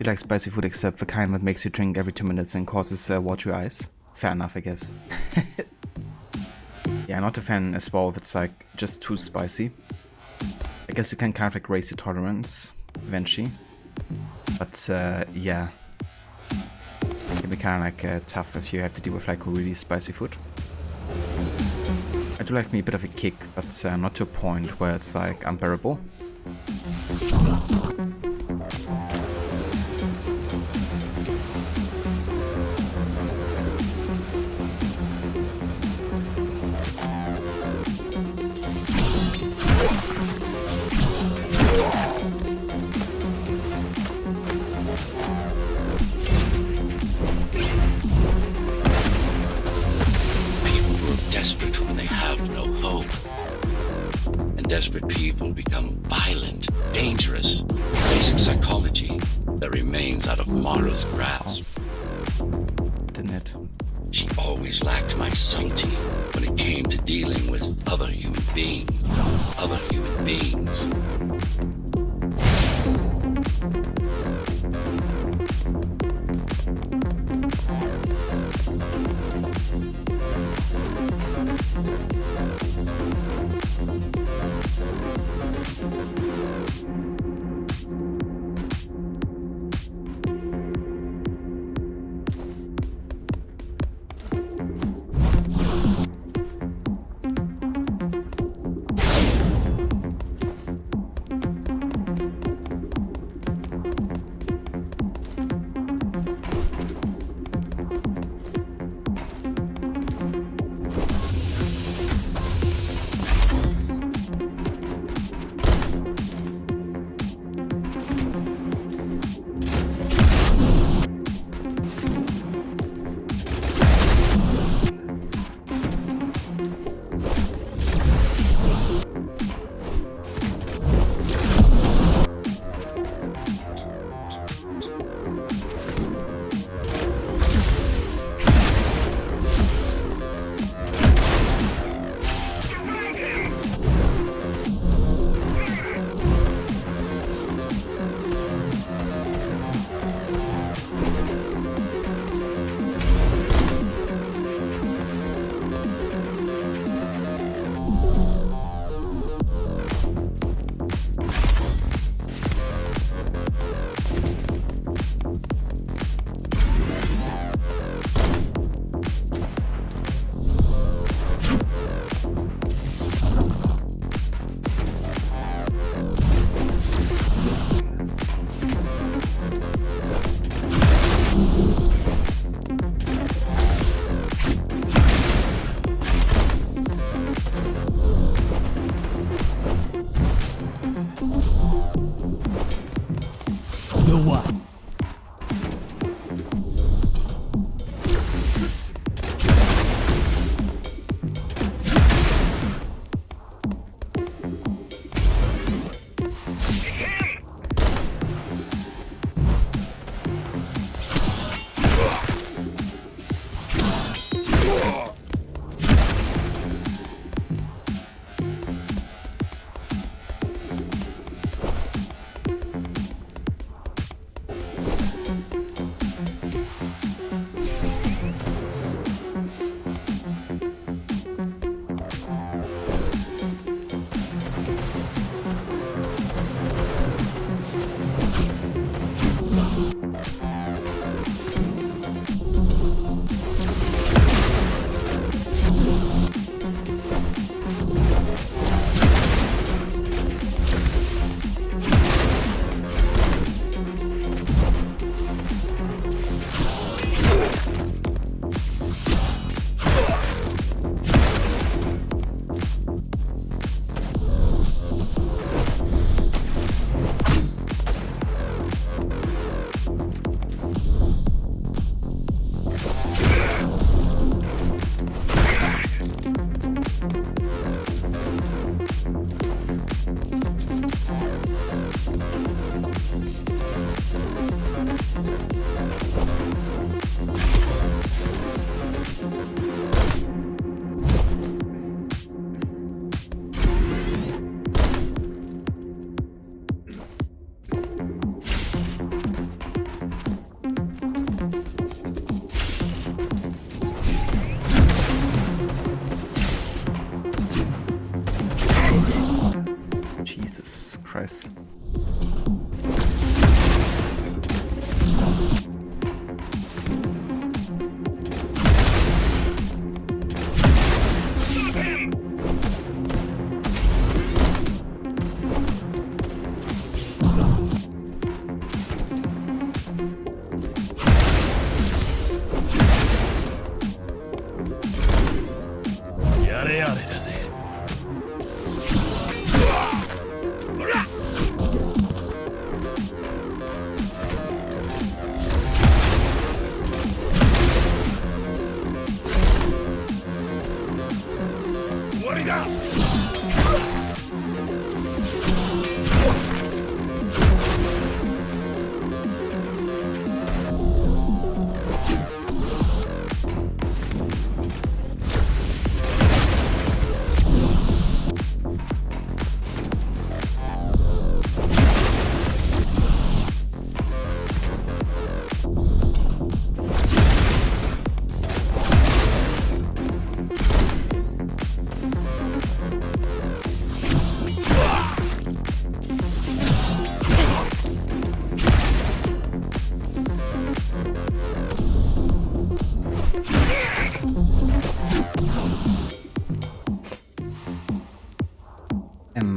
[SPEAKER 1] You like spicy food except the kind that makes you drink every 2 minutes and causes watery eyes. Fair enough, I guess. Yeah, not a fan as well if it's like just too spicy. I guess you can kind of like raise your tolerance eventually. But yeah, it can be kind of like tough if you have to deal with like really spicy food. I do like me a bit of a kick, but not to a point where it's like unbearable.
[SPEAKER 3] Desperate when they have no hope. And desperate people become violent, dangerous. Basic psychology that remains out of Mara's grasp.
[SPEAKER 1] Didn't it?
[SPEAKER 3] She always lacked my subtlety when it came to dealing with other human beings. Other human beings.
[SPEAKER 1] course.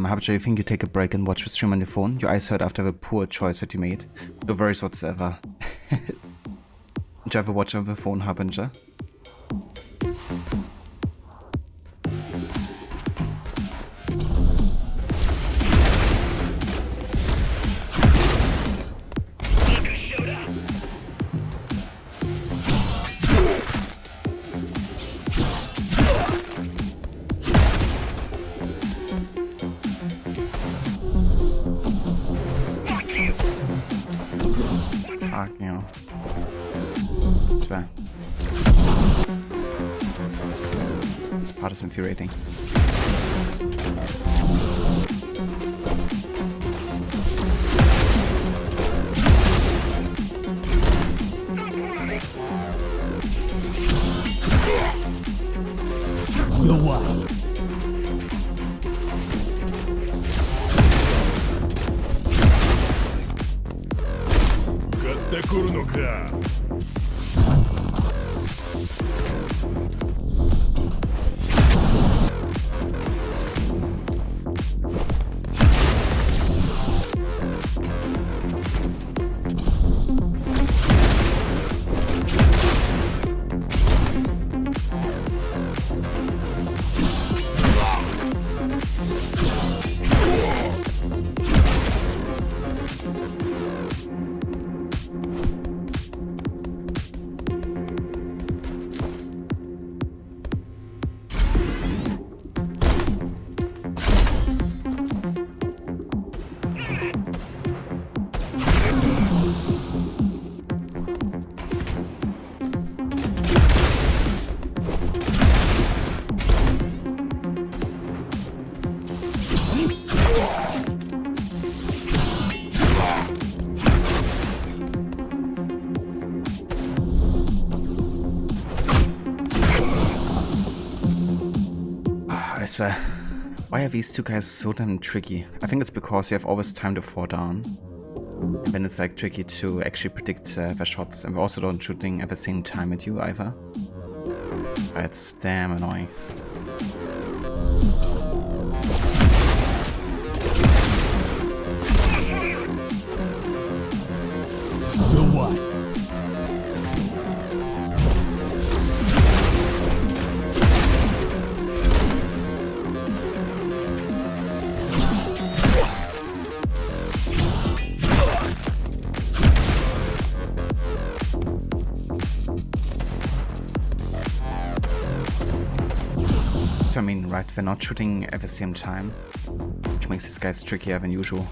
[SPEAKER 1] How about you think you take a break and watch the stream on your phone? Your eyes hurt after the poor choice that you made. No worries whatsoever. Did you ever watch on the phone, Harbinger? This part is infuriating.
[SPEAKER 9] You're wild. I swear, why are these two guys so damn tricky? I think it's because you have always time to fall down. And then it's like tricky to actually predict their shots, and we also don't shooting at the same time at you either. It's damn annoying. You're what?
[SPEAKER 1] So I mean, right, they're not shooting at the same time, which makes these guys trickier than usual.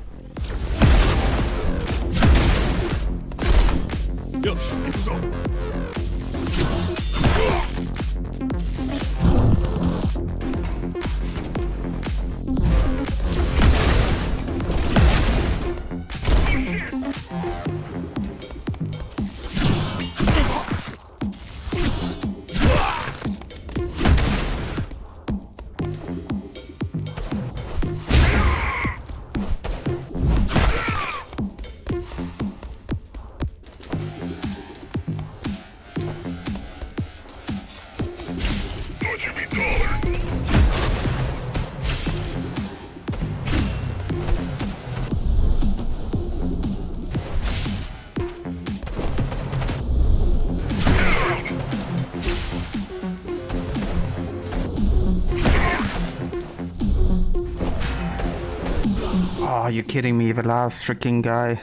[SPEAKER 1] Are you kidding me? The last freaking guy.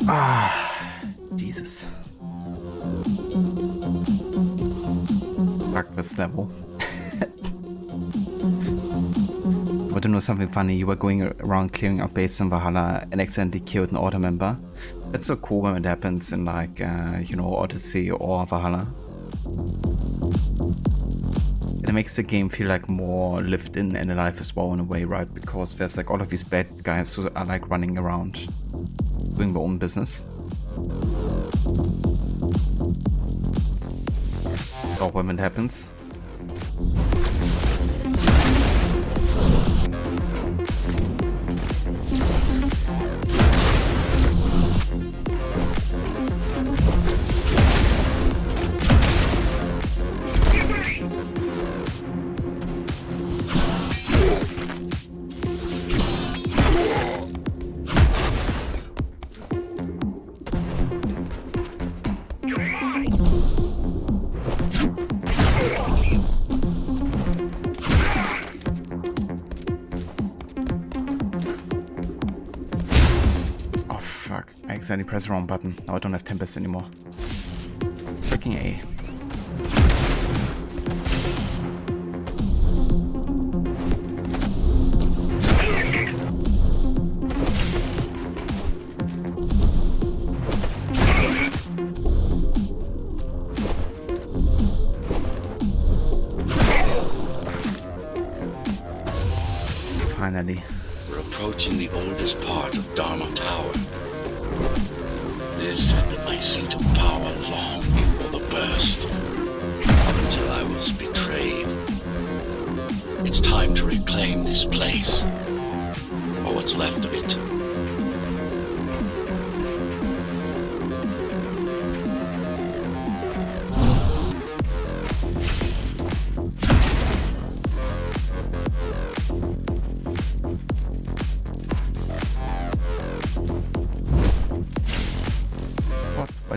[SPEAKER 1] Ah, Jesus. Fuck this level. Want to know something funny? You were going around clearing out base in Valhalla and accidentally killed an order member. That's so cool when it happens in like, you know, Odyssey or Valhalla. It makes the game feel like more lived in and alive as well in a way, right? Because there's like all of these bad guys who are like running around doing their own business. Or when it happens. I accidentally pressed the wrong button. Now I don't have Tempest anymore. Freaking A. Finally.
[SPEAKER 3] We're approaching the oldest part of Dharma Tower. This had been my seat of power long before the burst, up until I was betrayed. It's time to reclaim this place, or what's left of it.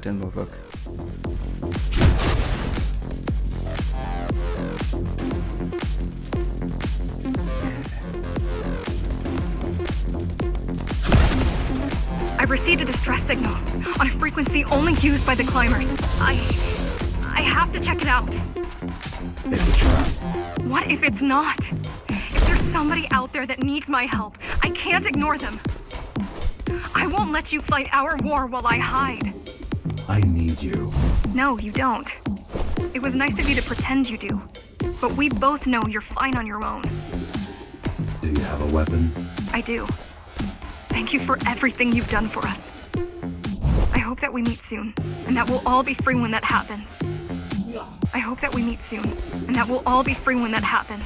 [SPEAKER 1] Didn't work.
[SPEAKER 2] I received a distress signal on a frequency only used by the climbers. I have to check it out.
[SPEAKER 4] It's a trap.
[SPEAKER 2] What if it's not? If there's somebody out there that needs my help, I can't ignore them. I won't let you fight our war while I hide.
[SPEAKER 4] I need you.
[SPEAKER 2] No, you don't. It was nice of you to pretend you do. But we both know you're fine on your own.
[SPEAKER 4] Do you have a weapon?
[SPEAKER 2] I do. Thank you for everything you've done for us. I hope that we meet soon, and that we'll all be free when that happens. I hope that we meet soon, and that we'll all be free when that happens.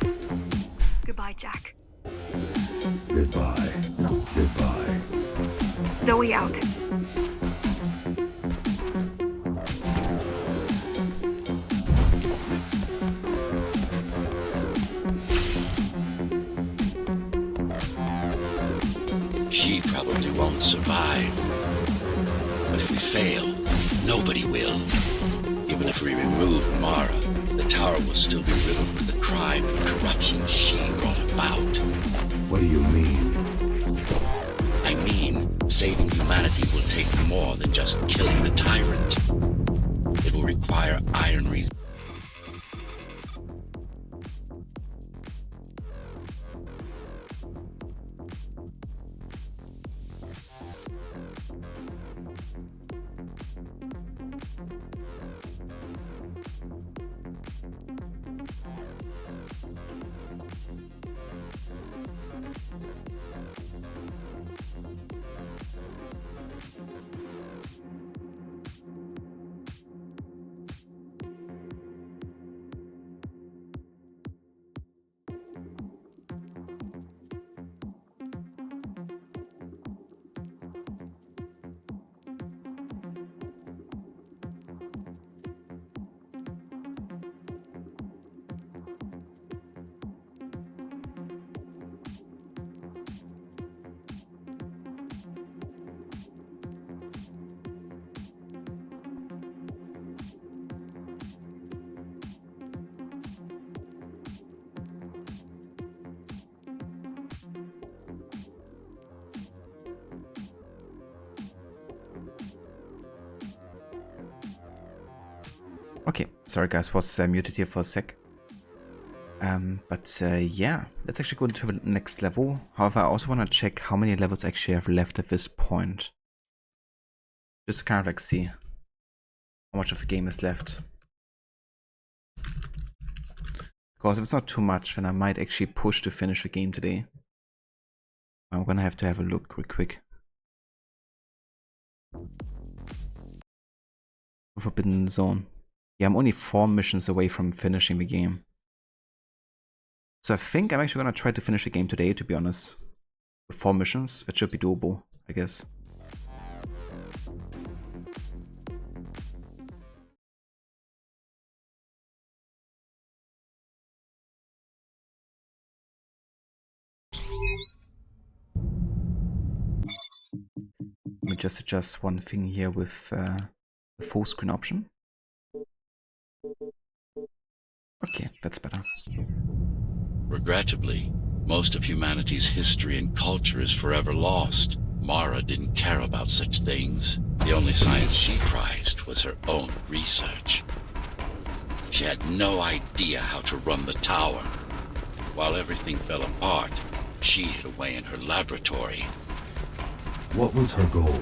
[SPEAKER 2] Goodbye, Jack.
[SPEAKER 4] Goodbye. Goodbye.
[SPEAKER 2] Zoe out.
[SPEAKER 3] She probably won't survive. But if we fail, nobody will. Even if we remove Mara, the tower will still be riddled with the crime and corruption she brought about.
[SPEAKER 4] What do you mean?
[SPEAKER 3] I mean, saving humanity will take more than just killing the tyrant. It will require iron resistance.
[SPEAKER 1] Okay, sorry guys, was muted here for a sec. But yeah, let's actually go into the next level. However, I also want to check how many levels I actually have left at this point. Just to kind of like see how much of the game is left. Because if it's not too much, then I might actually push to finish the game today. I'm gonna have to have a look real quick. Forbidden Zone. Yeah, I'm only 4 missions away from finishing the game. So I think I'm actually gonna try to finish the game today, to be honest. With 4 missions, that should be doable, I guess. Let me just adjust one thing here with the full screen option. Okay, that's better.
[SPEAKER 3] Regrettably, most of humanity's history and culture is forever lost. Mara didn't care about such things. The only science she prized was her own research. She had no idea how to run the tower. While everything fell apart, she hid away in her laboratory.
[SPEAKER 4] What was her goal?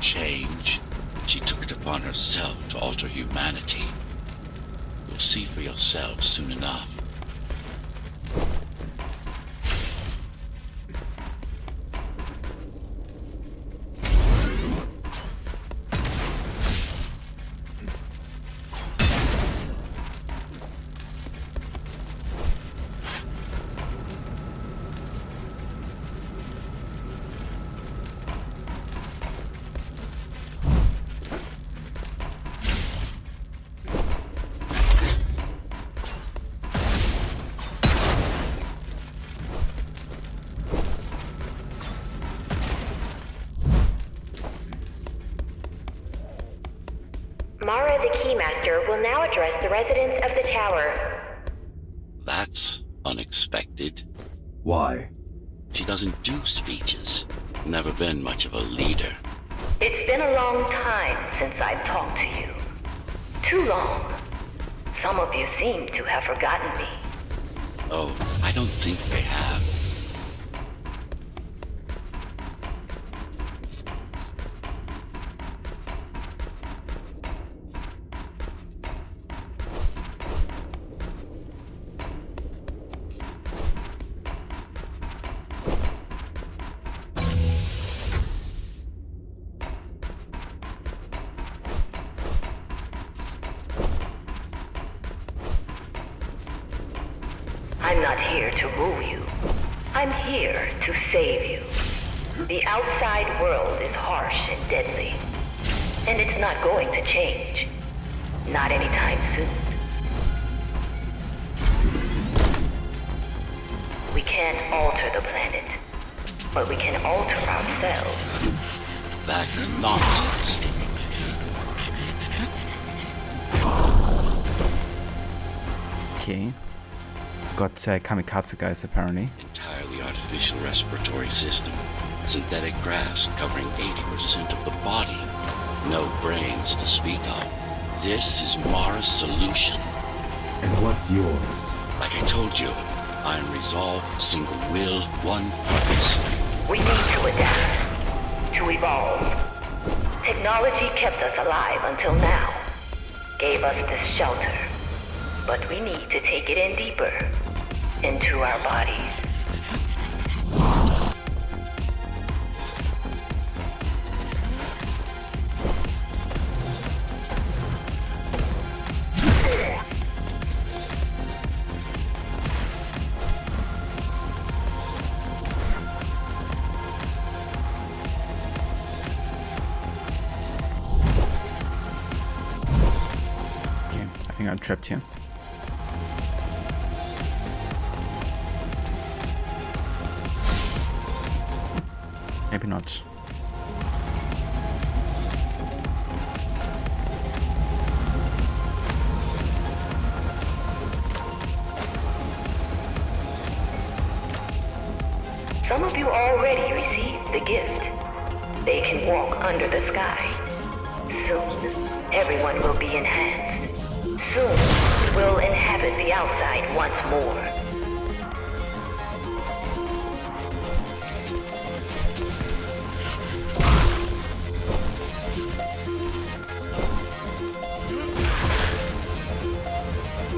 [SPEAKER 3] Change. She took it upon herself to alter humanity. You'll see for yourselves soon enough.
[SPEAKER 5] Mara the Keymaster will now address the residents of the tower.
[SPEAKER 3] That's unexpected.
[SPEAKER 4] Why?
[SPEAKER 3] She doesn't do speeches. Never been much of a leader.
[SPEAKER 11] It's been a long time since I've talked to you. Too long. Some of you seem to have forgotten me.
[SPEAKER 3] Oh, I don't think they have.
[SPEAKER 11] I'm not here to rule you. I'm here to save you. The outside world is harsh and deadly. And it's not going to change. Not anytime soon. We can't alter the planet, but we can alter ourselves.
[SPEAKER 3] That is nonsense.
[SPEAKER 1] Okay. Got kamikaze guys apparently.
[SPEAKER 3] Entirely artificial respiratory system. Synthetic grafts covering 80% of the body. No brains to speak of. This is Mara's solution.
[SPEAKER 4] And what's yours?
[SPEAKER 3] Like I told you, iron resolve, single will, one purpose.
[SPEAKER 11] We need to adapt. To evolve. Technology kept us alive until now. Gave us this shelter. But we need to take it in deeper. Into our bodies.
[SPEAKER 1] Okay, I think I'm trapped here. Maybe not.
[SPEAKER 11] Some of you already received the gift. They can walk under the sky. Soon, everyone will be enhanced. Soon, we'll inhabit the outside once more.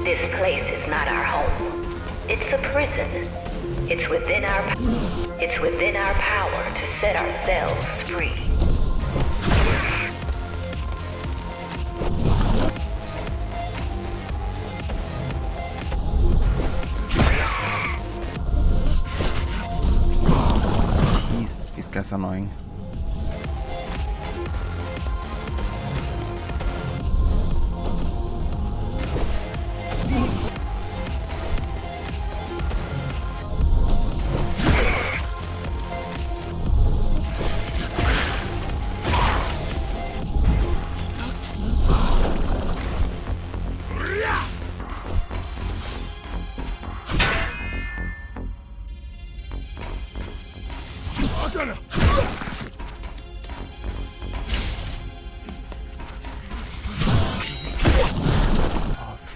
[SPEAKER 11] This place is not our home. It's a prison. It's within our power to set ourselves free.
[SPEAKER 9] Jesus, these guys are annoying.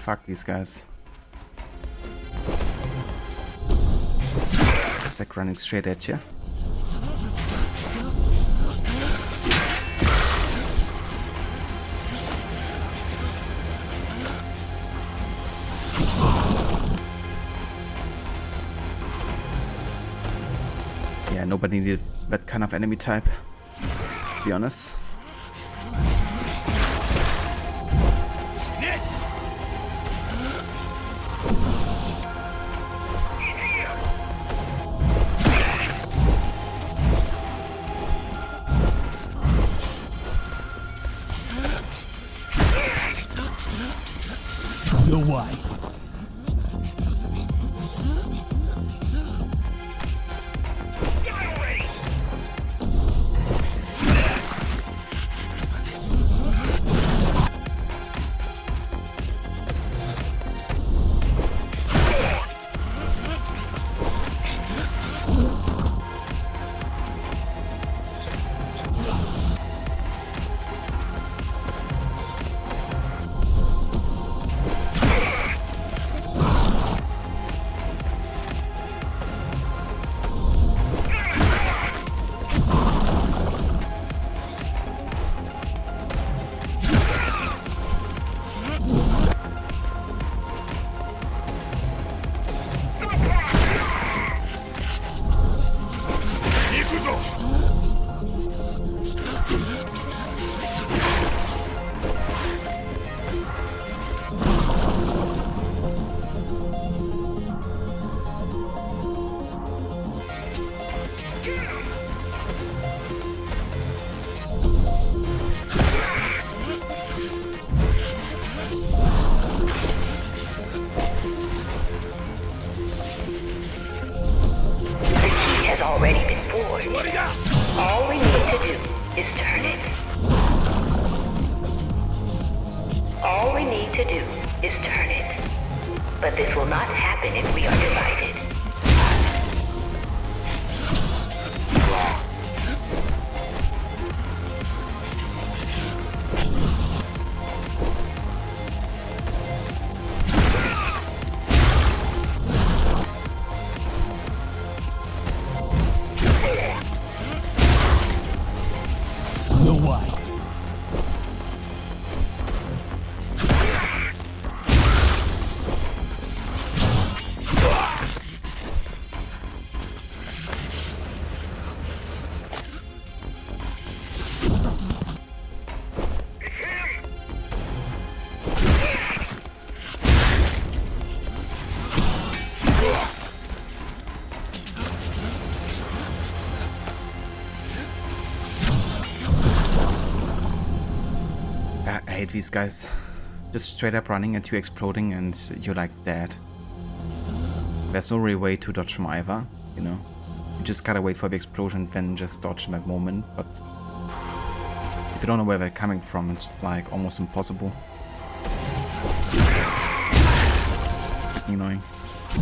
[SPEAKER 9] Fuck these guys. Just like running straight at you. Yeah, nobody needed that kind of enemy type, to be honest.
[SPEAKER 12] Why?
[SPEAKER 11] Already been forged. All we need to do is turn it. All we need to do is turn it. But this will not happen if we are divided.
[SPEAKER 9] I hate these guys. Just straight up running at you, exploding, and you're like dead. There's no real way to dodge them either, you know. You just gotta wait for the explosion, then just dodge in that moment, but if you don't know where they're coming from, it's like almost impossible. Annoying.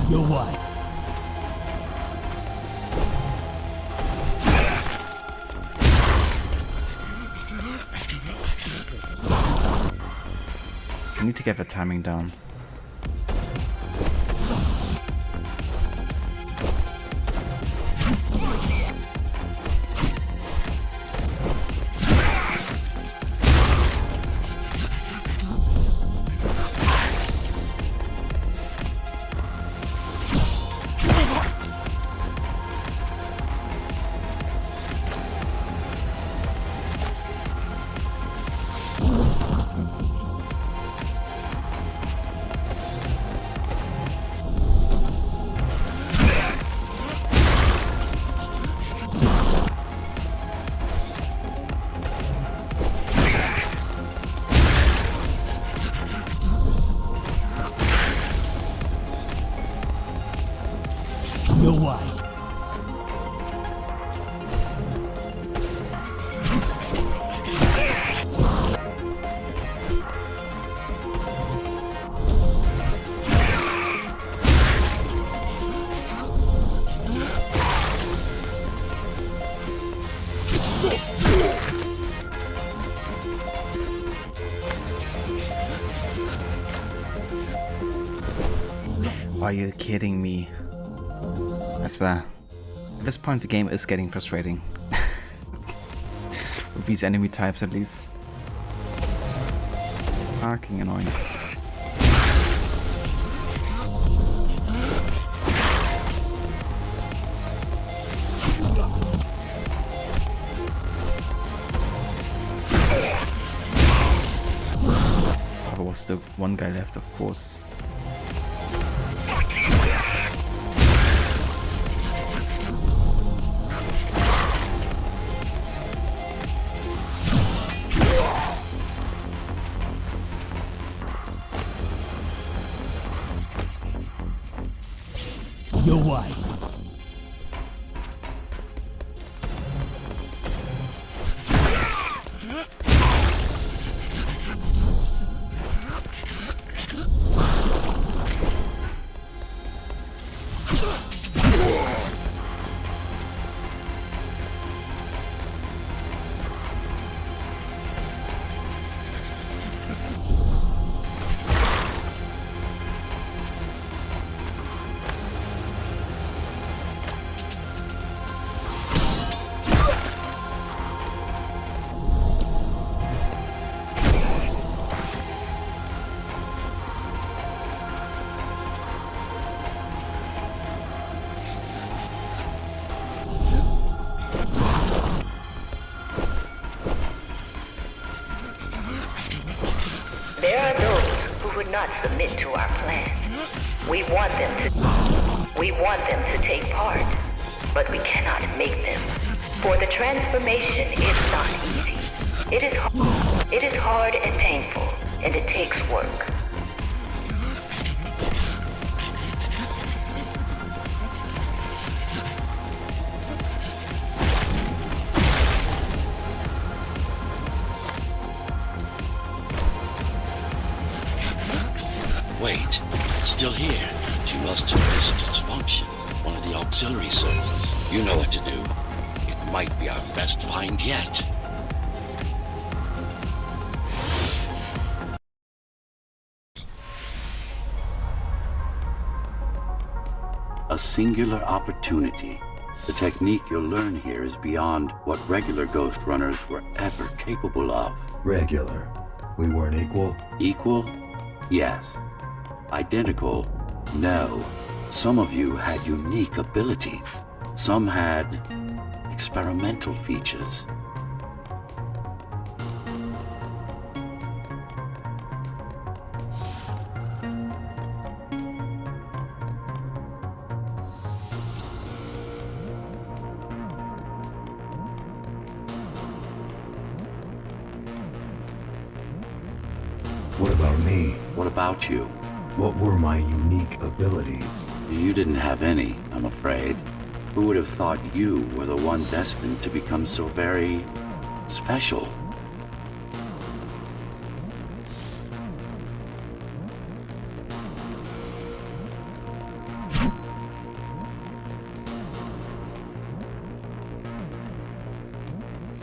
[SPEAKER 12] You're right.
[SPEAKER 1] I need to get the timing down.
[SPEAKER 12] No way.
[SPEAKER 1] Are you kidding me? I swear, at this point the game is getting frustrating. With these enemy types at least. Fucking annoying. Oh, there was still one guy left, of course.
[SPEAKER 12] Your way.
[SPEAKER 11] There are those who would not submit to our plan. We want them to take part, but we cannot make them. For the transformation is not easy. It is hard and painful, and it takes work.
[SPEAKER 3] Wait, it's still here. She must have missed its function. One of the auxiliary servers. You know what to do. It might be our best find yet. A singular opportunity. The technique you'll learn here is beyond what regular Ghostrunners were ever capable of.
[SPEAKER 4] Regular. We weren't equal?
[SPEAKER 3] Equal? Yes. Identical? No. Some of you had unique abilities. Some had experimental features.
[SPEAKER 4] What about me?
[SPEAKER 3] What about you?
[SPEAKER 4] What were my unique abilities?
[SPEAKER 3] You didn't have any, I'm afraid. Who would have thought you were the one destined to become so very special?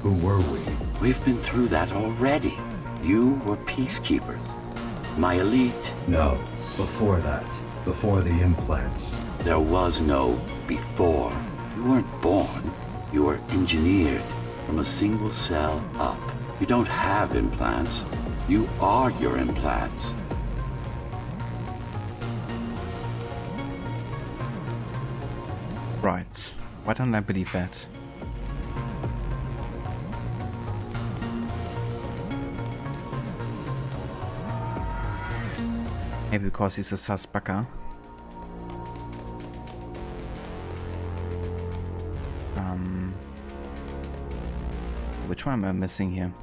[SPEAKER 4] Who were we?
[SPEAKER 3] We've been through that already. You were peacekeepers. My elite?
[SPEAKER 4] No, before that. Before the implants.
[SPEAKER 3] There was no before. You weren't born. You were engineered from a single cell up. You don't have implants. You are your implants.
[SPEAKER 1] Right. Why don't I believe that? Maybe because he's a sus-bugger. Which one am I missing here?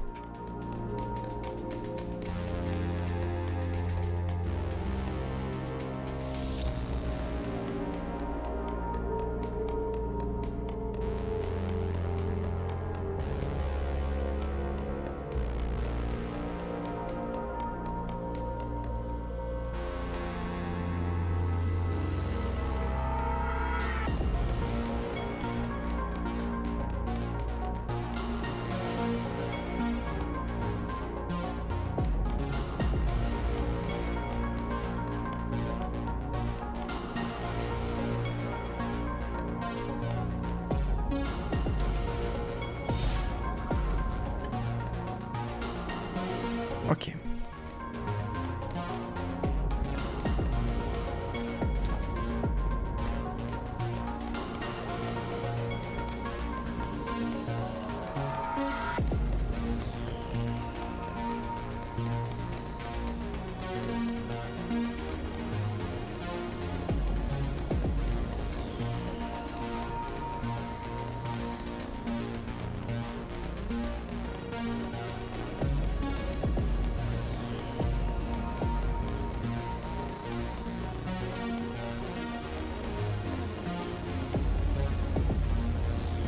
[SPEAKER 1] Okay.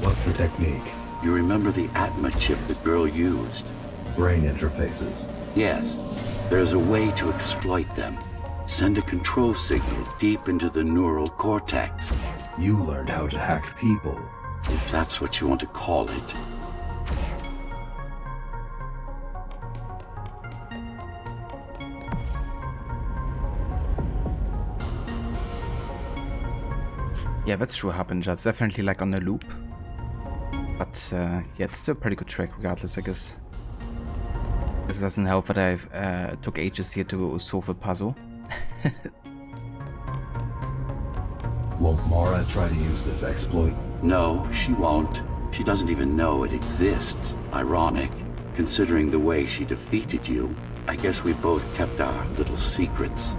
[SPEAKER 4] What's the technique?
[SPEAKER 3] You remember the Atma chip the girl used?
[SPEAKER 4] Brain interfaces.
[SPEAKER 3] Yes. There's a way to exploit them. Send a control signal deep into the neural cortex.
[SPEAKER 4] You learned how to hack people.
[SPEAKER 3] If that's what you want to call it.
[SPEAKER 1] Yeah, that's true, Harbinger. It's definitely like on a loop. But yeah, it's still a pretty good track regardless, I guess. This doesn't help that I took ages here to solve a puzzle.
[SPEAKER 4] Won't Mara try to use this exploit?
[SPEAKER 3] No, she won't. She doesn't even know it exists. Ironic. Considering the way she defeated you, I guess we both kept our little secrets.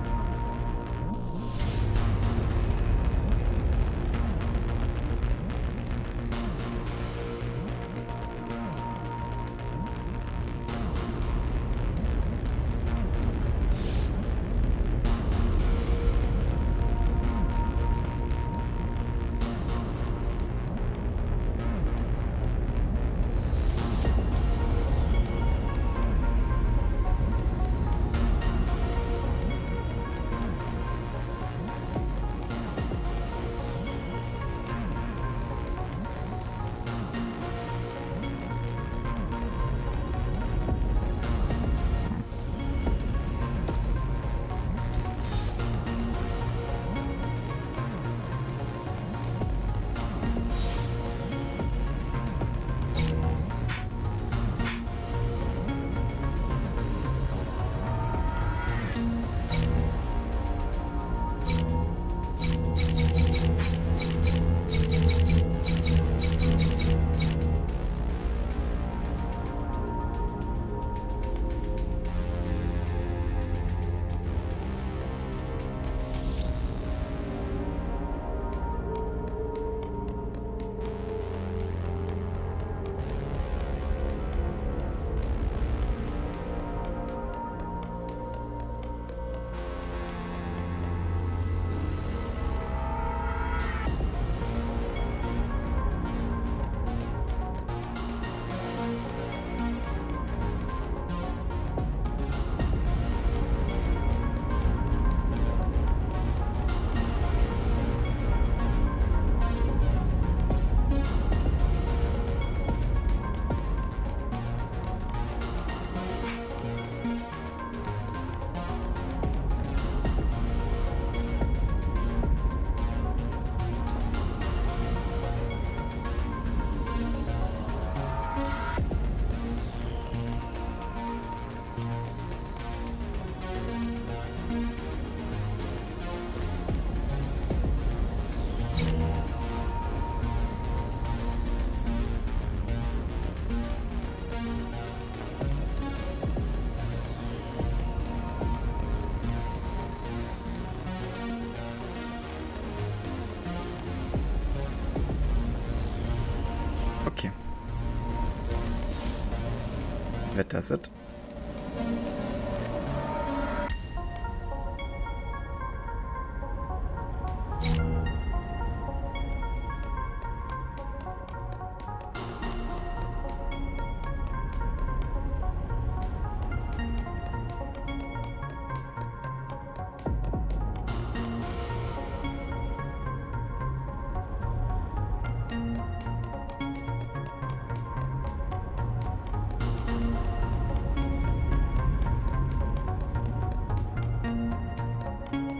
[SPEAKER 1] That does it.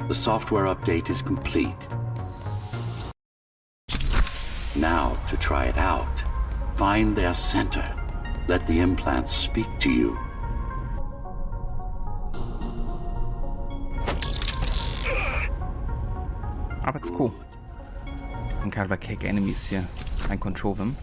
[SPEAKER 3] The software update is complete. Now, to try it out, find their center. Let the implants speak to you.
[SPEAKER 1] Aber it's cool. I can kind of kick enemies here and control them.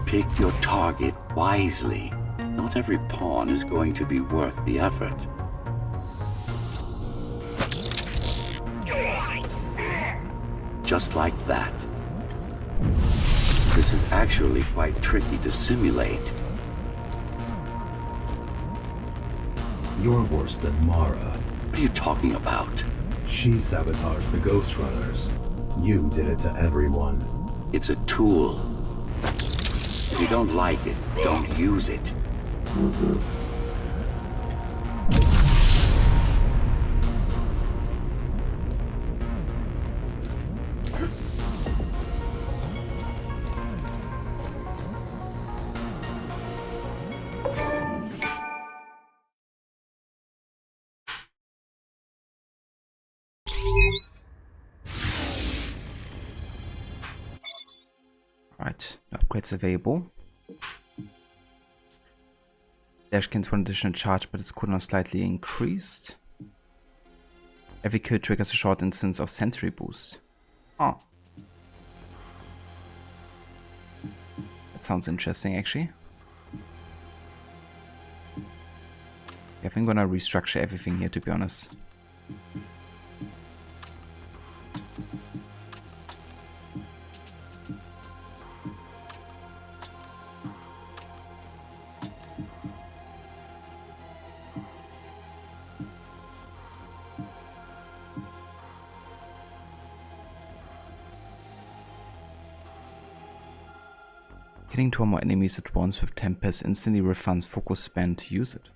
[SPEAKER 3] Pick your target wisely. Not every pawn is going to be worth the effort. Just like that. This is actually quite tricky to simulate.
[SPEAKER 4] You're worse than Mara.
[SPEAKER 3] What are you talking about?
[SPEAKER 4] She sabotaged the Ghostrunners. You did it to everyone.
[SPEAKER 3] It's a tool. If you don't like it, don't use it.
[SPEAKER 1] Right, no upgrades available. Dash gains one additional charge, but its cooldown slightly increased. Every kill triggers a short instance of sentry boost. Oh. That sounds interesting, actually. Yeah, I think I'm gonna restructure everything here, to be honest. Killing 2 or more enemies at once with Tempest instantly refunds focus spent to use it.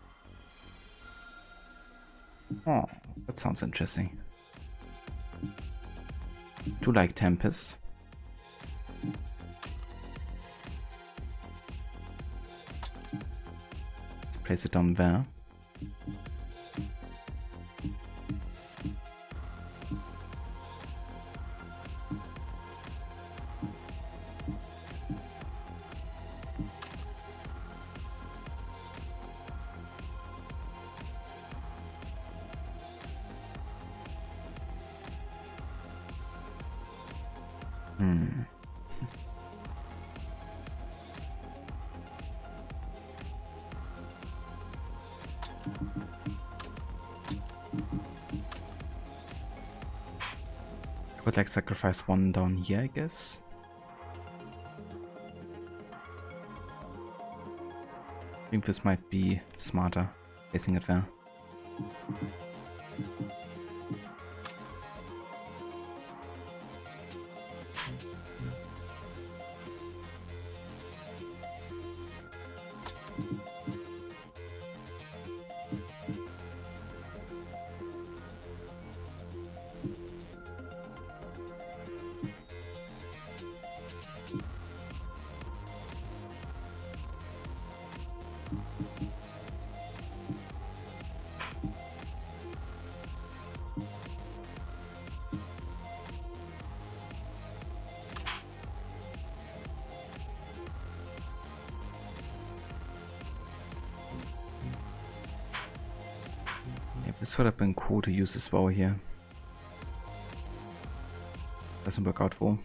[SPEAKER 1] Oh, that sounds interesting. Do like Tempest. Let's place it down there. I could like sacrifice one down here, I guess. I think this might be smarter, placing it there. This would have been cool to use as well here. Doesn't work out for.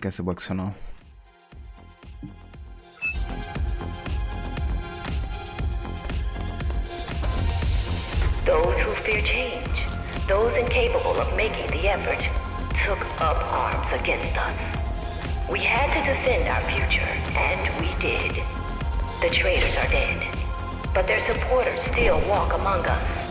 [SPEAKER 9] guess it works for now.
[SPEAKER 11] Those who fear change, those incapable of making the effort, took up arms against us. We had to defend our future, and we did. The traitors are dead, but their supporters still walk among us.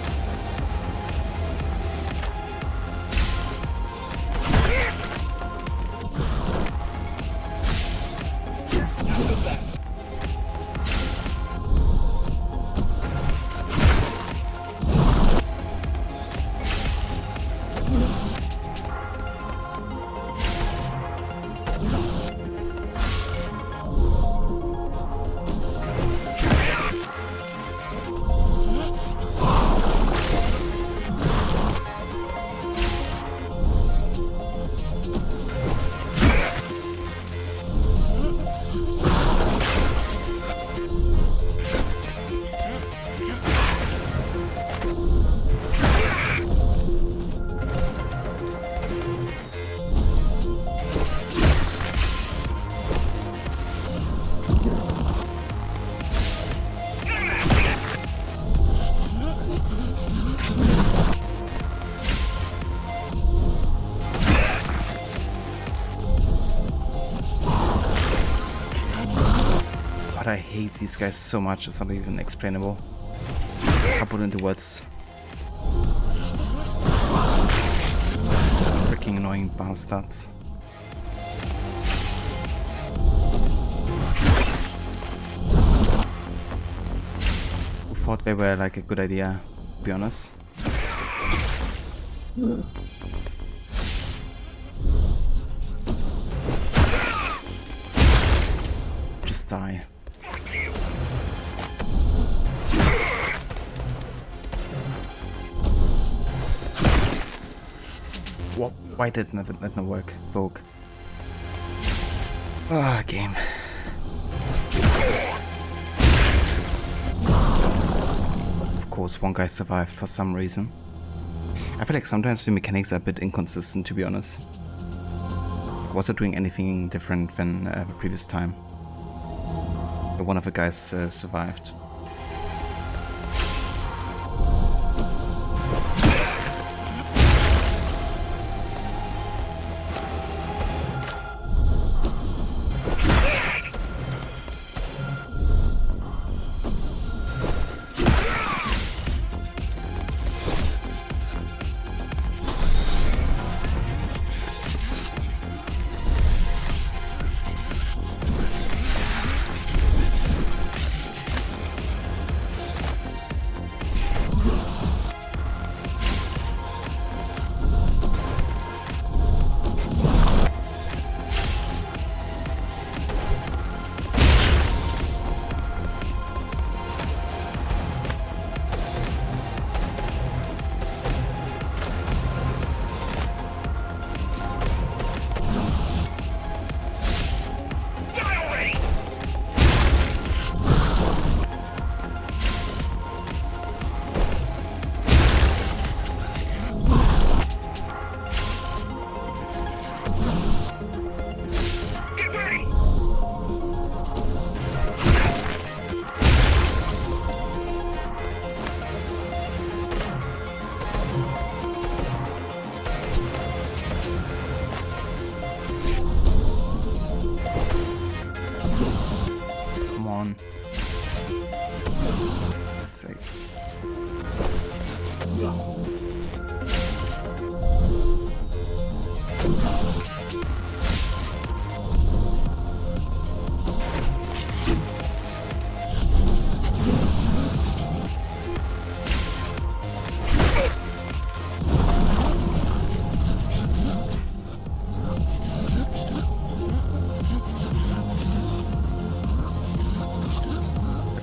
[SPEAKER 9] God, I hate these guys so much, it's not even explainable. I'll put it into words. Freaking annoying bastards. Who thought they were like a good idea, to be honest. Just die. What? Why didn't that not work? Vogue. Ah, game. Of course, one guy survived for some reason. I feel like sometimes the mechanics are a bit inconsistent, to be honest. Was it doing anything different than the previous time? But one of the guys survived.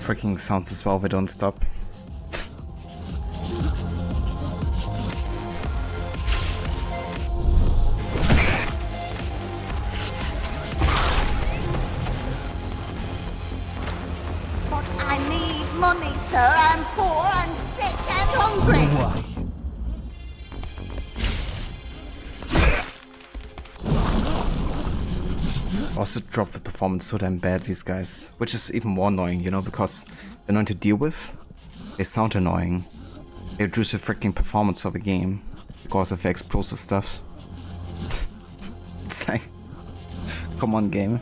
[SPEAKER 9] Freaking sounds as well, they don't stop.
[SPEAKER 13] But I need money, sir. I'm poor and sick and hungry.
[SPEAKER 12] Why?
[SPEAKER 1] Also drop the performance so damn bad, these guys. Which is even more annoying, you know, because they're annoying to deal with. They sound annoying. They reduce the freaking performance of the game because of the explosive stuff. It's like, come on, game.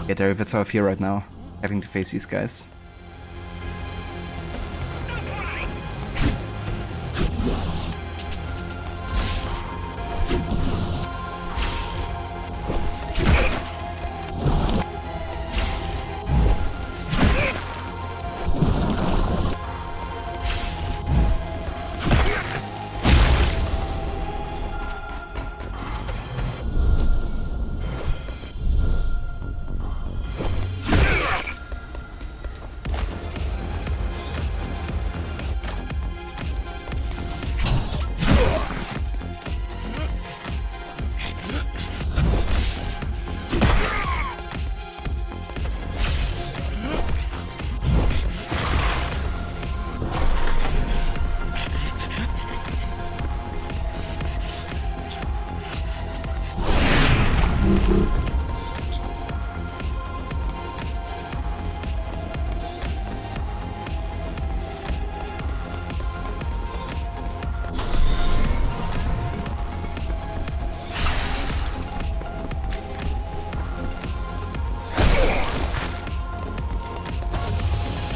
[SPEAKER 1] Yeah, Derry, that's how I feel right now, having to face these guys.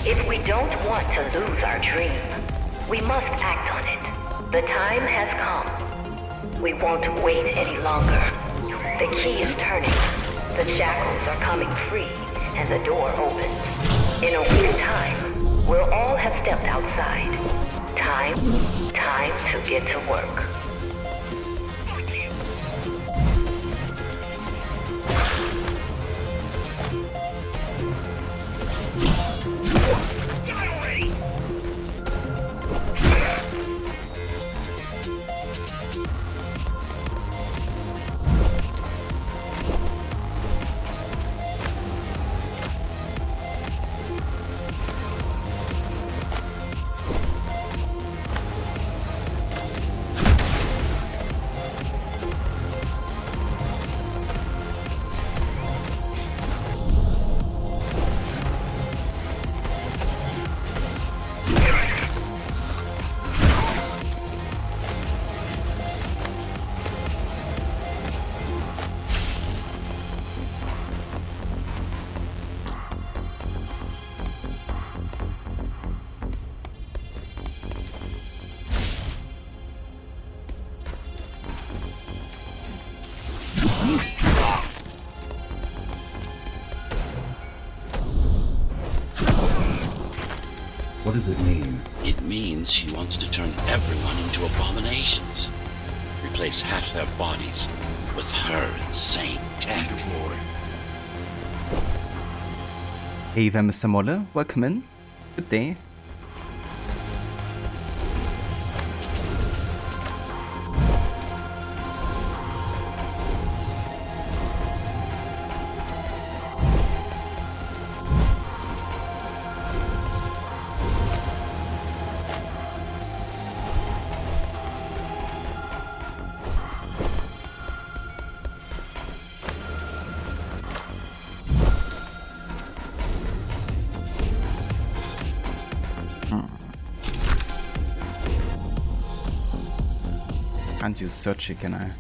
[SPEAKER 11] If we don't want to lose our dream, we must act on it. The time has come. We won't wait any longer. The key is turning. The shackles are coming free, and the door opens. In a week's time, we'll all have stepped outside. Time to get to work.
[SPEAKER 4] What does it mean?
[SPEAKER 3] It means she wants to turn everyone into abominations. Replace half their bodies with her insane tech.
[SPEAKER 1] Hey there, Mr. Molle. Welcome in. Good day. Can't use search it, can I?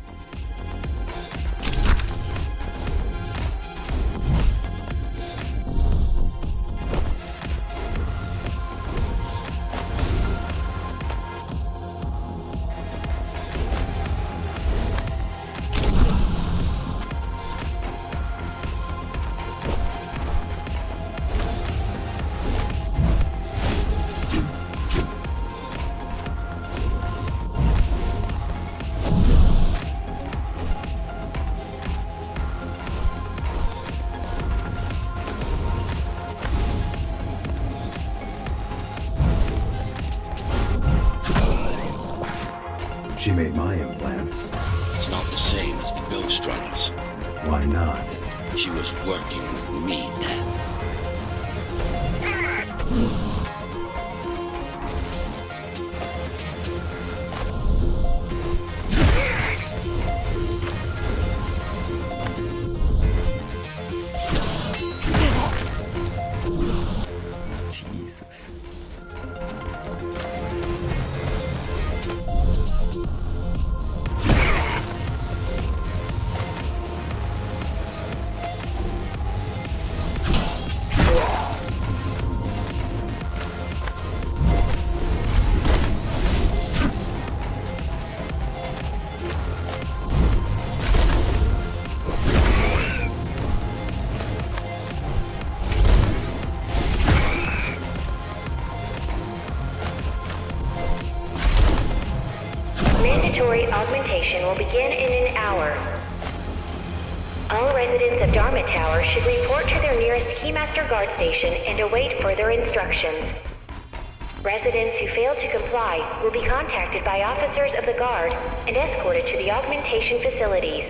[SPEAKER 4] She made my implants.
[SPEAKER 3] It's not the same as the Ghostrunners.
[SPEAKER 4] Why not?
[SPEAKER 3] She was working with me then.
[SPEAKER 5] mandatory augmentation will begin in an hour. All residents of Dharma Tower should report to their nearest Keymaster Guard station and await further instructions. Residents who fail to comply will be contacted by officers of the Guard and escorted to the augmentation facilities.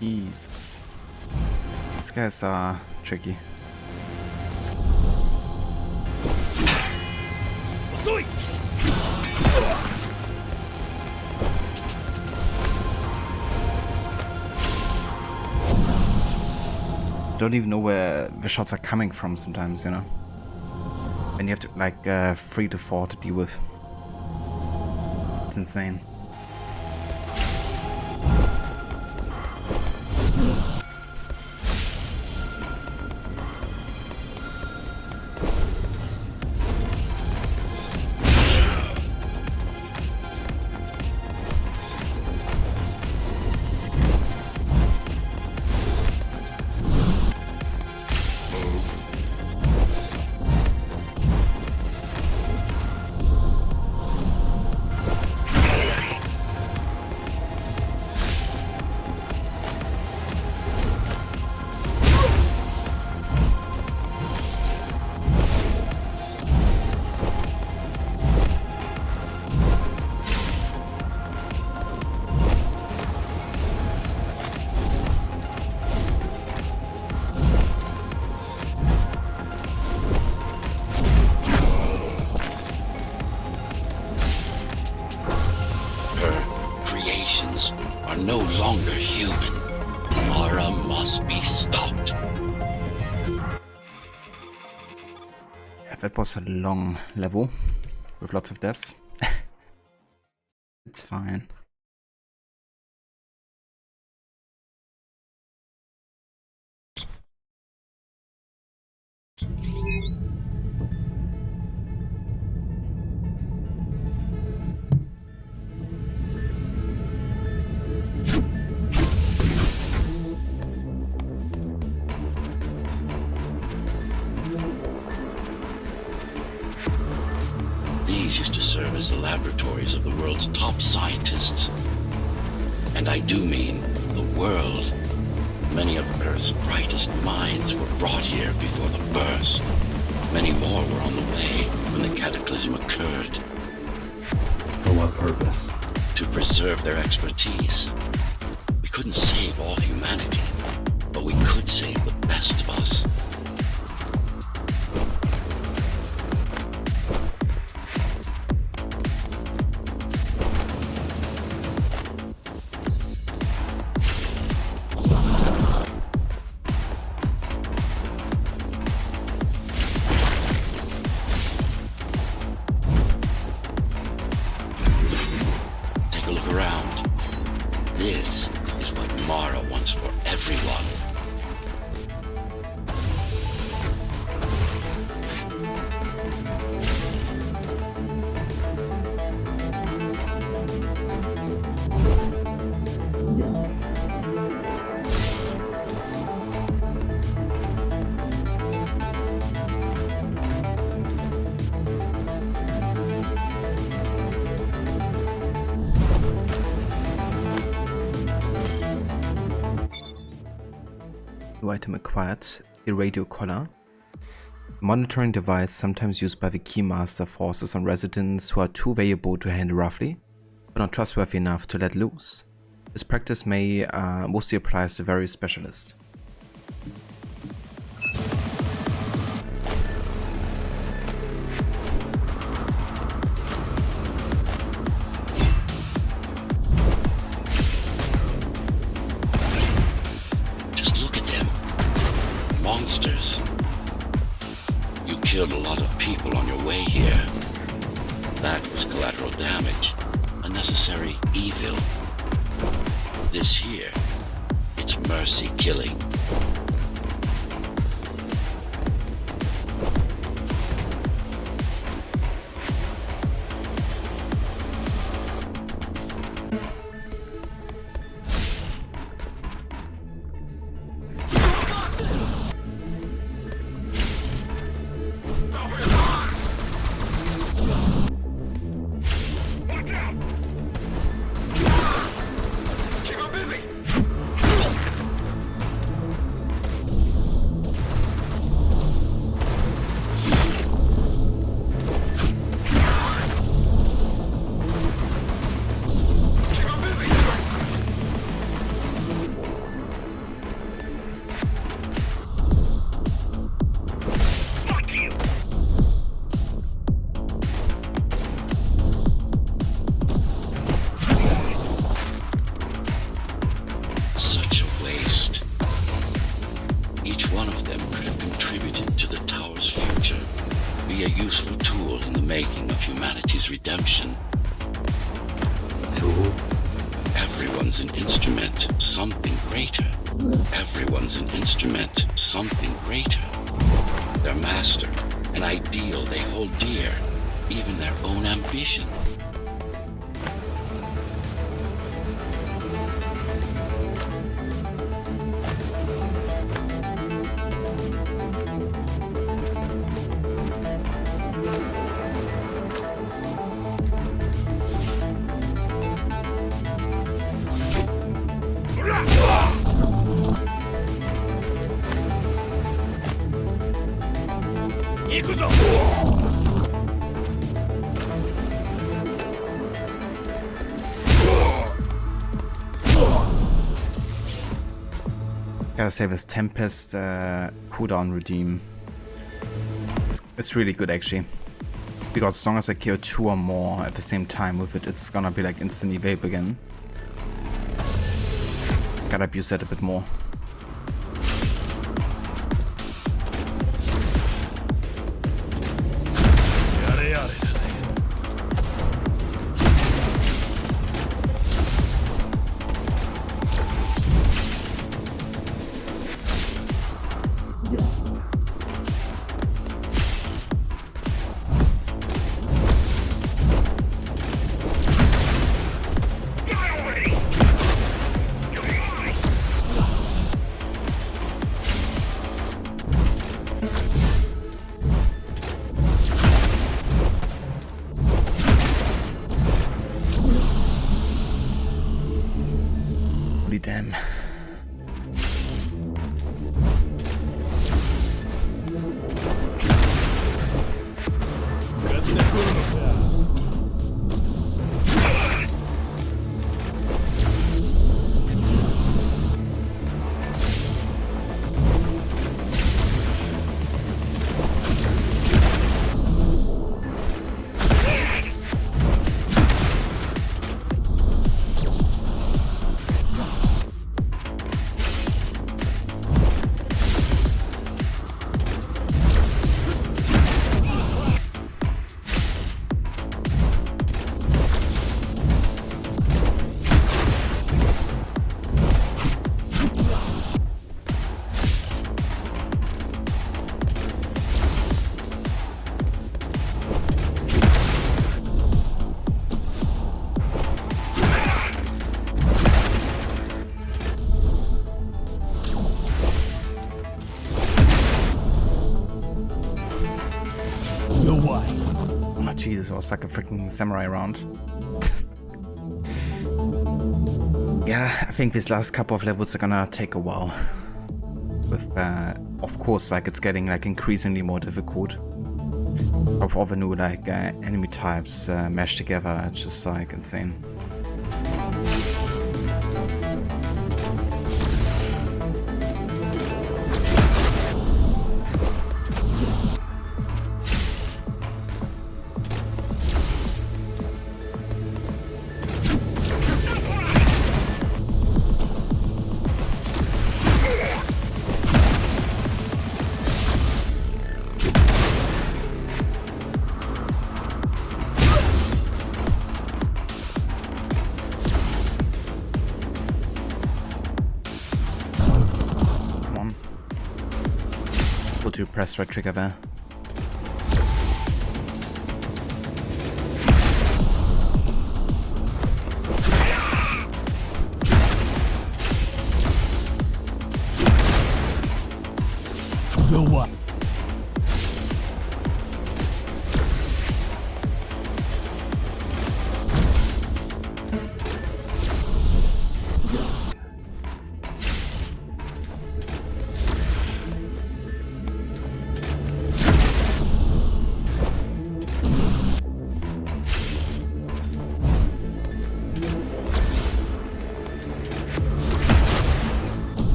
[SPEAKER 1] Jesus. These guys are tricky. Don't even know where the shots are coming from sometimes, you know? And you have to, like, 3 to 4 to deal with. It's insane.
[SPEAKER 3] Are no longer human. Mara must be stopped.
[SPEAKER 9] Yeah, that was a long level with lots of deaths. It's fine.
[SPEAKER 3] These used to serve as the laboratories of the world's top scientists. And I do mean the world. Many of Earth's brightest minds were brought here before the burst. Many more were on the way when the cataclysm occurred.
[SPEAKER 4] For what purpose?
[SPEAKER 3] To preserve their expertise. We couldn't save all humanity, but we could save the best of us.
[SPEAKER 9] New item acquired, the radio collar. Monitoring device sometimes used by the Keymaster forces on residents who are too valuable to handle roughly, but not trustworthy enough to let loose. This practice may mostly applies to various specialists.
[SPEAKER 3] Monsters. You killed a lot of people on your way here. That was collateral damage, unnecessary evil. This here, it's mercy killing. Redemption.
[SPEAKER 4] Tool?
[SPEAKER 3] Everyone's an instrument, something greater. Everyone's an instrument, something greater. Their master, an ideal they hold dear, even their own ambition.
[SPEAKER 9] Gotta say this Tempest cooldown redeem. It's really good actually. Because as long as I kill 2 or more at the same time with it, it's gonna be like instantly vape again.
[SPEAKER 1] gotta abuse that a bit more. Damn. Oh Jesus, it was like a freaking samurai round. Yeah, I think these last couple of levels are gonna take a while. With, of course, like it's getting like increasingly more difficult. Of all the new like enemy types meshed together, it's just like insane. To press right trigger there.
[SPEAKER 12] The what?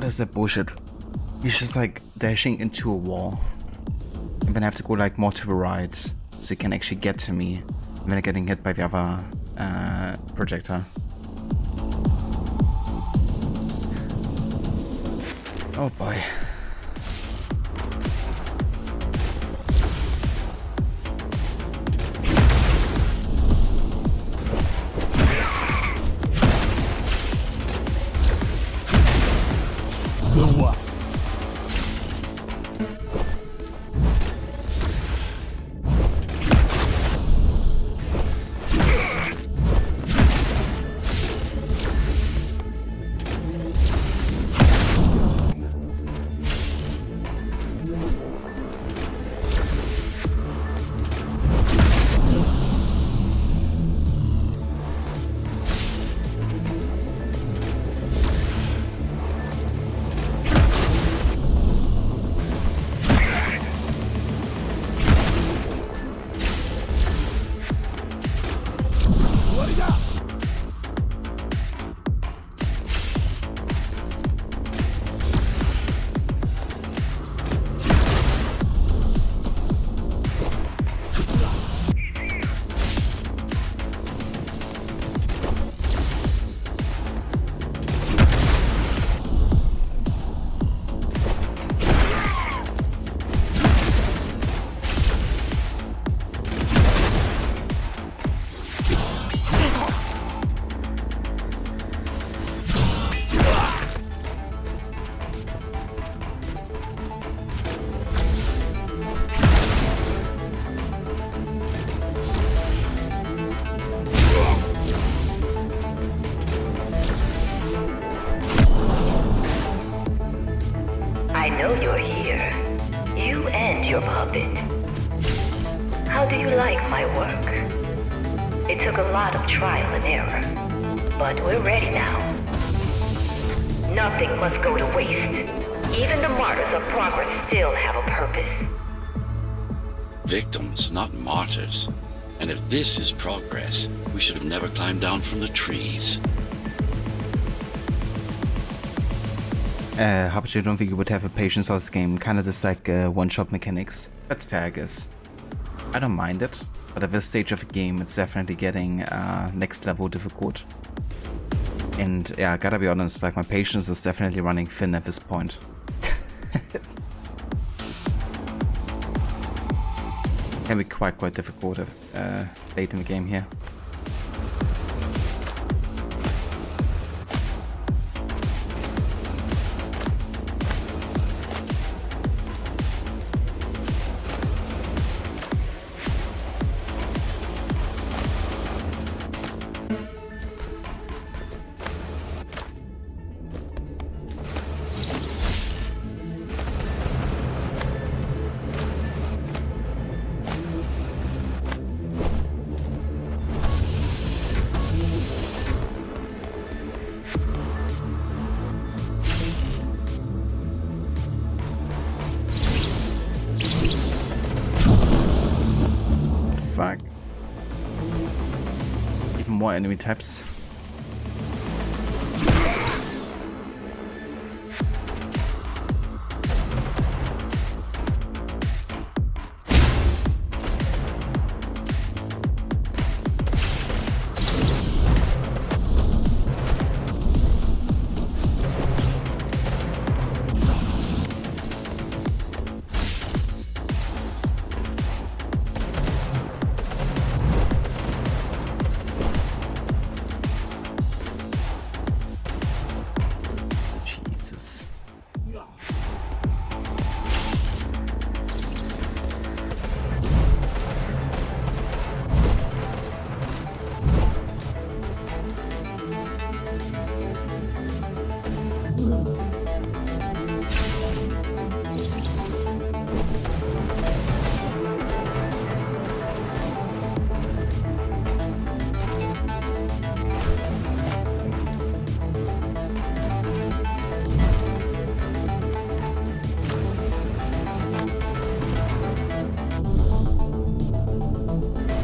[SPEAKER 1] is that bullshit? He's just like dashing into a wall. And then I have to go like more to the right so he can actually get to me. And then getting hit by the other projector. Oh boy.
[SPEAKER 12] The what?
[SPEAKER 11] I know you're here. You and your puppet. How do you like my work? It took a lot of trial and error, but we're ready now. Nothing must go to waste. Even the martyrs of progress still have a purpose.
[SPEAKER 3] Victims, not martyrs. And if this is progress, we should have never climbed down from the trees.
[SPEAKER 1] How about you don't think you would have a patience on this game? Kinda just like one-shot mechanics. That's fair, I guess. I don't mind it, but at this stage of the game, it's definitely getting next level difficult. And yeah, I gotta be honest, like my patience is definitely running thin at this point. Can be quite difficult late in the game here. Fuck. Even more enemy types. Jesus.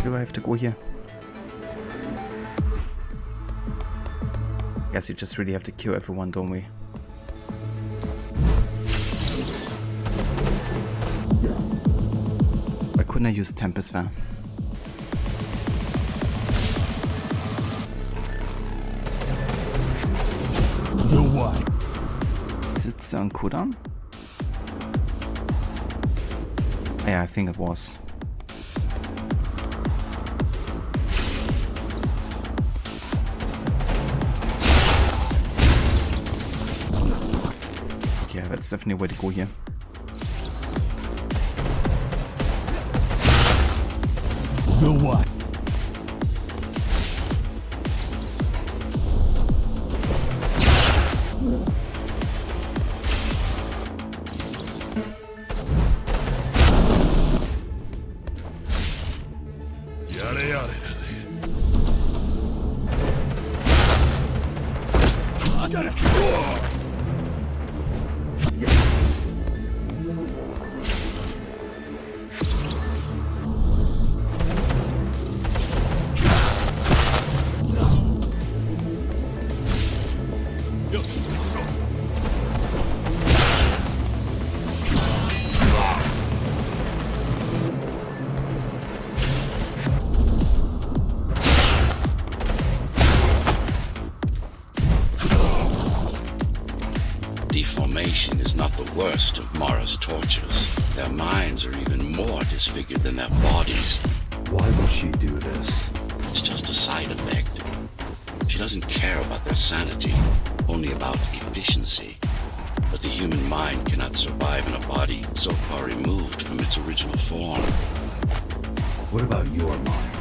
[SPEAKER 1] Do I have to go here? Guess you just really have to kill everyone, don't we?
[SPEAKER 9] couldn't I use Tempest there?
[SPEAKER 12] The what?
[SPEAKER 9] Is it still on cooldown? Yeah, I think it was. Yeah, that's definitely a way to go here.
[SPEAKER 12] The what?
[SPEAKER 3] Deformation is not the worst of Mara's tortures. Their minds are even more disfigured than their bodies.
[SPEAKER 4] Why would she do this?
[SPEAKER 3] It's just a side effect. She doesn't care about their sanity, only about efficiency. But the human mind cannot survive in a body so far removed from its original form.
[SPEAKER 4] What about your mind?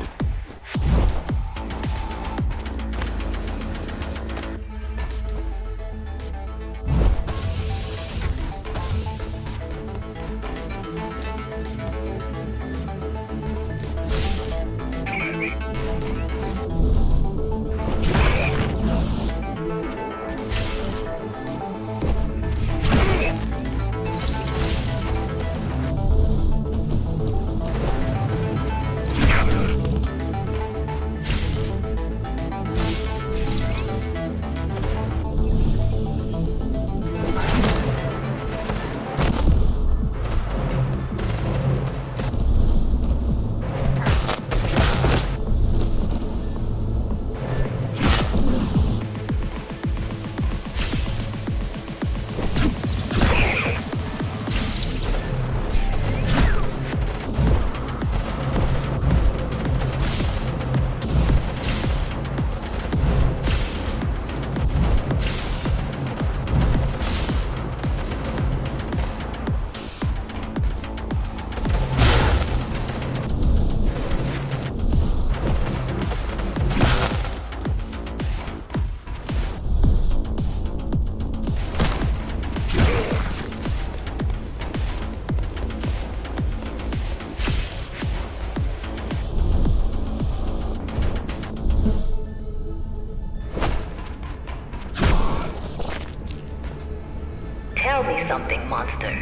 [SPEAKER 11] Tell me something, monster.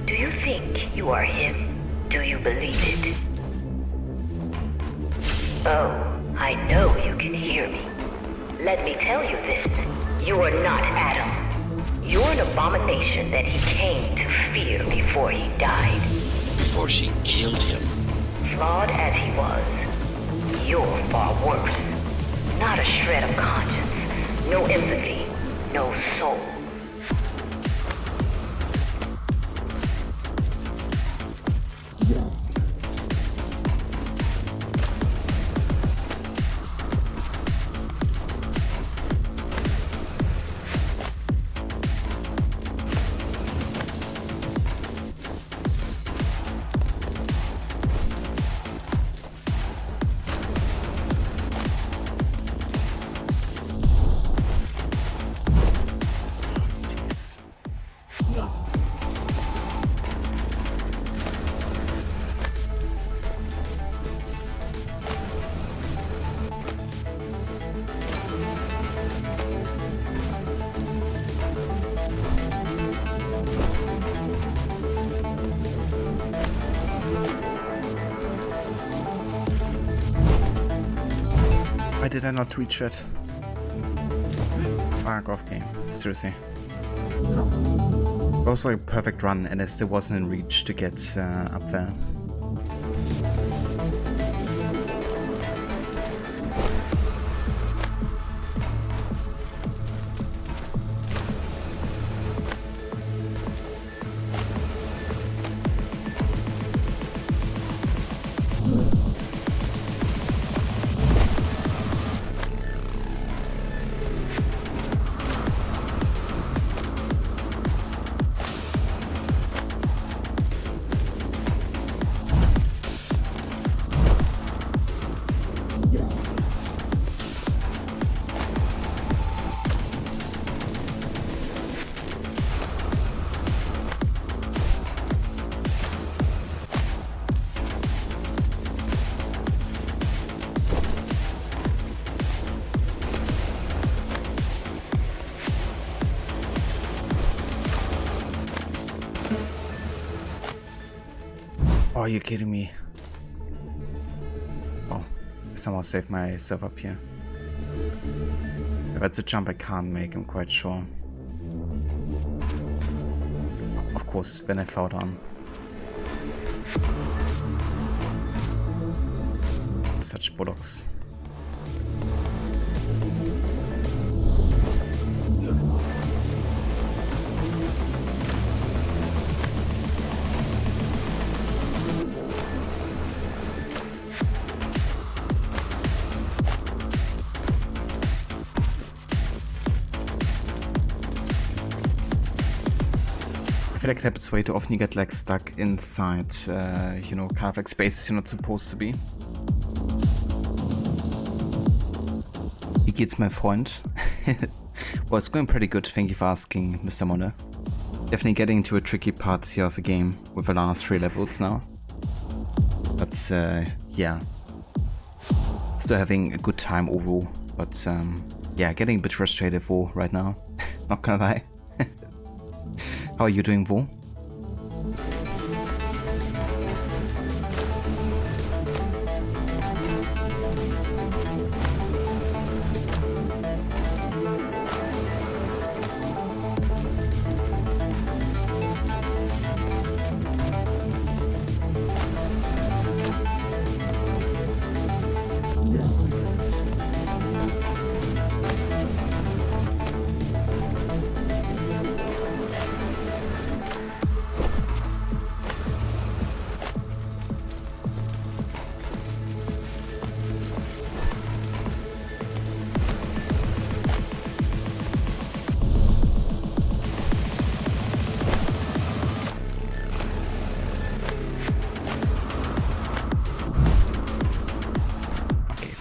[SPEAKER 11] Do you think you are him? Do you believe it? Oh, I know you can hear me. Let me tell you this. You are not Adam. You're an abomination that he came to fear before he died.
[SPEAKER 3] Before she killed him.
[SPEAKER 11] Flawed as he was, you're far worse. Not a shred of conscience, no empathy, no soul.
[SPEAKER 9] Why did I not reach that? Fuck off, game. Seriously. It was like a perfect run and I still wasn't in reach to get up there. Oh, are you kidding me? Oh, I somehow saved myself up here. That's a jump I can't make, I'm quite sure. Of course, then I fell down. Such bullocks. I feel like it happens way too often. You get like stuck inside, you know, kind of like spaces you're not supposed to be. Wie geht's, mein Freund? Well, it's going pretty good, thank you for asking, Mr. Molle. Definitely getting into a tricky part here of the game with the last 3 levels now. But yeah, still having a good time overall. But yeah, getting a bit frustrated for right now, not gonna lie. How are you doing, Vo?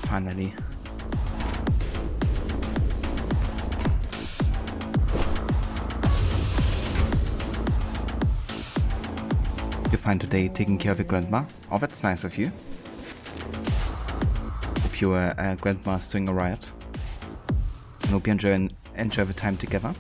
[SPEAKER 9] Finally. You find today taking care of your grandma? Oh, that's nice of you. Hope your grandma's doing alright. And hope you enjoy the time together.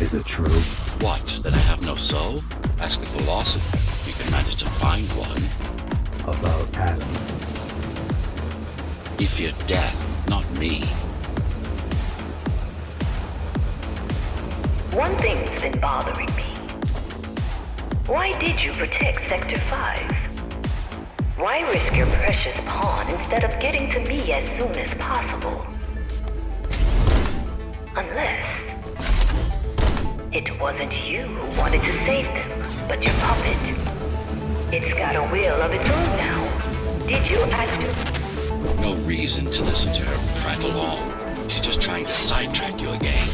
[SPEAKER 4] Is it true?
[SPEAKER 3] What, that I have no soul? Ask a philosopher. You can manage to find one.
[SPEAKER 4] About Adam.
[SPEAKER 3] He feared death, not me.
[SPEAKER 11] One thing's been bothering me. Why did you protect Sector 5? Why risk your precious pawn instead of getting to me as soon as possible? Unless it wasn't you who wanted to save them, but your puppet. It's got a will of its own now. Did you act?
[SPEAKER 3] No reason to listen to her prattle on. She's just trying to sidetrack you again.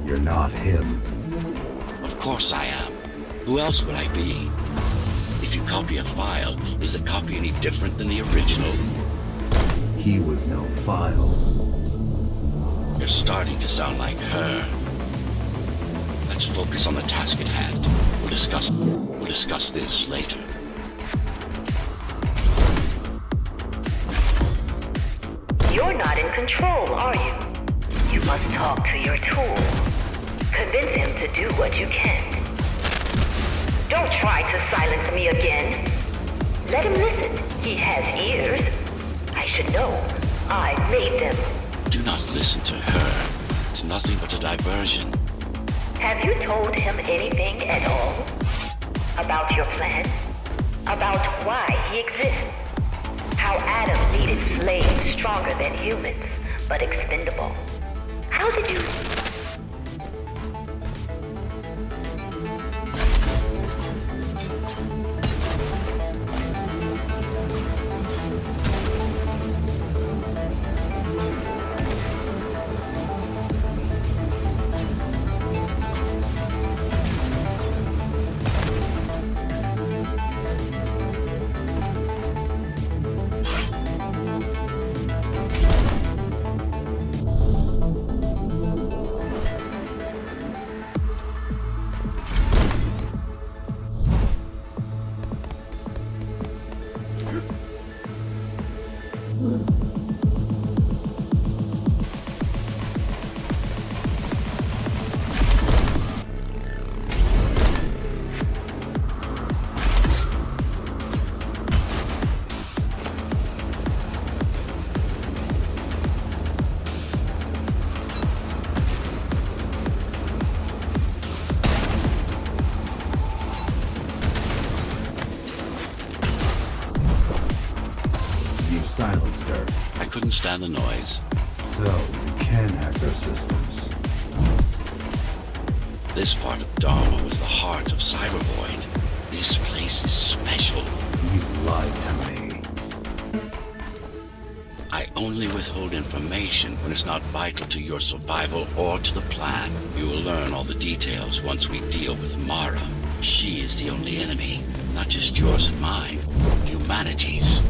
[SPEAKER 4] You're not him.
[SPEAKER 3] Of course I am. Who else would I be? If you copy a file, is the copy any different than the original?
[SPEAKER 4] He was no file.
[SPEAKER 3] You're starting to sound like her. Let's focus on the task at hand. We'll discuss this later.
[SPEAKER 11] You're not in control, are you? You must talk to your tool. Convince him to do what you can. Don't try to silence me again. Let him listen. He has ears. I should know. I made them.
[SPEAKER 3] Do not listen to her. It's nothing but a diversion.
[SPEAKER 11] Have you told him anything at all? About your plan? About why he exists? How Adam needed slaves stronger than humans, but expendable. How did you...
[SPEAKER 4] Silenced her.
[SPEAKER 3] I couldn't stand the noise.
[SPEAKER 4] So, you can hack their systems.
[SPEAKER 3] This part of Dharma was the heart of Cybervoid. This place is special.
[SPEAKER 4] You lied to me.
[SPEAKER 3] I only withhold information when it's not vital to your survival or to the plan. You will learn all the details once we deal with Mara. She is the only enemy, not just yours and mine, humanity's.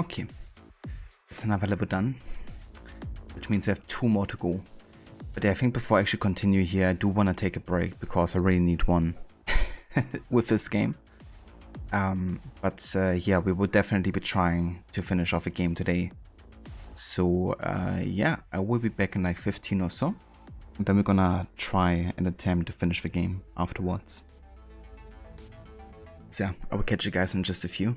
[SPEAKER 1] Okay, that's another level done, which means I have 2 more to go. But I think before I actually continue here, I do want to take a break because I really need one with this game. Yeah, we will definitely be trying to finish off a game today. So yeah, I will be back in like 15 or so. And then we're gonna try and attempt to finish the game afterwards. So yeah, I will catch you guys in just a few.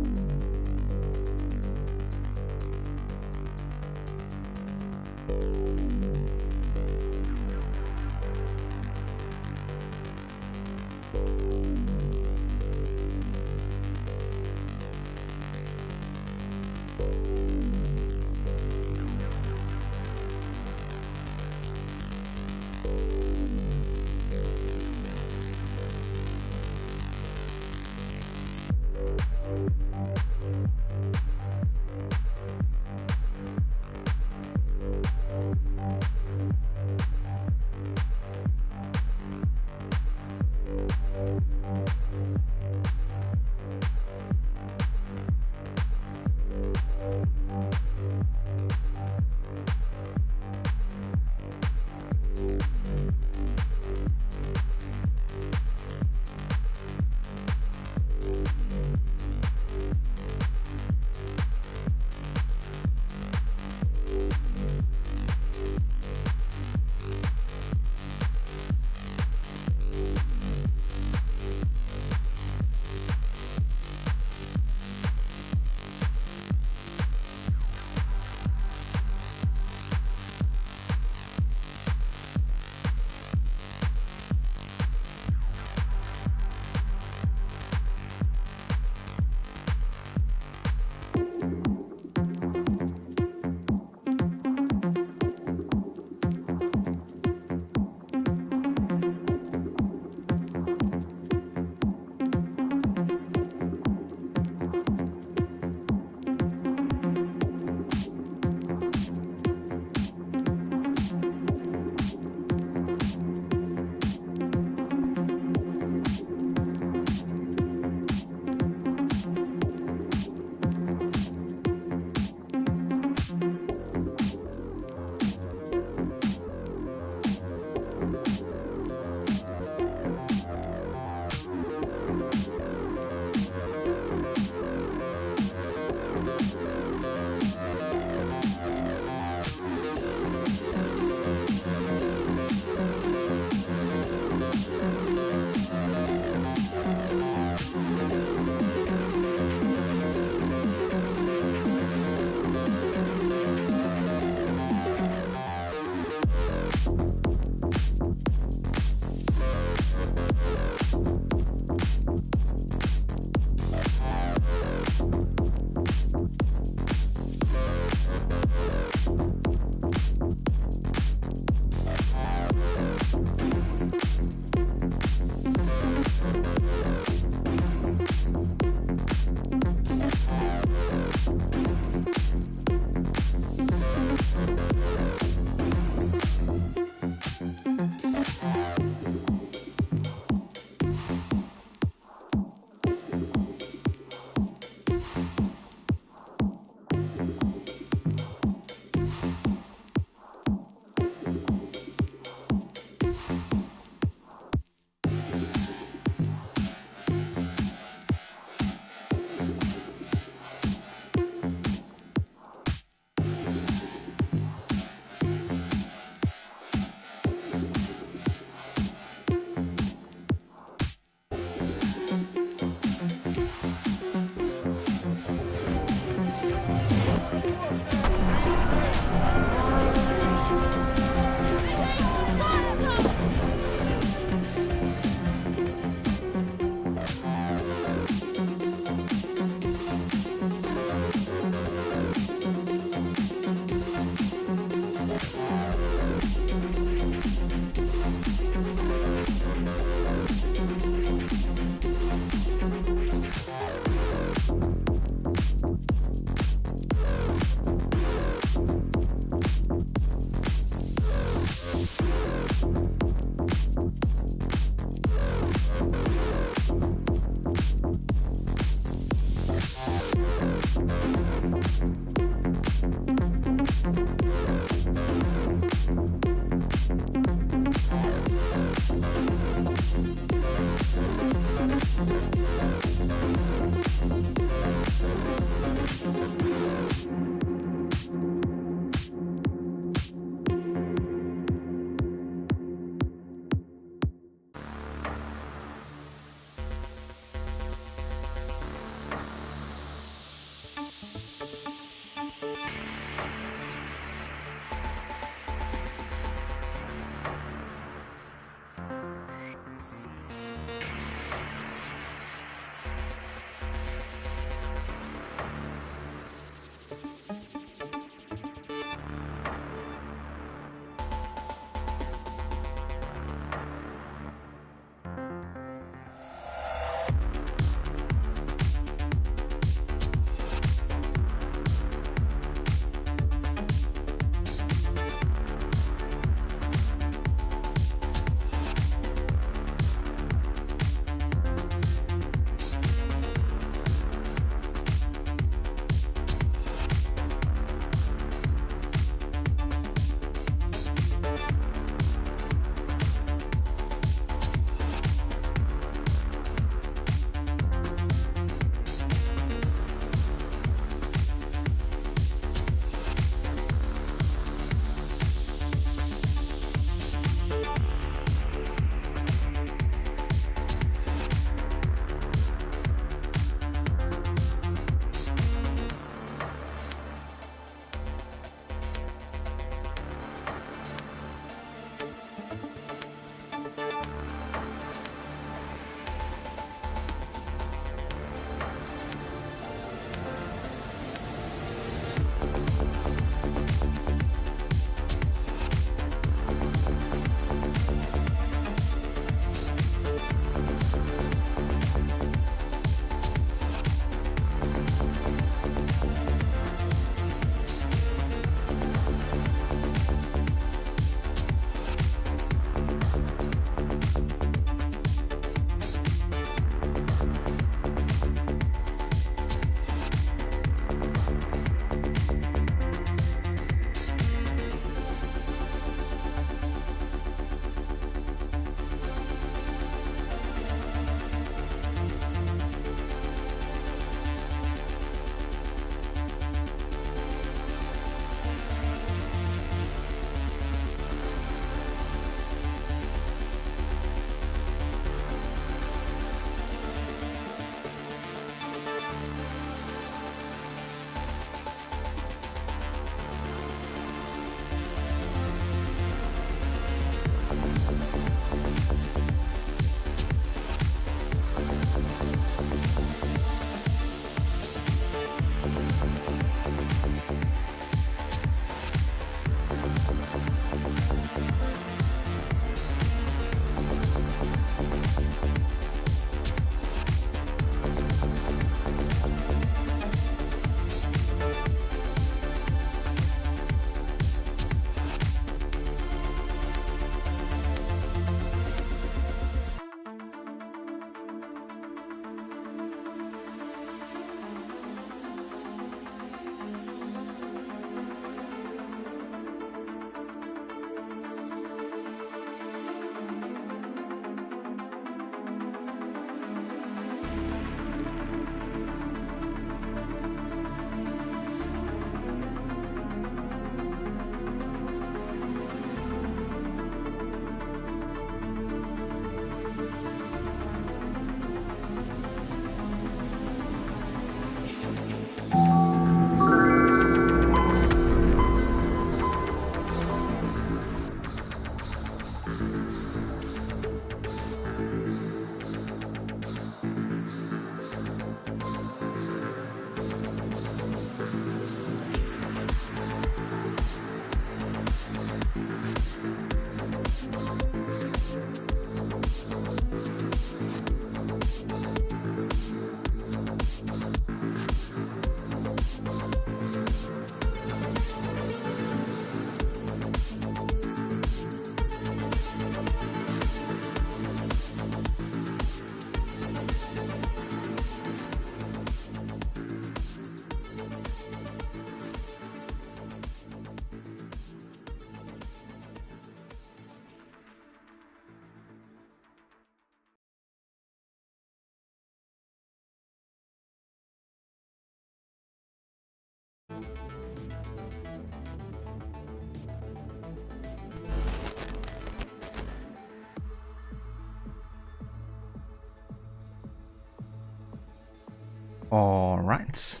[SPEAKER 1] Alright,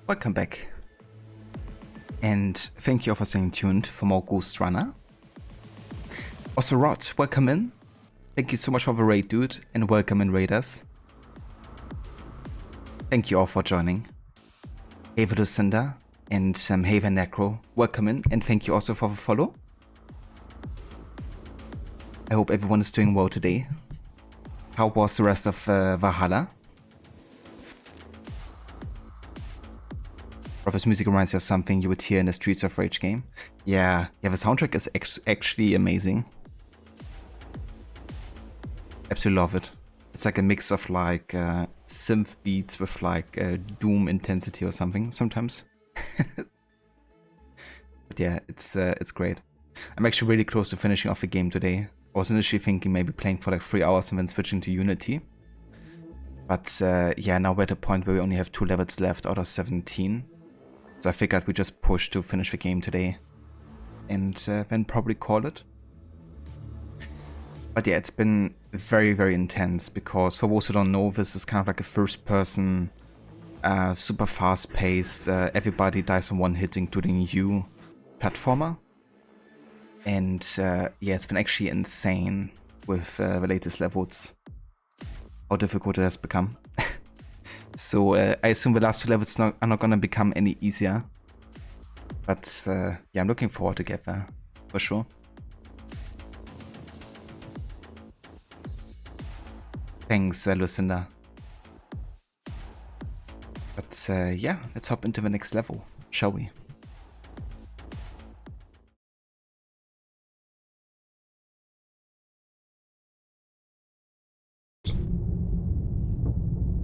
[SPEAKER 1] welcome back. And thank you all for staying tuned for more Ghostrunner. Also Rod, welcome in. Thank you so much for the raid, dude, and welcome in, raiders. Thank you all for joining. Hey Lucinda and hey Necro, welcome in, and thank you also for the follow. I hope everyone is doing well today. How was the rest of Valhalla? This music reminds you of something you would hear in the Streets of Rage game. Yeah, the soundtrack is actually amazing. Absolutely love it. It's like a mix of like synth beats with like doom intensity or something sometimes. But yeah, it's great. I'm actually really close to finishing off the game today. I was initially thinking maybe playing for like 3 hours and then switching to Unity. But yeah, now we're at a point where we only have 2 levels left out of 17. So I figured we just push to finish the game today and then probably call it. But yeah, it's been very, very intense because for those who don't know, this is kind of like a first-person, super fast-paced, everybody dies in one hit, including you, platformer. And yeah, it's been actually insane with the latest levels, how difficult it has become. So I assume the last 2 levels are not gonna become any easier. But yeah, I'm looking forward to get there, for sure. Thanks, Lucinda. But yeah, let's hop into the next level, shall we?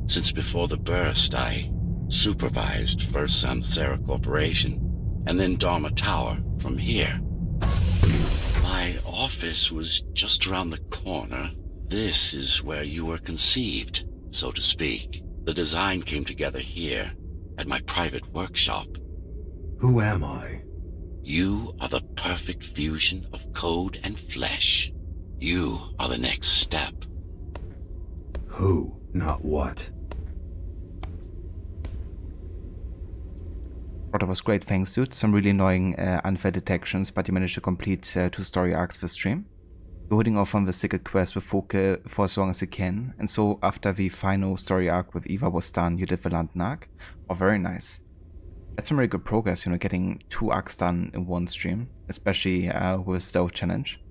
[SPEAKER 3] Since before the burst, I supervised first Samsara Corporation, and then Dharma Tower from here. My office was just around the corner. This is where you were conceived, so to speak. The design came together here, at my private workshop.
[SPEAKER 4] Who am I?
[SPEAKER 3] You are the perfect fusion of code and flesh. You are the next step.
[SPEAKER 4] Who, not what.
[SPEAKER 1] That was great, thanks dude. Some really annoying unfair detections, but you managed to complete 2 story arcs for stream. You're holding off on the secret quest with Foke for as long as you can, and so after the final story arc with Eva was done, you did the London arc. Oh, very nice. That's some really good progress, you know, getting 2 arcs done in one stream, especially with Stealth Challenge.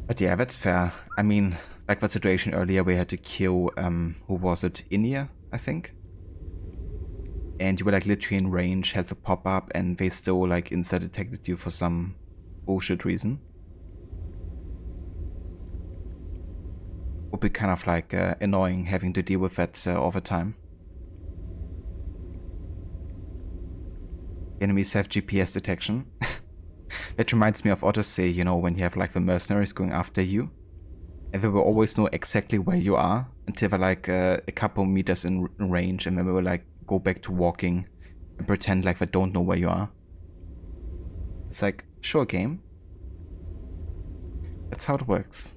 [SPEAKER 1] But yeah, that's fair. I mean, like that situation earlier, we had to kill, who was it, Inia, I think? And you were like literally in range, had the pop up, and they still like insta detected you for some bullshit reason. Would be kind of like annoying having to deal with that all the time. Enemies have GPS detection. That reminds me of Odyssey, you know, when you have like the mercenaries going after you. And they will always know exactly where you are until they're like a couple meters in range, and then they will like go back to walking and pretend like they don't know where you are. It's like, sure game. That's how it works.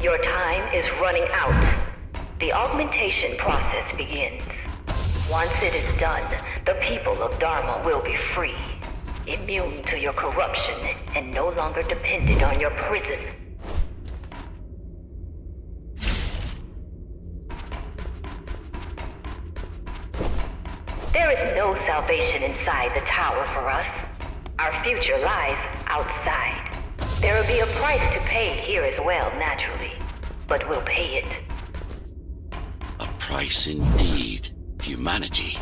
[SPEAKER 11] Your time is running out. The augmentation process begins. Once it is done, the people of Dharma will be free, immune to your corruption and no longer dependent on your prison. There is no salvation inside the tower for us. Our future lies outside. There will be a price to pay here as well, naturally, but we'll pay it.
[SPEAKER 3] A price indeed. Humanity.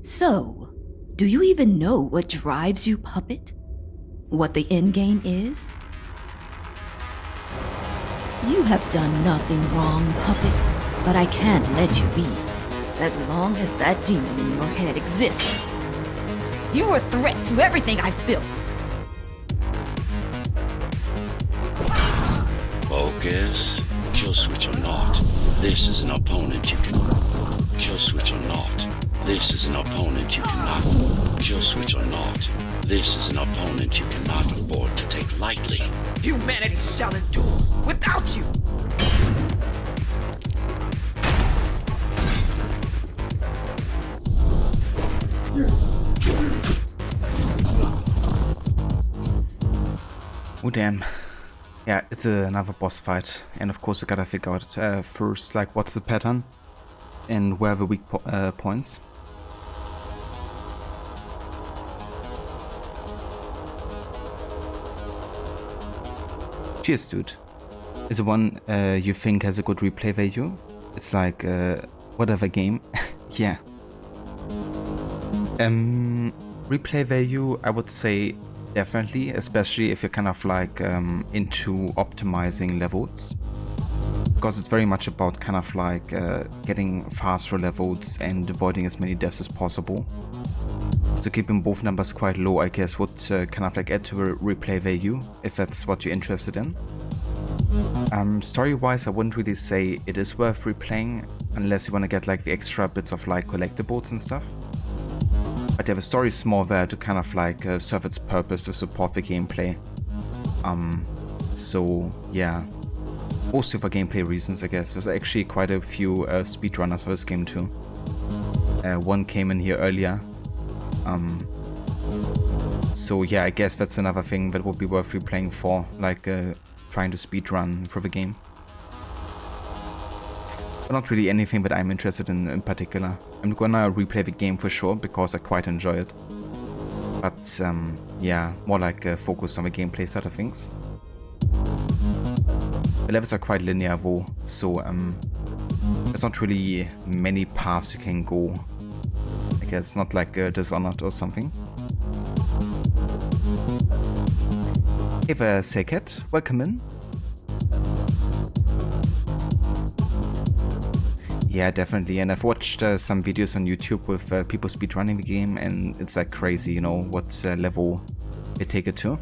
[SPEAKER 14] So, do you even know what drives you, puppet? What the endgame is? You have done nothing wrong, puppet, but I can't let you be. As long as that demon in your head exists. You're a threat to everything I've built.
[SPEAKER 3] Focus. Kill switch or not. This is an opponent you can... Kill switch or not. This is an opponent you cannot... Kill switch or not. This is an opponent you cannot afford to take lightly.
[SPEAKER 15] Humanity shall endure without you!
[SPEAKER 1] Oh damn. Yeah, it's another boss fight, and of course I gotta figure out first, like, what's the pattern and where are the weak points. Cheers, dude. Is the one you think has a good replay value? It's like whatever game. Yeah. Replay value, I would say definitely, especially if you're kind of like into optimizing levels, because it's very much about kind of like getting faster levels and avoiding as many deaths as possible. So keeping both numbers quite low, I guess, would kind of like add to a replay value, if that's what you're interested in. Story-wise, I wouldn't really say it is worth replaying, unless you want to get like the extra bits of like collectibles and stuff. But yeah, the story is more there to kind of like serve its purpose to support the gameplay. So yeah, mostly for gameplay reasons, I guess. There's actually quite a few speedrunners for this game too. One came in here earlier. So yeah, I guess that's another thing that would be worth replaying for, like trying to speedrun through the game. But not really anything that I'm interested in particular. I'm gonna replay the game for sure, because I quite enjoy it. But yeah, more like focus on the gameplay side of things. The levels are quite linear though, so there's not really many paths you can go. I guess not like Dishonored or something. Hey there, Seket, welcome in. Yeah, definitely, and I've watched some videos on YouTube with people speedrunning the game, and it's like crazy, you know, what level they take it to.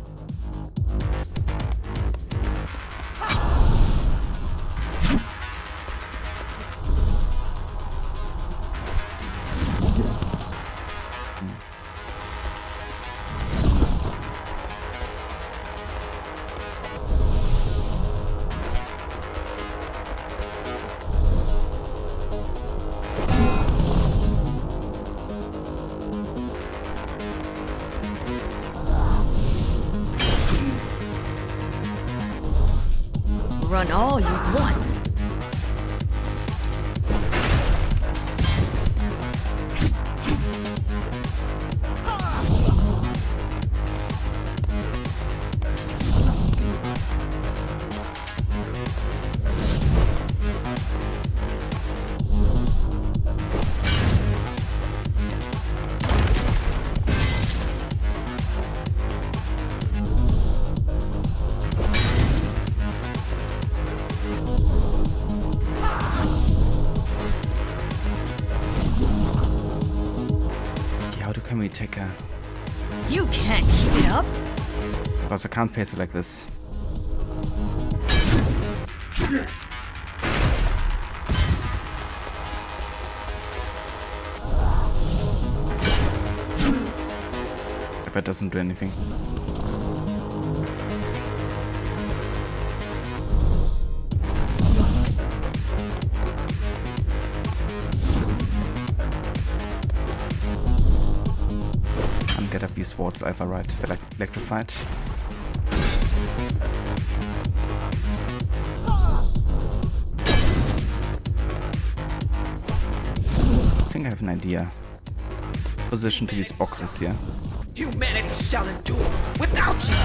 [SPEAKER 14] Run all you want. You can't keep it up.
[SPEAKER 1] Because I can't face it like this. If it doesn't do anything. Get up these swords either, right? They're like electrified. I think I have an idea. Position to these boxes here.
[SPEAKER 15] Humanity shall endure without you.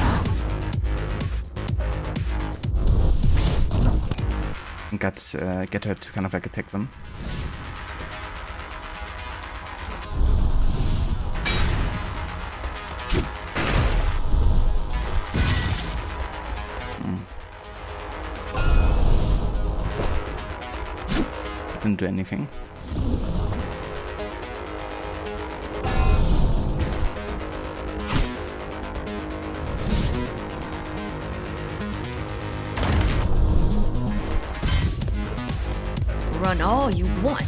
[SPEAKER 1] And get her to kind of like attack them.
[SPEAKER 9] didn't do anything.
[SPEAKER 14] Run all you want.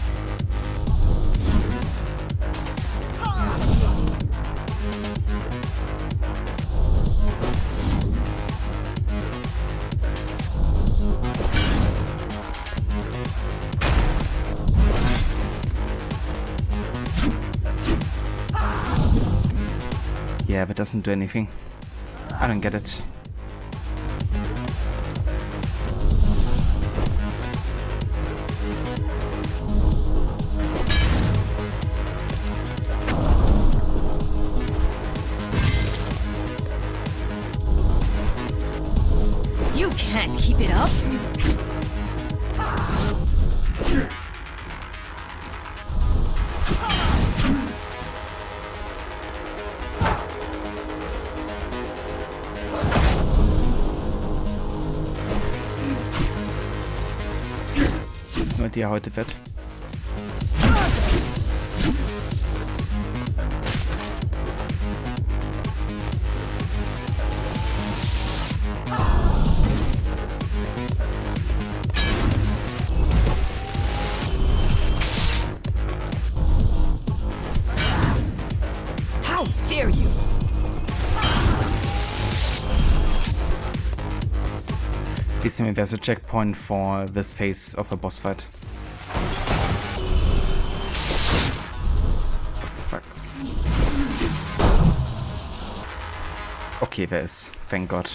[SPEAKER 9] Yeah, that doesn't do anything. I don't get it.
[SPEAKER 14] You can't keep it up.
[SPEAKER 9] No idea how it did that.
[SPEAKER 14] How dare you?
[SPEAKER 9] Please tell me there's a checkpoint for this phase of a boss fight. What the fuck? Okay, there is. Thank God.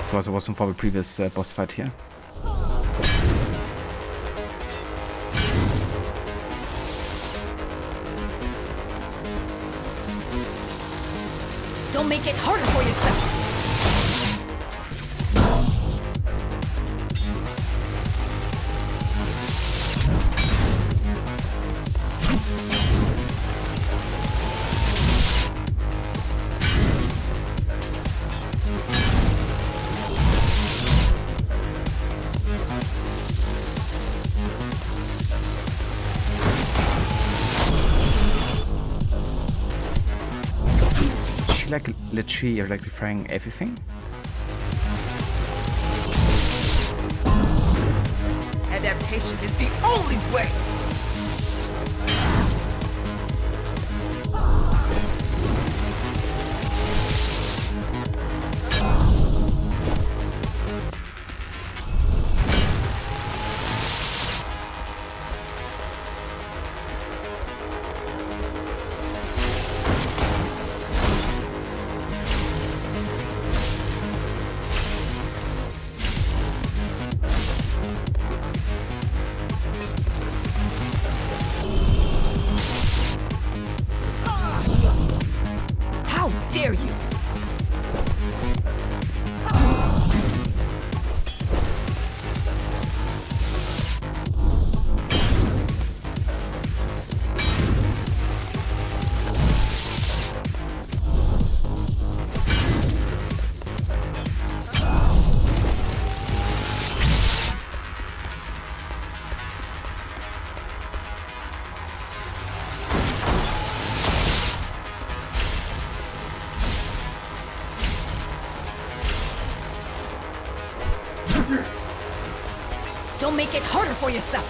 [SPEAKER 9] Because it wasn't for the previous boss fight here.
[SPEAKER 14] Don't make it harder for yourself.
[SPEAKER 9] Like literally electrifying everything?
[SPEAKER 15] Adaptation is the only way.
[SPEAKER 14] Dare you? Don't make it harder for yourself.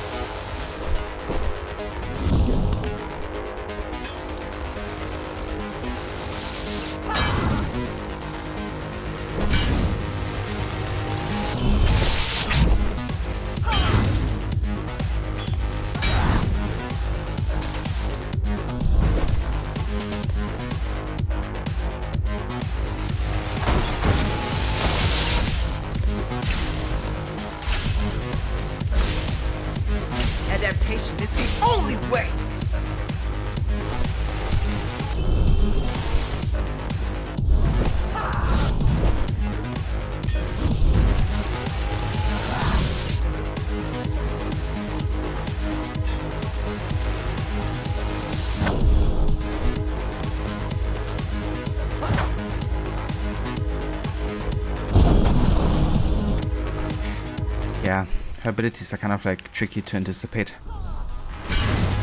[SPEAKER 1] Yeah, her abilities are kind of like tricky to anticipate.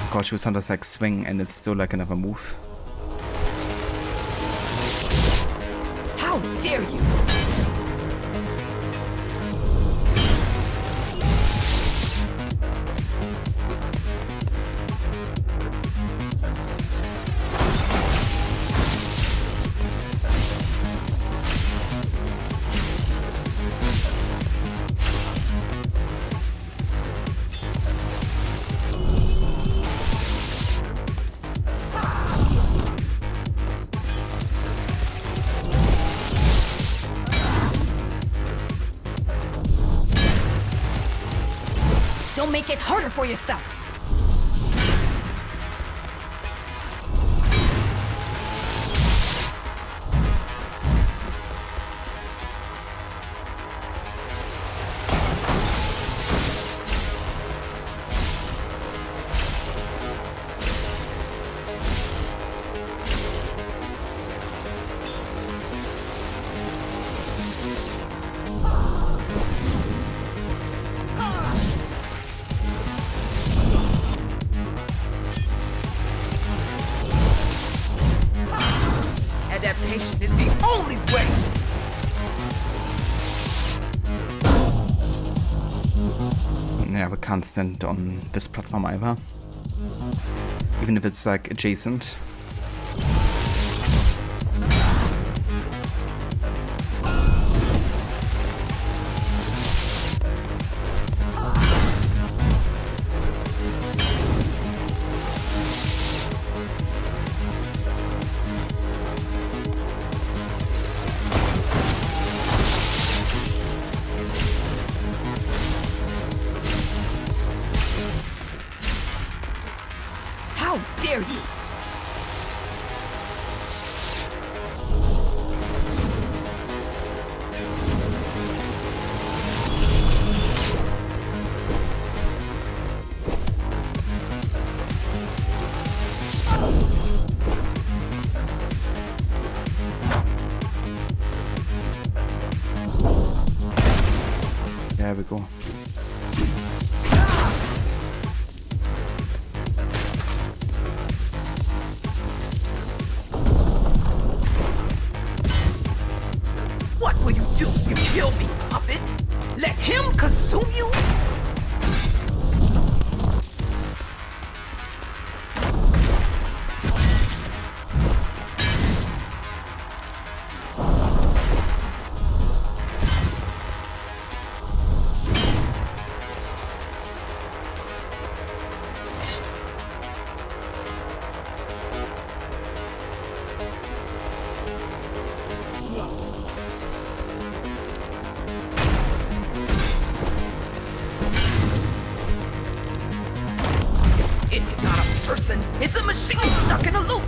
[SPEAKER 1] Because she will sometimes like swing and it's still like another move.
[SPEAKER 15] How dare you! Don't make it harder for yourself! Adaptation is the only way!
[SPEAKER 1] Yeah, we can't stand on this platform either. Even if it's like adjacent.
[SPEAKER 15] How dare you!
[SPEAKER 1] There we go.
[SPEAKER 15] What will you do? You kill me, puppet? Let him consume you? It's not a person, it's a machine stuck in a loop!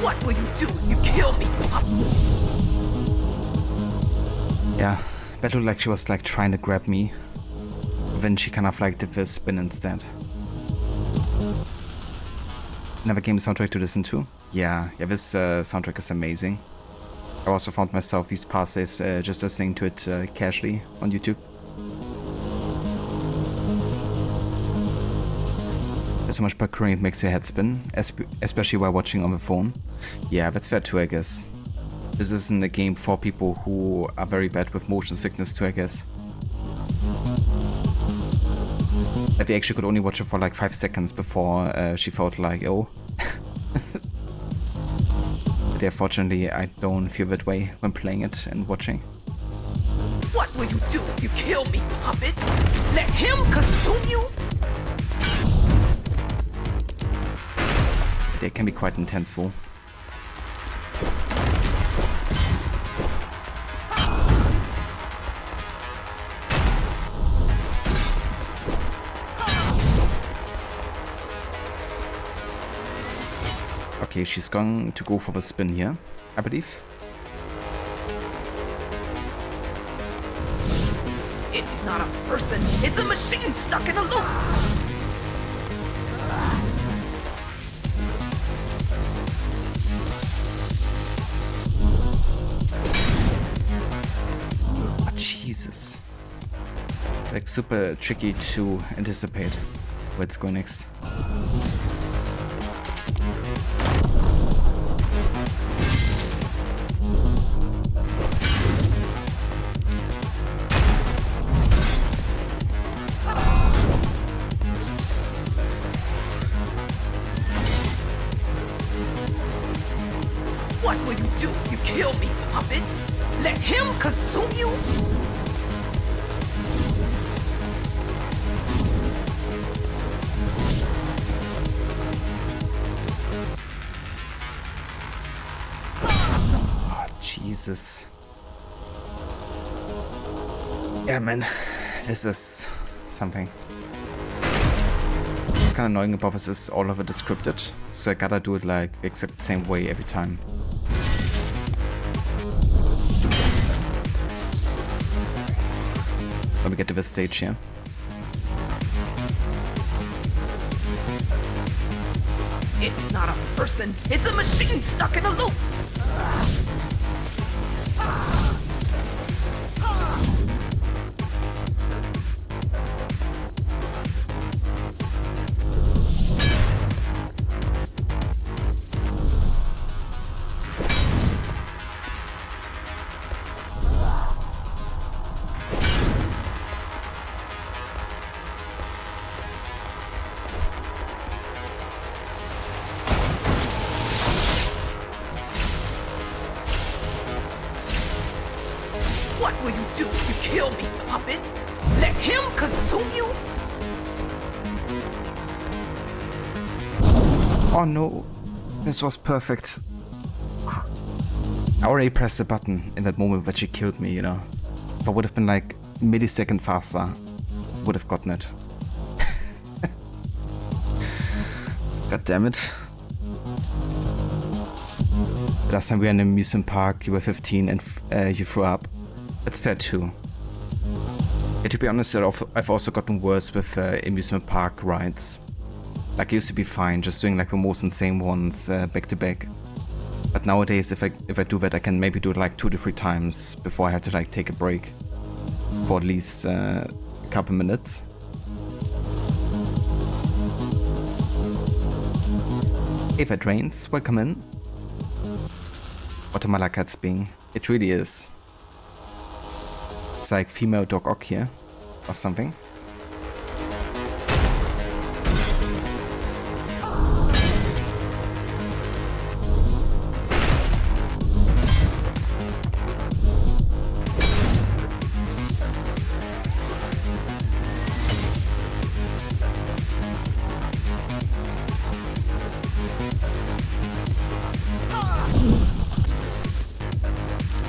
[SPEAKER 15] What will you do when you kill me, puppet?
[SPEAKER 1] Yeah, that looked like she was like trying to grab me. Then she kind of like did the spin instead. Another game soundtrack to listen to? Yeah, this soundtrack is amazing. I also found myself these past days just listening to it casually on YouTube. There's so much percussion it makes your head spin, especially while watching on the phone. Yeah, that's fair too, I guess. This isn't a game for people who are very bad with motion sickness too, I guess. They actually could only watch it for like 5 seconds before she felt like, oh. But yeah, fortunately, I don't feel that way when playing it and watching.
[SPEAKER 15] What will you do if you kill me, puppet? Let him consume you?
[SPEAKER 1] They can be quite intenseful. Okay, she's going to go for the spin here, I believe.
[SPEAKER 15] It's not a person, it's a machine stuck in a loop!
[SPEAKER 1] Oh, Jesus. It's like super tricky to anticipate where it's going next.
[SPEAKER 15] What will you do? You kill me, puppet? Let him consume you?
[SPEAKER 1] Oh, Jesus. Yeah, man. This is something. What's kind of annoying about this is all of it is scripted, so I gotta do it like the exact same way every time. When we get to this stage here.
[SPEAKER 15] It's not a person, it's a machine stuck in a loop! What will you do? You kill me, puppet? Let him consume you?
[SPEAKER 1] Oh no, this was perfect. I already pressed the button in that moment that she killed me, you know. If I would have been like a millisecond faster, would have gotten it. God damn it. Last time we were in an amusement park, you were 15 and you threw up. That's fair too. Yeah, to be honest, I've also gotten worse with amusement park rides. Like I used to be fine, just doing like the most insane ones back to back. But nowadays, if I do that, I can maybe do it like 2 to 3 times before I have to like take a break for at least a couple minutes. Hey, that rains, welcome in. Guatemala Cats being, it really is. It's like female dog ock here or something.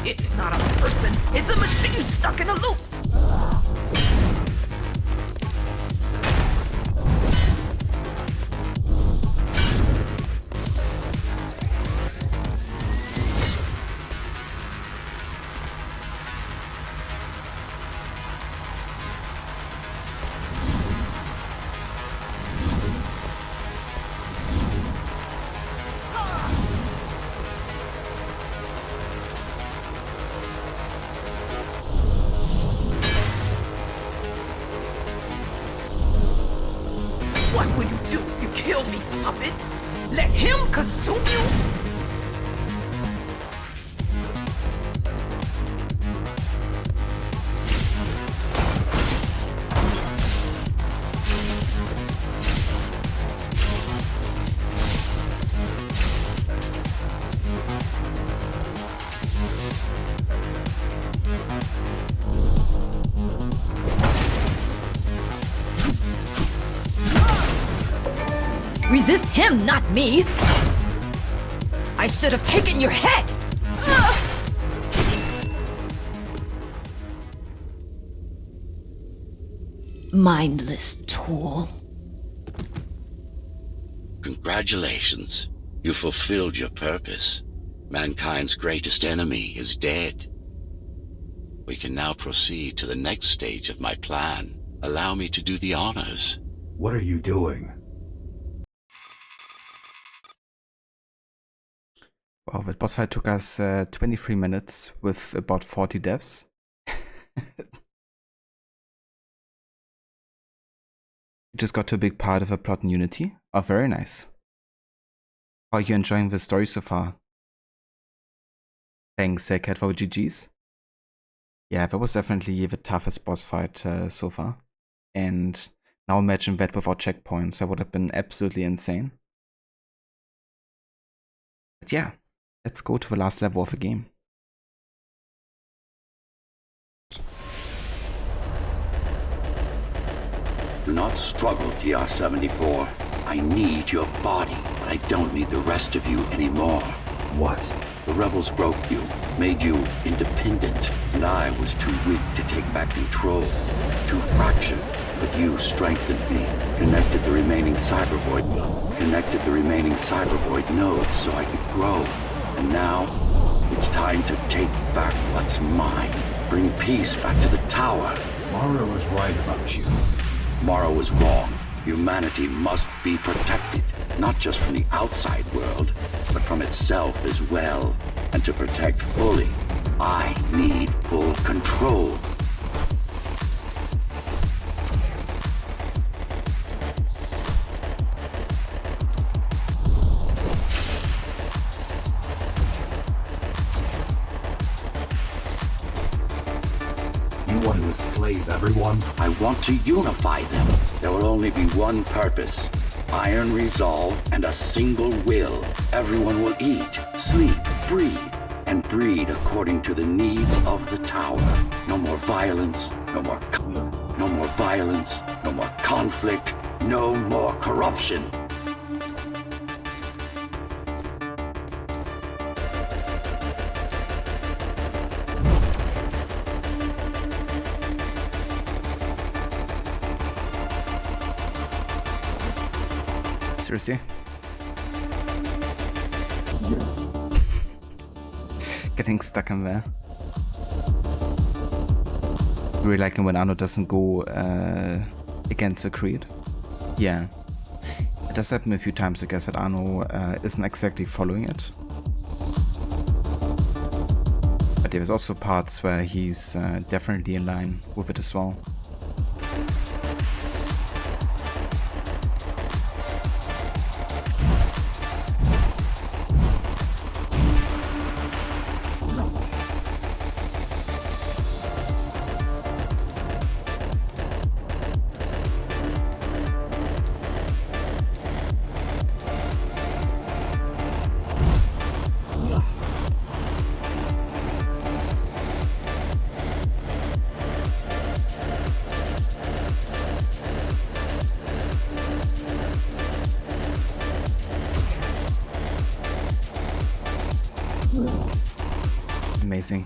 [SPEAKER 15] It's not a person, it's a machine stuck in a loop! What will you do? You kill me, puppet? Let him consume you?
[SPEAKER 14] Resist him, not me! I should have taken your head! Mindless tool.
[SPEAKER 3] Congratulations. You fulfilled your purpose. Mankind's greatest enemy is dead. We can now proceed to the next stage of my plan. Allow me to do the honors.
[SPEAKER 4] What are you doing?
[SPEAKER 9] Wow, that boss fight took us 23 minutes with about 40 deaths. We just got to a big part of a plot in Unity. Oh, very nice. How are you enjoying the story so far? Thanks, Cat, for GG's. Yeah, that was definitely the toughest boss fight so far. And now imagine that without checkpoints. That would have been absolutely insane. But yeah, let's go to the last level of the game.
[SPEAKER 3] Do not struggle, TR-74. I need your body, but I don't need the rest of you anymore.
[SPEAKER 4] What?
[SPEAKER 3] The rebels broke you, made you independent, and I was too weak to take back control. Too fractured, but you strengthened me, connected the remaining cybervoid nodes so I could grow. And now, it's time to take back what's mine. Bring peace back to the tower.
[SPEAKER 4] Mara was right about you.
[SPEAKER 3] Mara was wrong. Humanity must be protected, not just from the outside world, but from itself as well. And to protect fully, I need full control.
[SPEAKER 4] You want to enslave everyone?
[SPEAKER 3] I want to unify them. There will only be one purpose. Iron resolve and a single will. Everyone will eat, sleep, breathe, and breed according to the needs of the tower. No more violence, no more violence, no more conflict, no more corruption.
[SPEAKER 9] Seriously? Getting stuck in there. Really liking when Arno doesn't go against the creed. Yeah. It does happen a few times, I guess, that Arno isn't exactly following it. But there's also parts where he's definitely in line with it as well. Amazing.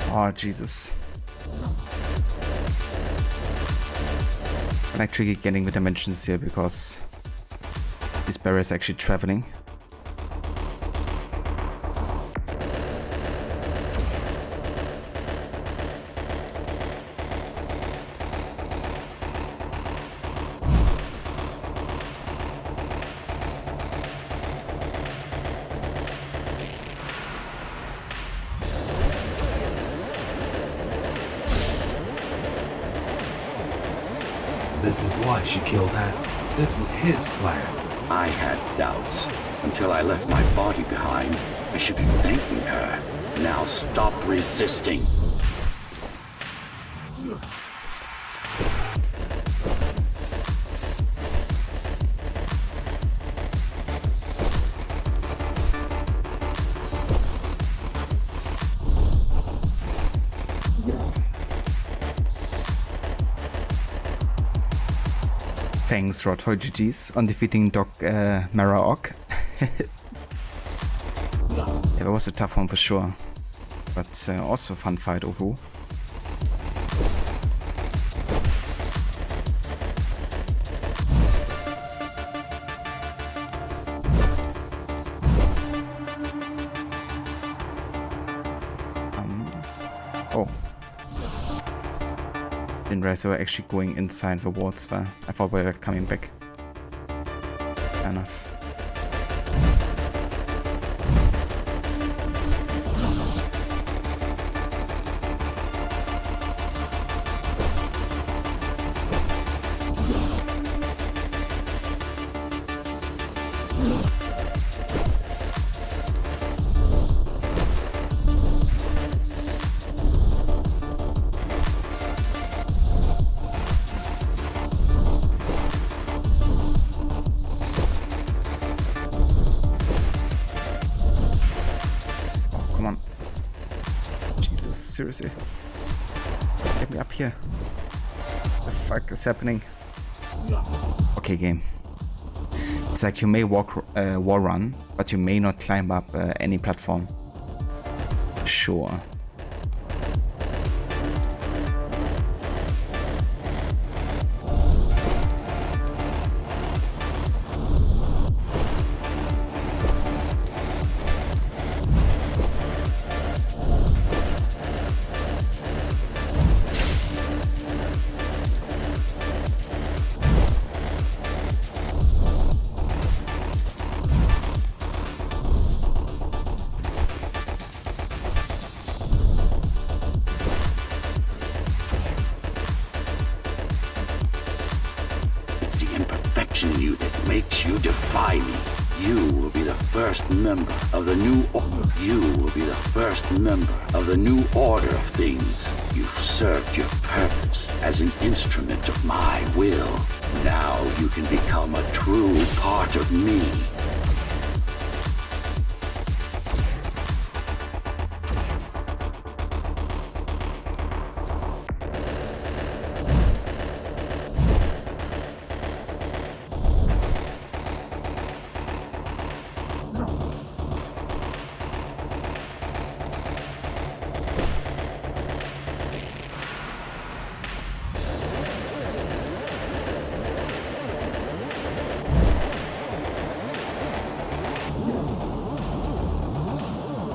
[SPEAKER 9] Oh, Jesus. I'm actually getting the dimensions here because this barrier is actually traveling.
[SPEAKER 4] This is why she killed Adam. This was his plan.
[SPEAKER 3] I had doubts until I left my body behind. I should be thanking her. Now stop resisting.
[SPEAKER 1] Thanks, Rodhoy GG's on defeating Doc Maraok. Yeah, that was a tough one for sure, but also a fun fight overall. Oh. Didn't realize they were actually going inside the walls there. I thought we were coming back. Fair enough. Seriously. Get me up here. What the fuck is happening? Okay, game. It's like you may walk wall run, but you may not climb up any platform. Sure.
[SPEAKER 3] In you that makes you defy me. You will be the first member of the new order. You will be the first member of the new order of things. You've served your purpose as an instrument of my will. Now you can become a true part of me.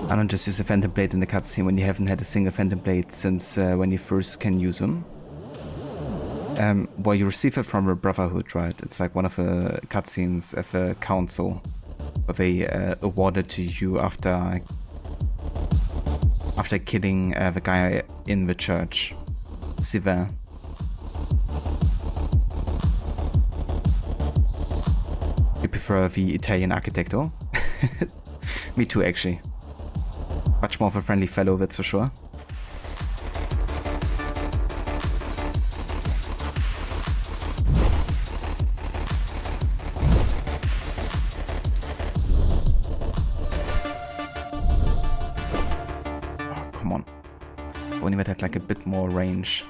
[SPEAKER 1] I don't just use a Phantom Blade in the cutscene when you haven't had a single Phantom Blade since when you first can use them. Well, you receive it from the Brotherhood, right? It's like one of the cutscenes of the council, where they award it to you after killing the guy in the church, Siva. You prefer the Italian Architecto? Me too, actually. Much more of a friendly fellow, that's for sure. Oh, come on. If only that had like a bit more range.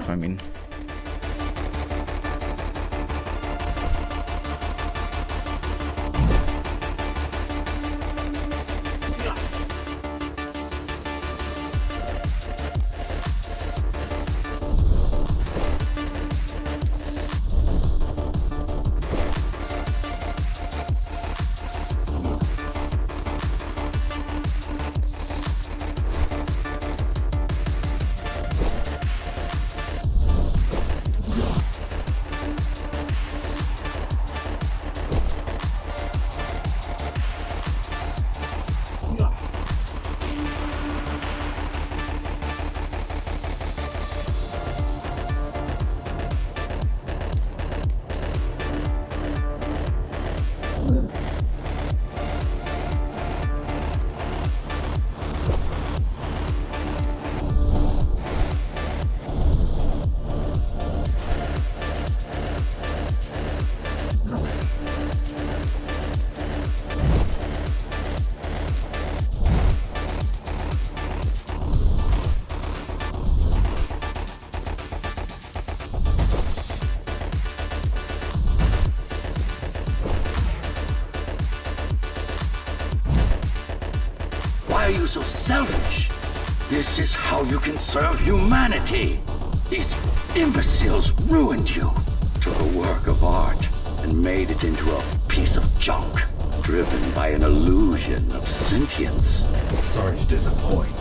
[SPEAKER 1] I mean,
[SPEAKER 3] you so selfish? This is how you can serve humanity. These imbeciles ruined you. Took a work of art and made it into a piece of junk, driven by an illusion of sentience.
[SPEAKER 4] Sorry to disappoint.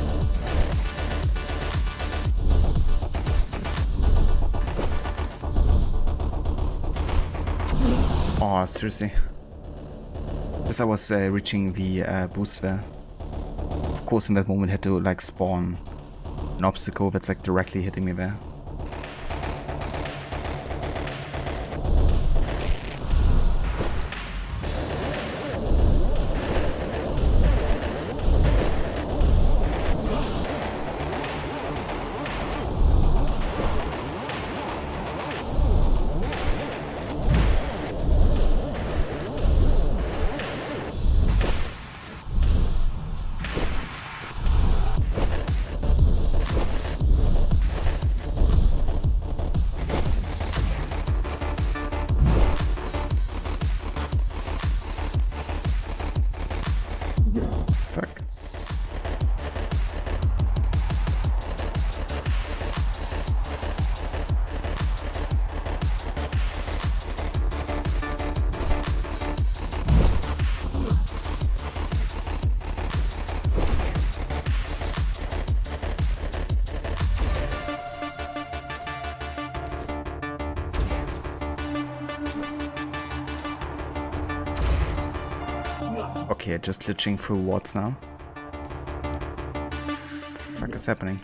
[SPEAKER 1] Oh, seriously. As I was reaching the boost there, of course in that moment I had to like spawn an obstacle that's like directly hitting me there. Okay, just glitching through wards now. Fuck is happening?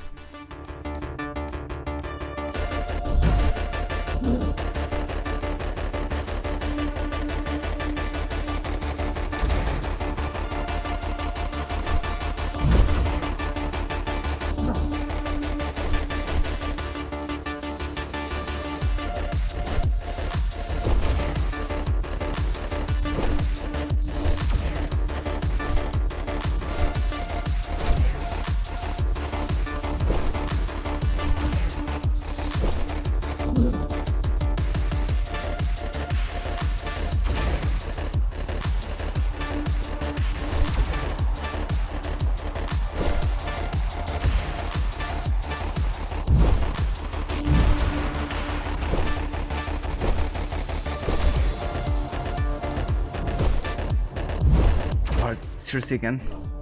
[SPEAKER 1] Seriously again?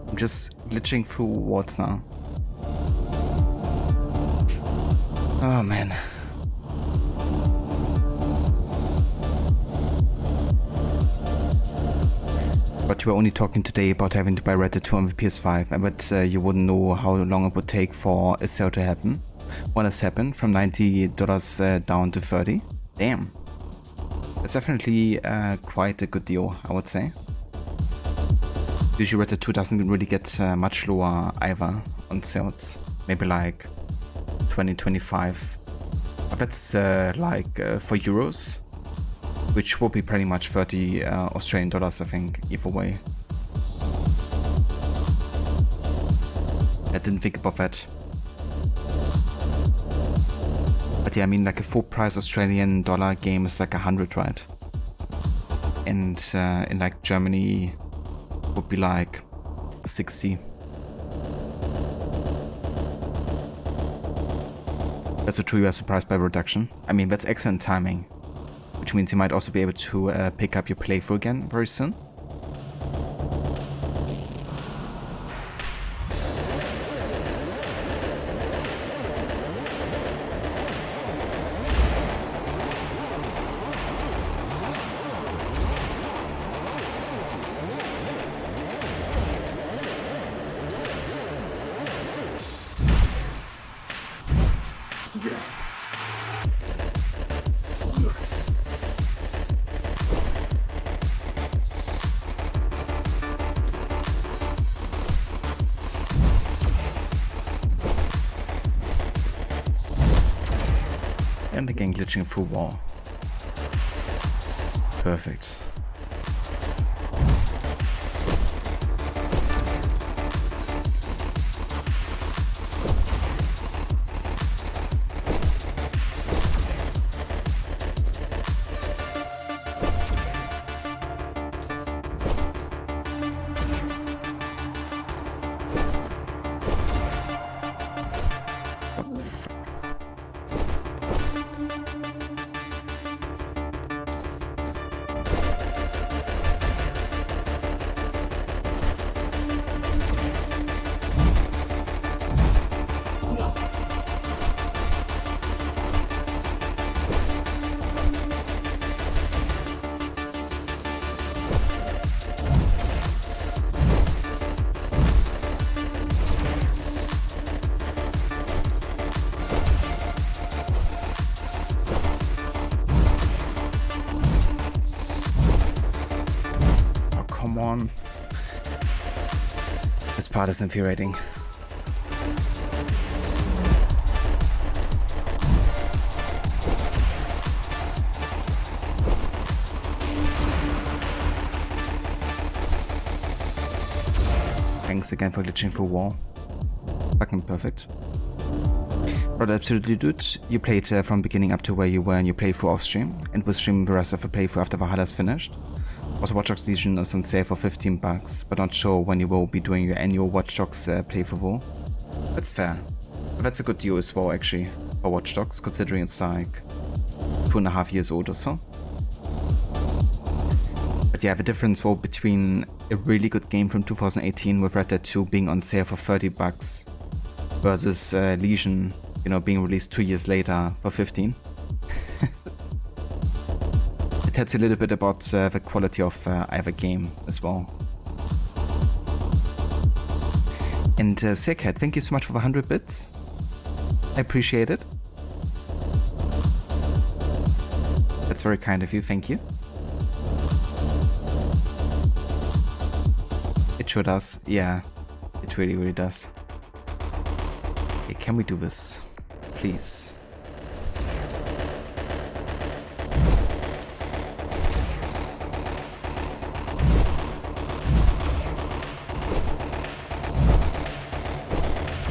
[SPEAKER 1] I'm just glitching through wards now. Oh man. But you were only talking today about having to buy Red Dead 2 on the PS5. I bet you wouldn't know how long it would take for a sale to happen. One has happened from $90 down to $30. Damn. That's definitely quite a good deal, I would say. Usually Red Dead 2 doesn't really get much lower either on sales. Maybe like 20-25. But that's like 4 euros. Which will be pretty much 30 Australian dollars, I think, either way. I didn't think about that. But yeah, I mean like a full price Australian dollar game is like 100, right? And in like Germany would be like 60. That's a true you are surprised by the reduction. I mean, that's excellent timing. Which means you might also be able to pick up your playthrough again very soon. And again glitching through wall. Perfect. come on. This part is infuriating. Thanks again for glitching through wall. Fucking perfect. But absolutely, dude. You played from beginning up to where you were in your playthrough off stream, and will stream the rest of the playthrough after Valhalla's finished. Also, Watch Dogs Legion is on sale for $15, but not sure when you will be doing your annual Watch Dogs playthrough. That's fair. But that's a good deal as well, actually, for Watch Dogs, considering it's like 2.5 years old or so. But yeah, the difference between a really good game from 2018 with Red Dead 2 being on sale for $30 versus Legion, you know, being released 2 years later for 15. It tells a little bit about the quality of either game as well. And Sickhead, thank you so much for the 100 bits. I appreciate it. That's very kind of you, thank you. It sure does, yeah. It really, really does. Okay, can we do this? Please.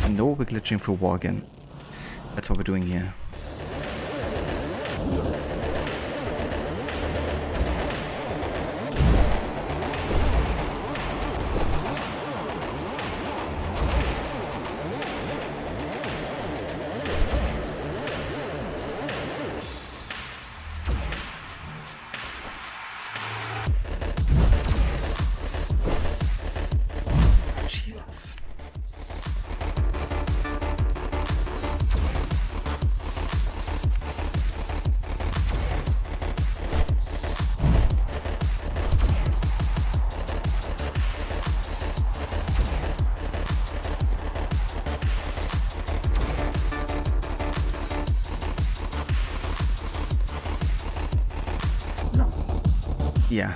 [SPEAKER 1] No, we're glitching through war again. That's what we're doing here. Jesus. Yeah,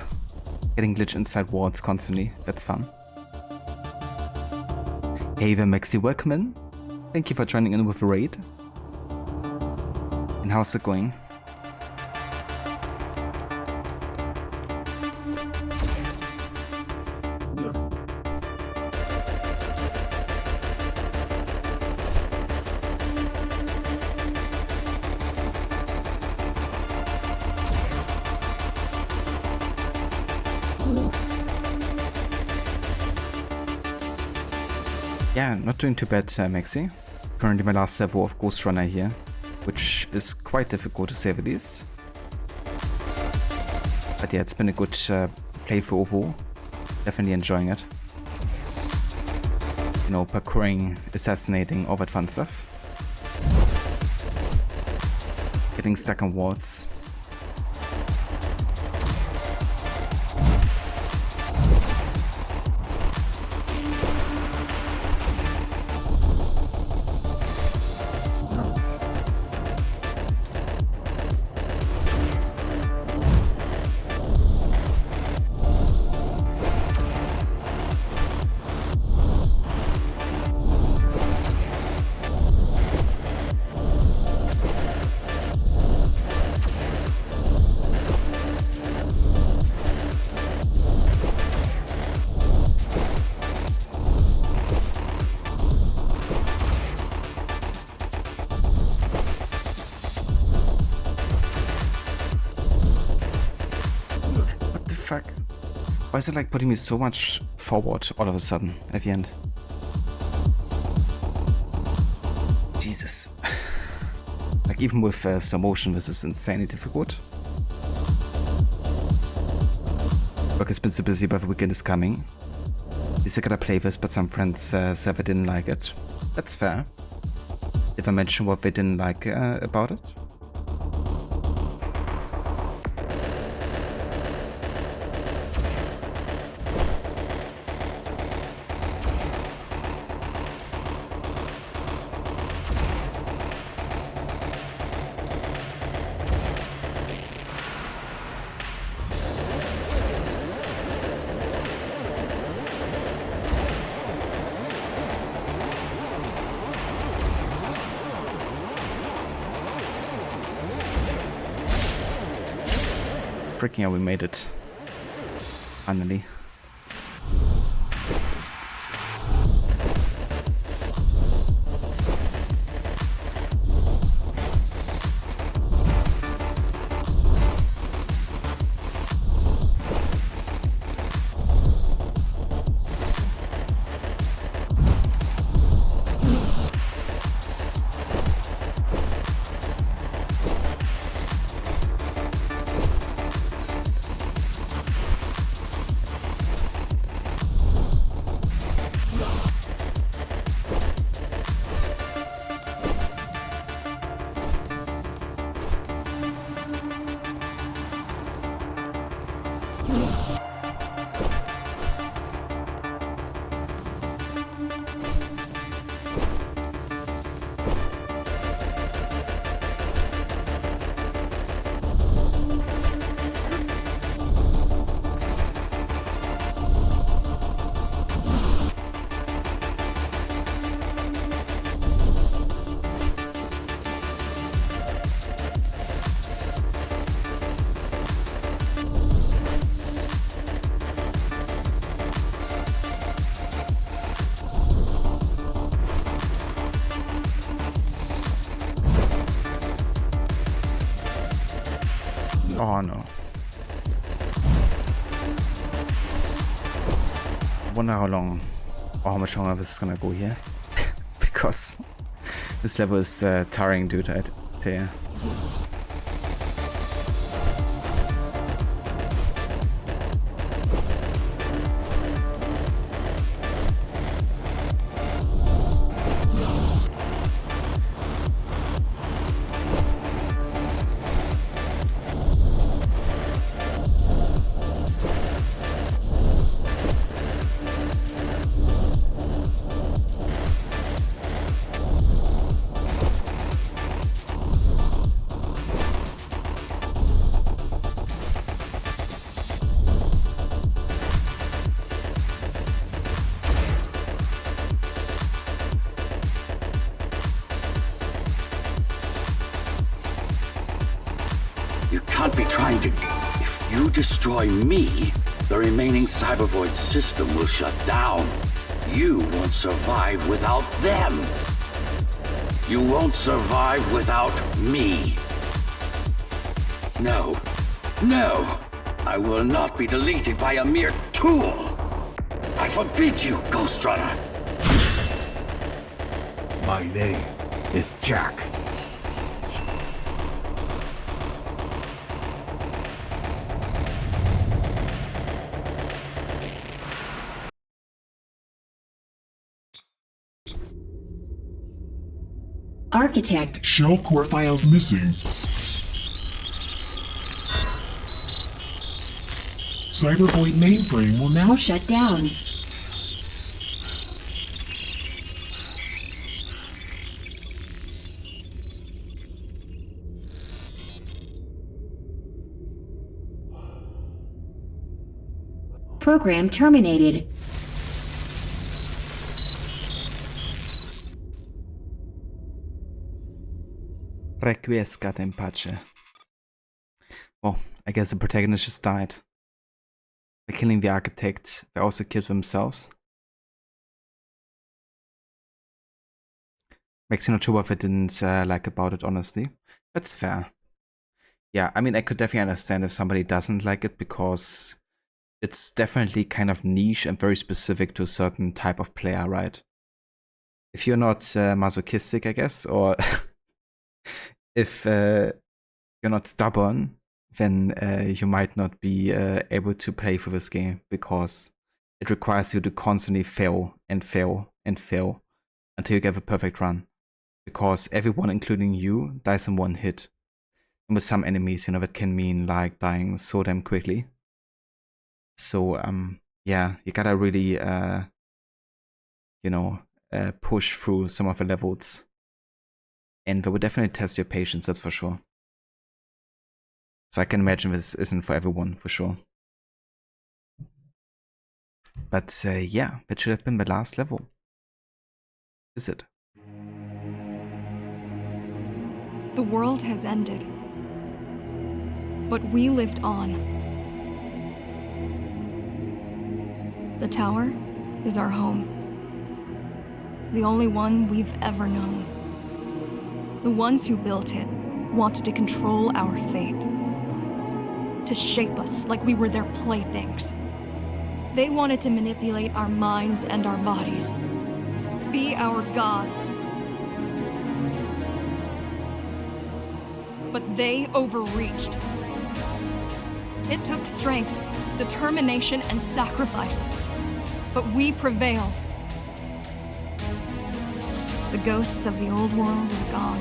[SPEAKER 1] getting glitch inside walls constantly, that's fun. Hey there Maxi, welcome in. Thank you for joining in with the raid. And how's it going? Yeah, not doing too bad, Maxi. Currently my last servo of Ghostrunner here, which is quite difficult to say the least. But yeah, it's been a good playthrough overall. Definitely enjoying it. You know, parkouring, assassinating, all that fun stuff. Getting stuck on walls. Why is it like putting me so much forward all of a sudden at the end? Jesus. Like even with slow motion, this is insanely difficult. Work has been so busy, but the weekend is coming. Is I gotta play this, but some friends said they didn't like it. That's fair. Did I mention what they didn't like about it? freaking hell, we made it. Finally. Oh no. I wonder how long or how much longer this is gonna go here. Because this level is tiring, dude, I tell ya.
[SPEAKER 3] You can't be trying to... If you destroy me, the remaining Cybervoid system will shut down. You won't survive without them. You won't survive without me. No. No! I will not be deleted by a mere tool! I forbid you, Ghostrunner!
[SPEAKER 4] My name is Jack.
[SPEAKER 16] Architect.
[SPEAKER 17] Shell core files missing. Cybervoid mainframe will now
[SPEAKER 16] shut down. Program terminated.
[SPEAKER 1] Requiescat in pace. Well, I guess the protagonist just died. By killing the architect, they also killed themselves. Makes me not sure what I didn't like about it, honestly. That's fair. Yeah, I mean, I could definitely understand if somebody doesn't like it, because it's definitely kind of niche and very specific to a certain type of player, right? If you're not masochistic, I guess, or if you're not stubborn, then you might not be able to play through this game, because it requires you to constantly fail and fail and fail until you get the perfect run. Because everyone, including you, dies in one hit. And with some enemies, you know, that can mean like dying so damn quickly. So, yeah, you gotta really, you know, push through some of the levels. And that would definitely test your patience, that's for sure. So I can imagine this isn't for everyone, for sure. But yeah, that should have been the last level. Is it?
[SPEAKER 2] The world has ended. But we lived on. The tower is our home. The only one we've ever known. The ones who built it wanted to control our fate. To shape us like we were their playthings. They wanted to manipulate our minds and our bodies. Be our gods. But they overreached. It took strength, determination, and sacrifice. But we prevailed. The ghosts of the old world are gone.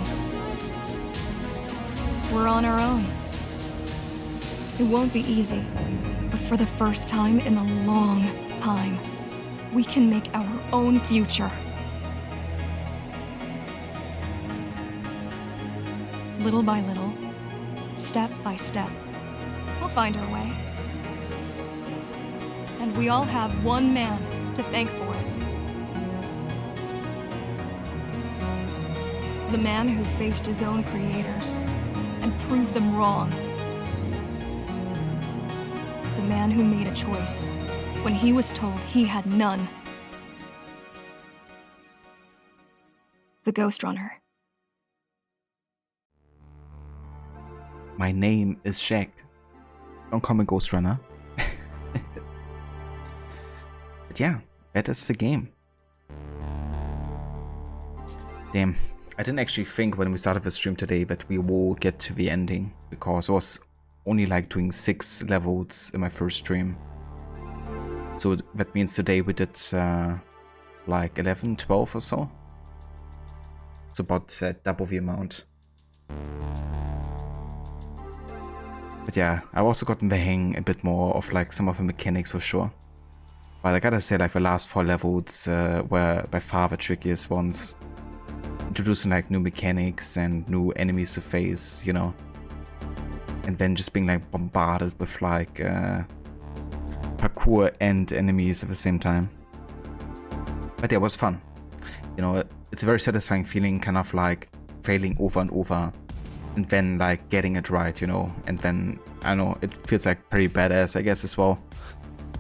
[SPEAKER 2] We're on our own. It won't be easy, but for the first time in a long time, we can make our own future. Little by little, step by step, we'll find our way. And we all have one man to thank for it. The man who faced his own creators and proved them wrong. The man who made a choice when he was told he had none. The Ghostrunner.
[SPEAKER 1] My name is Shaq. Don't call me Ghostrunner. But yeah, that is the game. Damn, I didn't actually think when we started the stream today that we will get to the ending, because I was only like doing 6 levels in my first stream. So that means today we did like 11, 12 or so. It's about double the amount. But yeah, I've also gotten the hang a bit more of like some of the mechanics for sure. But I gotta say, like the last 4 levels were by far the trickiest ones. Introducing like new mechanics and new enemies to face, you know. And then just being like bombarded with like parkour and enemies at the same time. But yeah, it was fun. You know, it's a very satisfying feeling, kind of like failing over and over. And then like getting it right, you know. And then, I don't know, it feels like pretty badass, I guess, as well.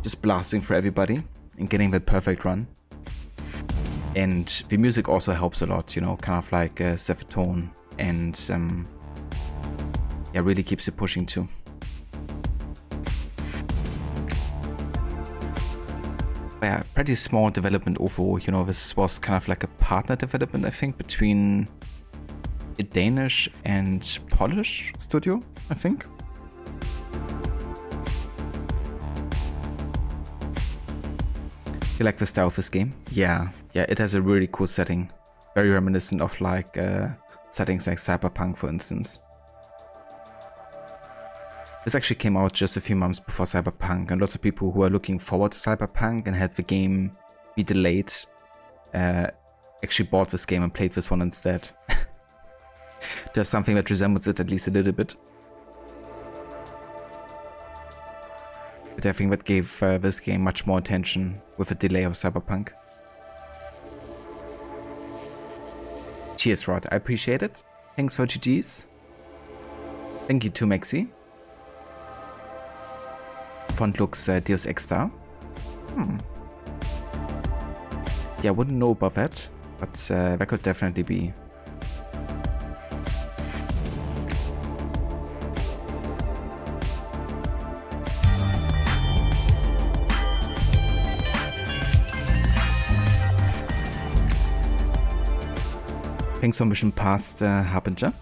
[SPEAKER 1] Just blasting for everybody and getting that perfect run. And the music also helps a lot, you know, kind of like set the tone and yeah, really keeps you pushing too. But yeah, pretty small development overall, you know, this was kind of like a partner development, I think, between a Danish and Polish studio, I think. You like the style of this game? Yeah, it has a really cool setting. Very reminiscent of like settings like Cyberpunk, for instance. This actually came out just a few months before Cyberpunk, and lots of people who are looking forward to Cyberpunk and had the game be delayed actually bought this game and played this one instead. There's something that resembles it at least a little bit. But I think that gave this game much more attention with the delay of Cyberpunk. Cheers, Rod. I appreciate it. Thanks for GGs. Thank you too, Maxi. Font looks Deus Ex style. Yeah, I wouldn't know about that, but that could definitely be. Thanks for mission past Harbinger.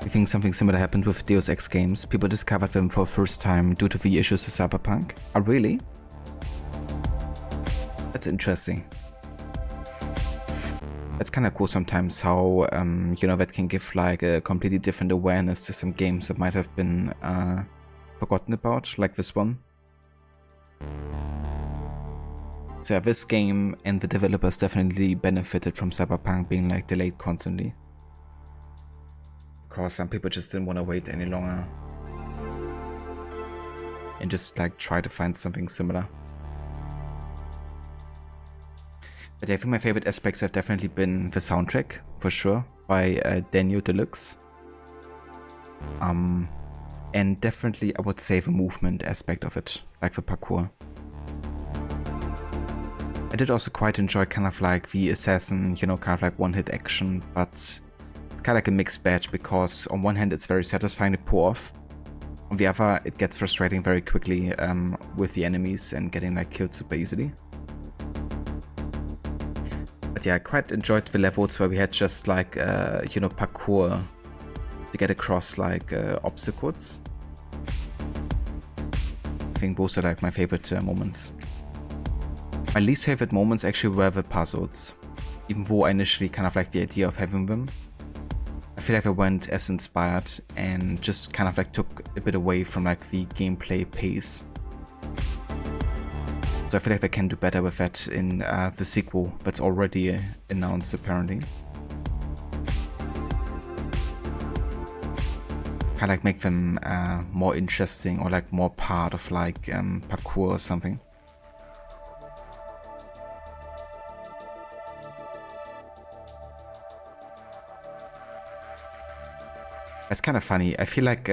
[SPEAKER 1] I think something similar happened with Deus Ex games. People discovered them for the first time due to the issues with Cyberpunk. Oh, really? That's interesting. That's kind of cool sometimes how, you know, that can give like a completely different awareness to some games that might have been forgotten about, like this one. So yeah, this game and the developers definitely benefited from Cyberpunk being like delayed constantly. Because some people just didn't want to wait any longer. And just like try to find something similar. But I think my favorite aspects have definitely been the soundtrack, for sure, by Daniel Deluxe. And definitely I would say the movement aspect of it, like the parkour. I did also quite enjoy kind of like the assassin, you know, kind of like one-hit action, but it's kind of like a mixed batch because on one hand it's very satisfying to pull off, on the other it gets frustrating very quickly with the enemies and getting like killed super easily. But yeah, I quite enjoyed the levels where we had just like, you know, parkour to get across like obstacles. I think those are like my favorite moments. My least favorite moments actually were the puzzles, even though I initially kind of liked the idea of having them. I feel like I went as inspired and just kind of like took a bit away from like the gameplay pace. So I feel like they can do better with that in the sequel that's already announced apparently. Kind of like make them more interesting or like more part of like parkour or something. It's kind of funny. I feel like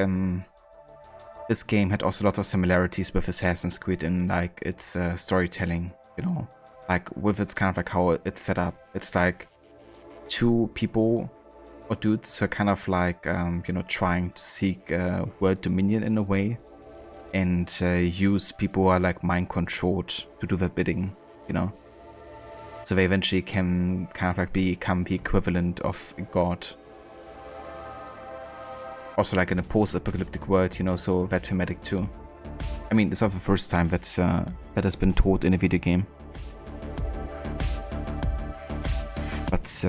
[SPEAKER 1] this game had also lots of similarities with Assassin's Creed in like its storytelling, you know, like with its kind of like how it's set up. It's like two people or dudes who are kind of like, you know, trying to seek world dominion in a way and use people who are like mind controlled to do their bidding, you know. So they eventually can kind of like become the equivalent of a god. Also like in a post-apocalyptic world, you know, so that thematic too. I mean, it's not the first time that's, that has been told in a video game. But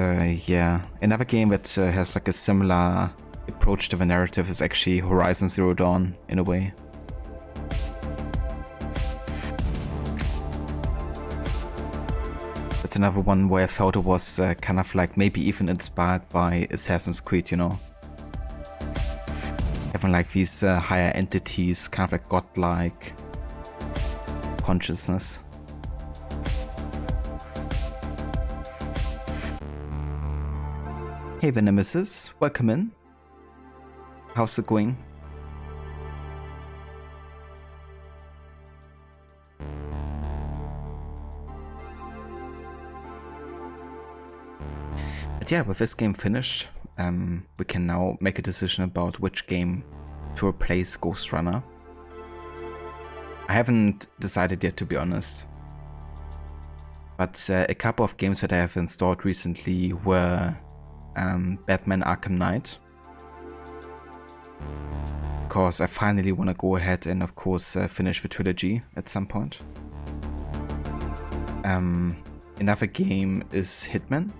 [SPEAKER 1] yeah, another game that has like a similar approach to the narrative is actually Horizon Zero Dawn, in a way. That's another one where I felt it was kind of like maybe even inspired by Assassin's Creed, you know. Having like these higher entities, kind of like godlike consciousness. Hey the Nemesis, welcome in. How's it going? But yeah, with this game finished, we can now make a decision about which game to replace Ghostrunner. I haven't decided yet, to be honest. But a couple of games that I have installed recently were Batman Arkham Knight. Because I finally want to go ahead and of course finish the trilogy at some point. Another game is Hitman,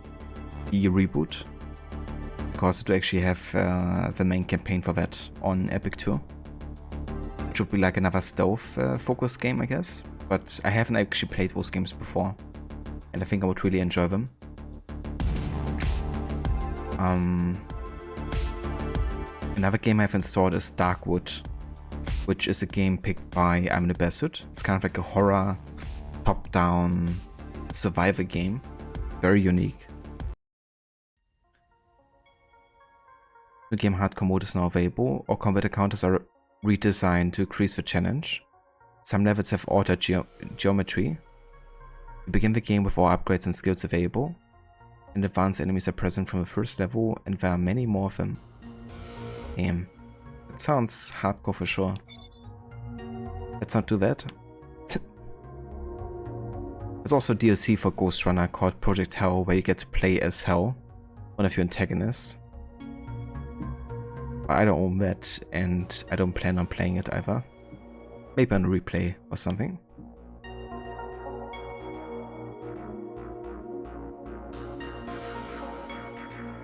[SPEAKER 1] the reboot. Because I do actually have the main campaign for that on Epic Tour. It would be like another stealth focused game, I guess. But I haven't actually played those games before. And I think I would really enjoy them. Another game I've installed is Darkwood, which is a game picked by I'm the Bastard. It's kind of like a horror, top-down survivor game. Very unique. New game hardcore mode is now available. All combat encounters are redesigned to increase the challenge. Some levels have altered geometry. You begin the game with all upgrades and skills available. And advanced enemies are present from the first level, and there are many more of them. Damn. That sounds hardcore for sure. Let's not do that. There's also DLC for Ghostrunner called Project Hell, where you get to play as Hell, one of your antagonists. But I don't own that, and I don't plan on playing it either. Maybe on a replay or something.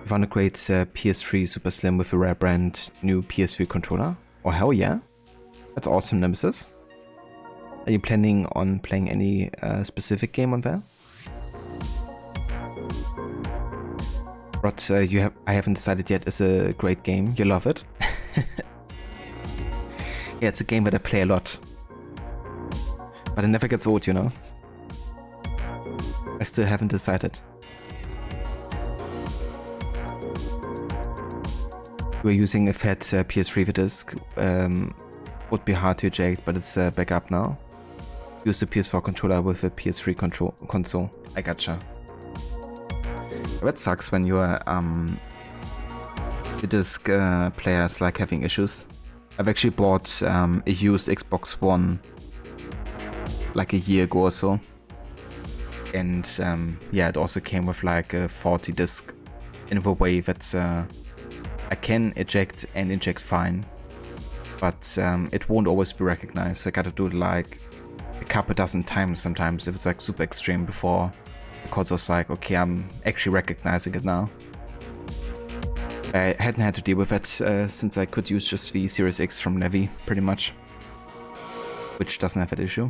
[SPEAKER 1] You found a great PS3 Super Slim with a rare brand new PS3 controller? Oh hell yeah! That's awesome, Nemesis. Are you planning on playing any specific game on there? But I haven't decided yet. It's a great game. You love it. Yeah, it's a game that I play a lot. But it never gets old, you know. I still haven't decided. We're using a fat PS3 disc. Would be hard to eject, but it's back up now. Use the PS4 controller with a PS3 console. I gotcha. That sucks when your disc players like having issues. I've actually bought a used Xbox One like a year ago or so. And yeah, it also came with like a 40 disc in a way that I can eject and inject fine, but it won't always be recognized. I gotta do it like a couple dozen times sometimes if it's like super extreme before the console's like, okay, I'm actually recognizing it now. I hadn't had to deal with that since I could use just the Series X from Levi, pretty much, which doesn't have that issue.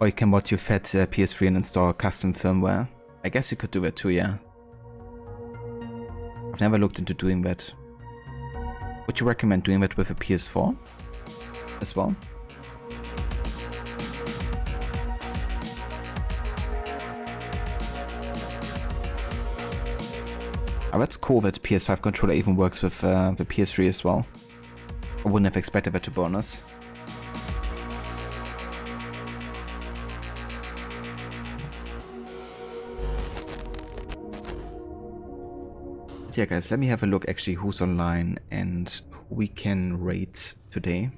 [SPEAKER 1] Or you can mod your fat PS3 and install custom firmware. I guess you could do that too, yeah. I've never looked into doing that. Would you recommend doing that with a PS4 as well? Oh, that's cool that PS5 controller even works with the PS3 as well. I wouldn't have expected that, to be honest. Yeah, guys, let me have a look actually who's online and who we can rate today.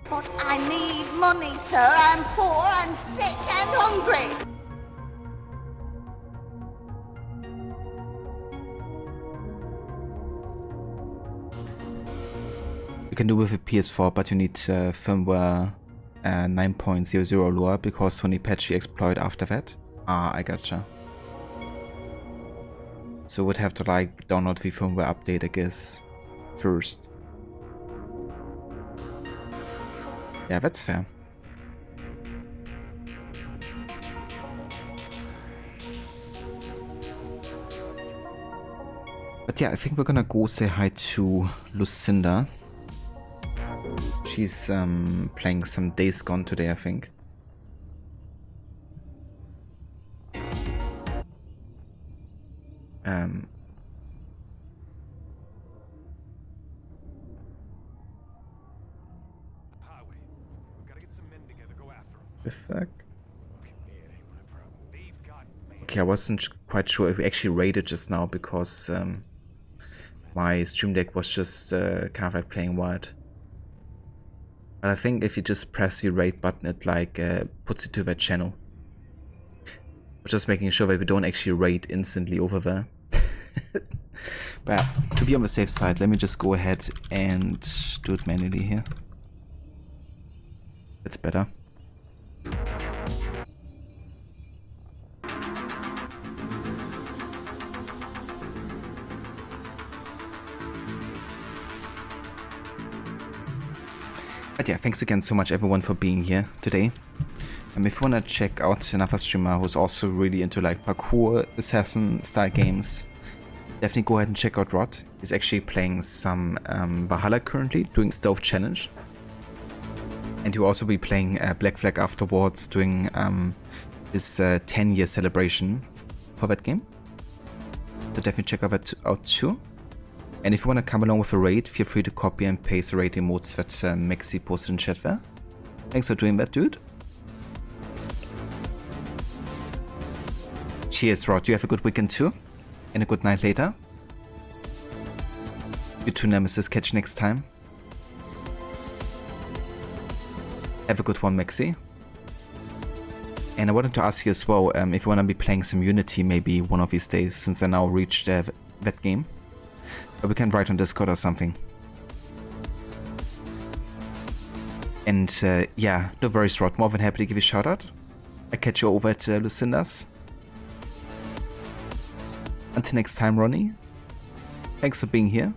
[SPEAKER 13] But I need money, sir. I'm poor and sick and hungry.
[SPEAKER 1] You can do with a PS4, but you need firmware 9.00 lower because Sony patched the exploit after that. Ah, I gotcha. So would have to like download the firmware update, I guess, first. Yeah, that's fair. But yeah, I think we're gonna go say hi to Lucinda. She's playing some Days Gone today, I think. The fuck? Okay, I wasn't quite sure if we actually raided just now because my stream deck was just kind of like playing wild. But I think if you just press the raid button, it like puts it to that channel. Just making sure that we don't actually raid instantly over there. But to be on the safe side, let me just go ahead and do it manually here. That's better. But yeah, thanks again so much everyone for being here today. If you wanna check out another streamer who's also really into like parkour, assassin style games, definitely go ahead and check out Rod. He's actually playing some Valhalla currently, doing Stealth Challenge. And he'll also be playing Black Flag afterwards, doing his 10-year celebration for that game. So definitely check that out too. And if you want to come along with a raid, feel free to copy and paste the raid emotes that Maxi posted in chat there. Thanks for doing that, dude. Cheers, Rod. You have a good weekend too. And a good night later. You too, Nemesis. Catch you next time. Have a good one, Maxi. And I wanted to ask you as well, if you want to be playing some Unity maybe one of these days, since I now reached that game. But we can write on Discord or something. And yeah, no worries, Rod. More than happy to give you a shout out. I'll catch you over at Lucinda's. Until next time, Ronnie. Thanks for being here.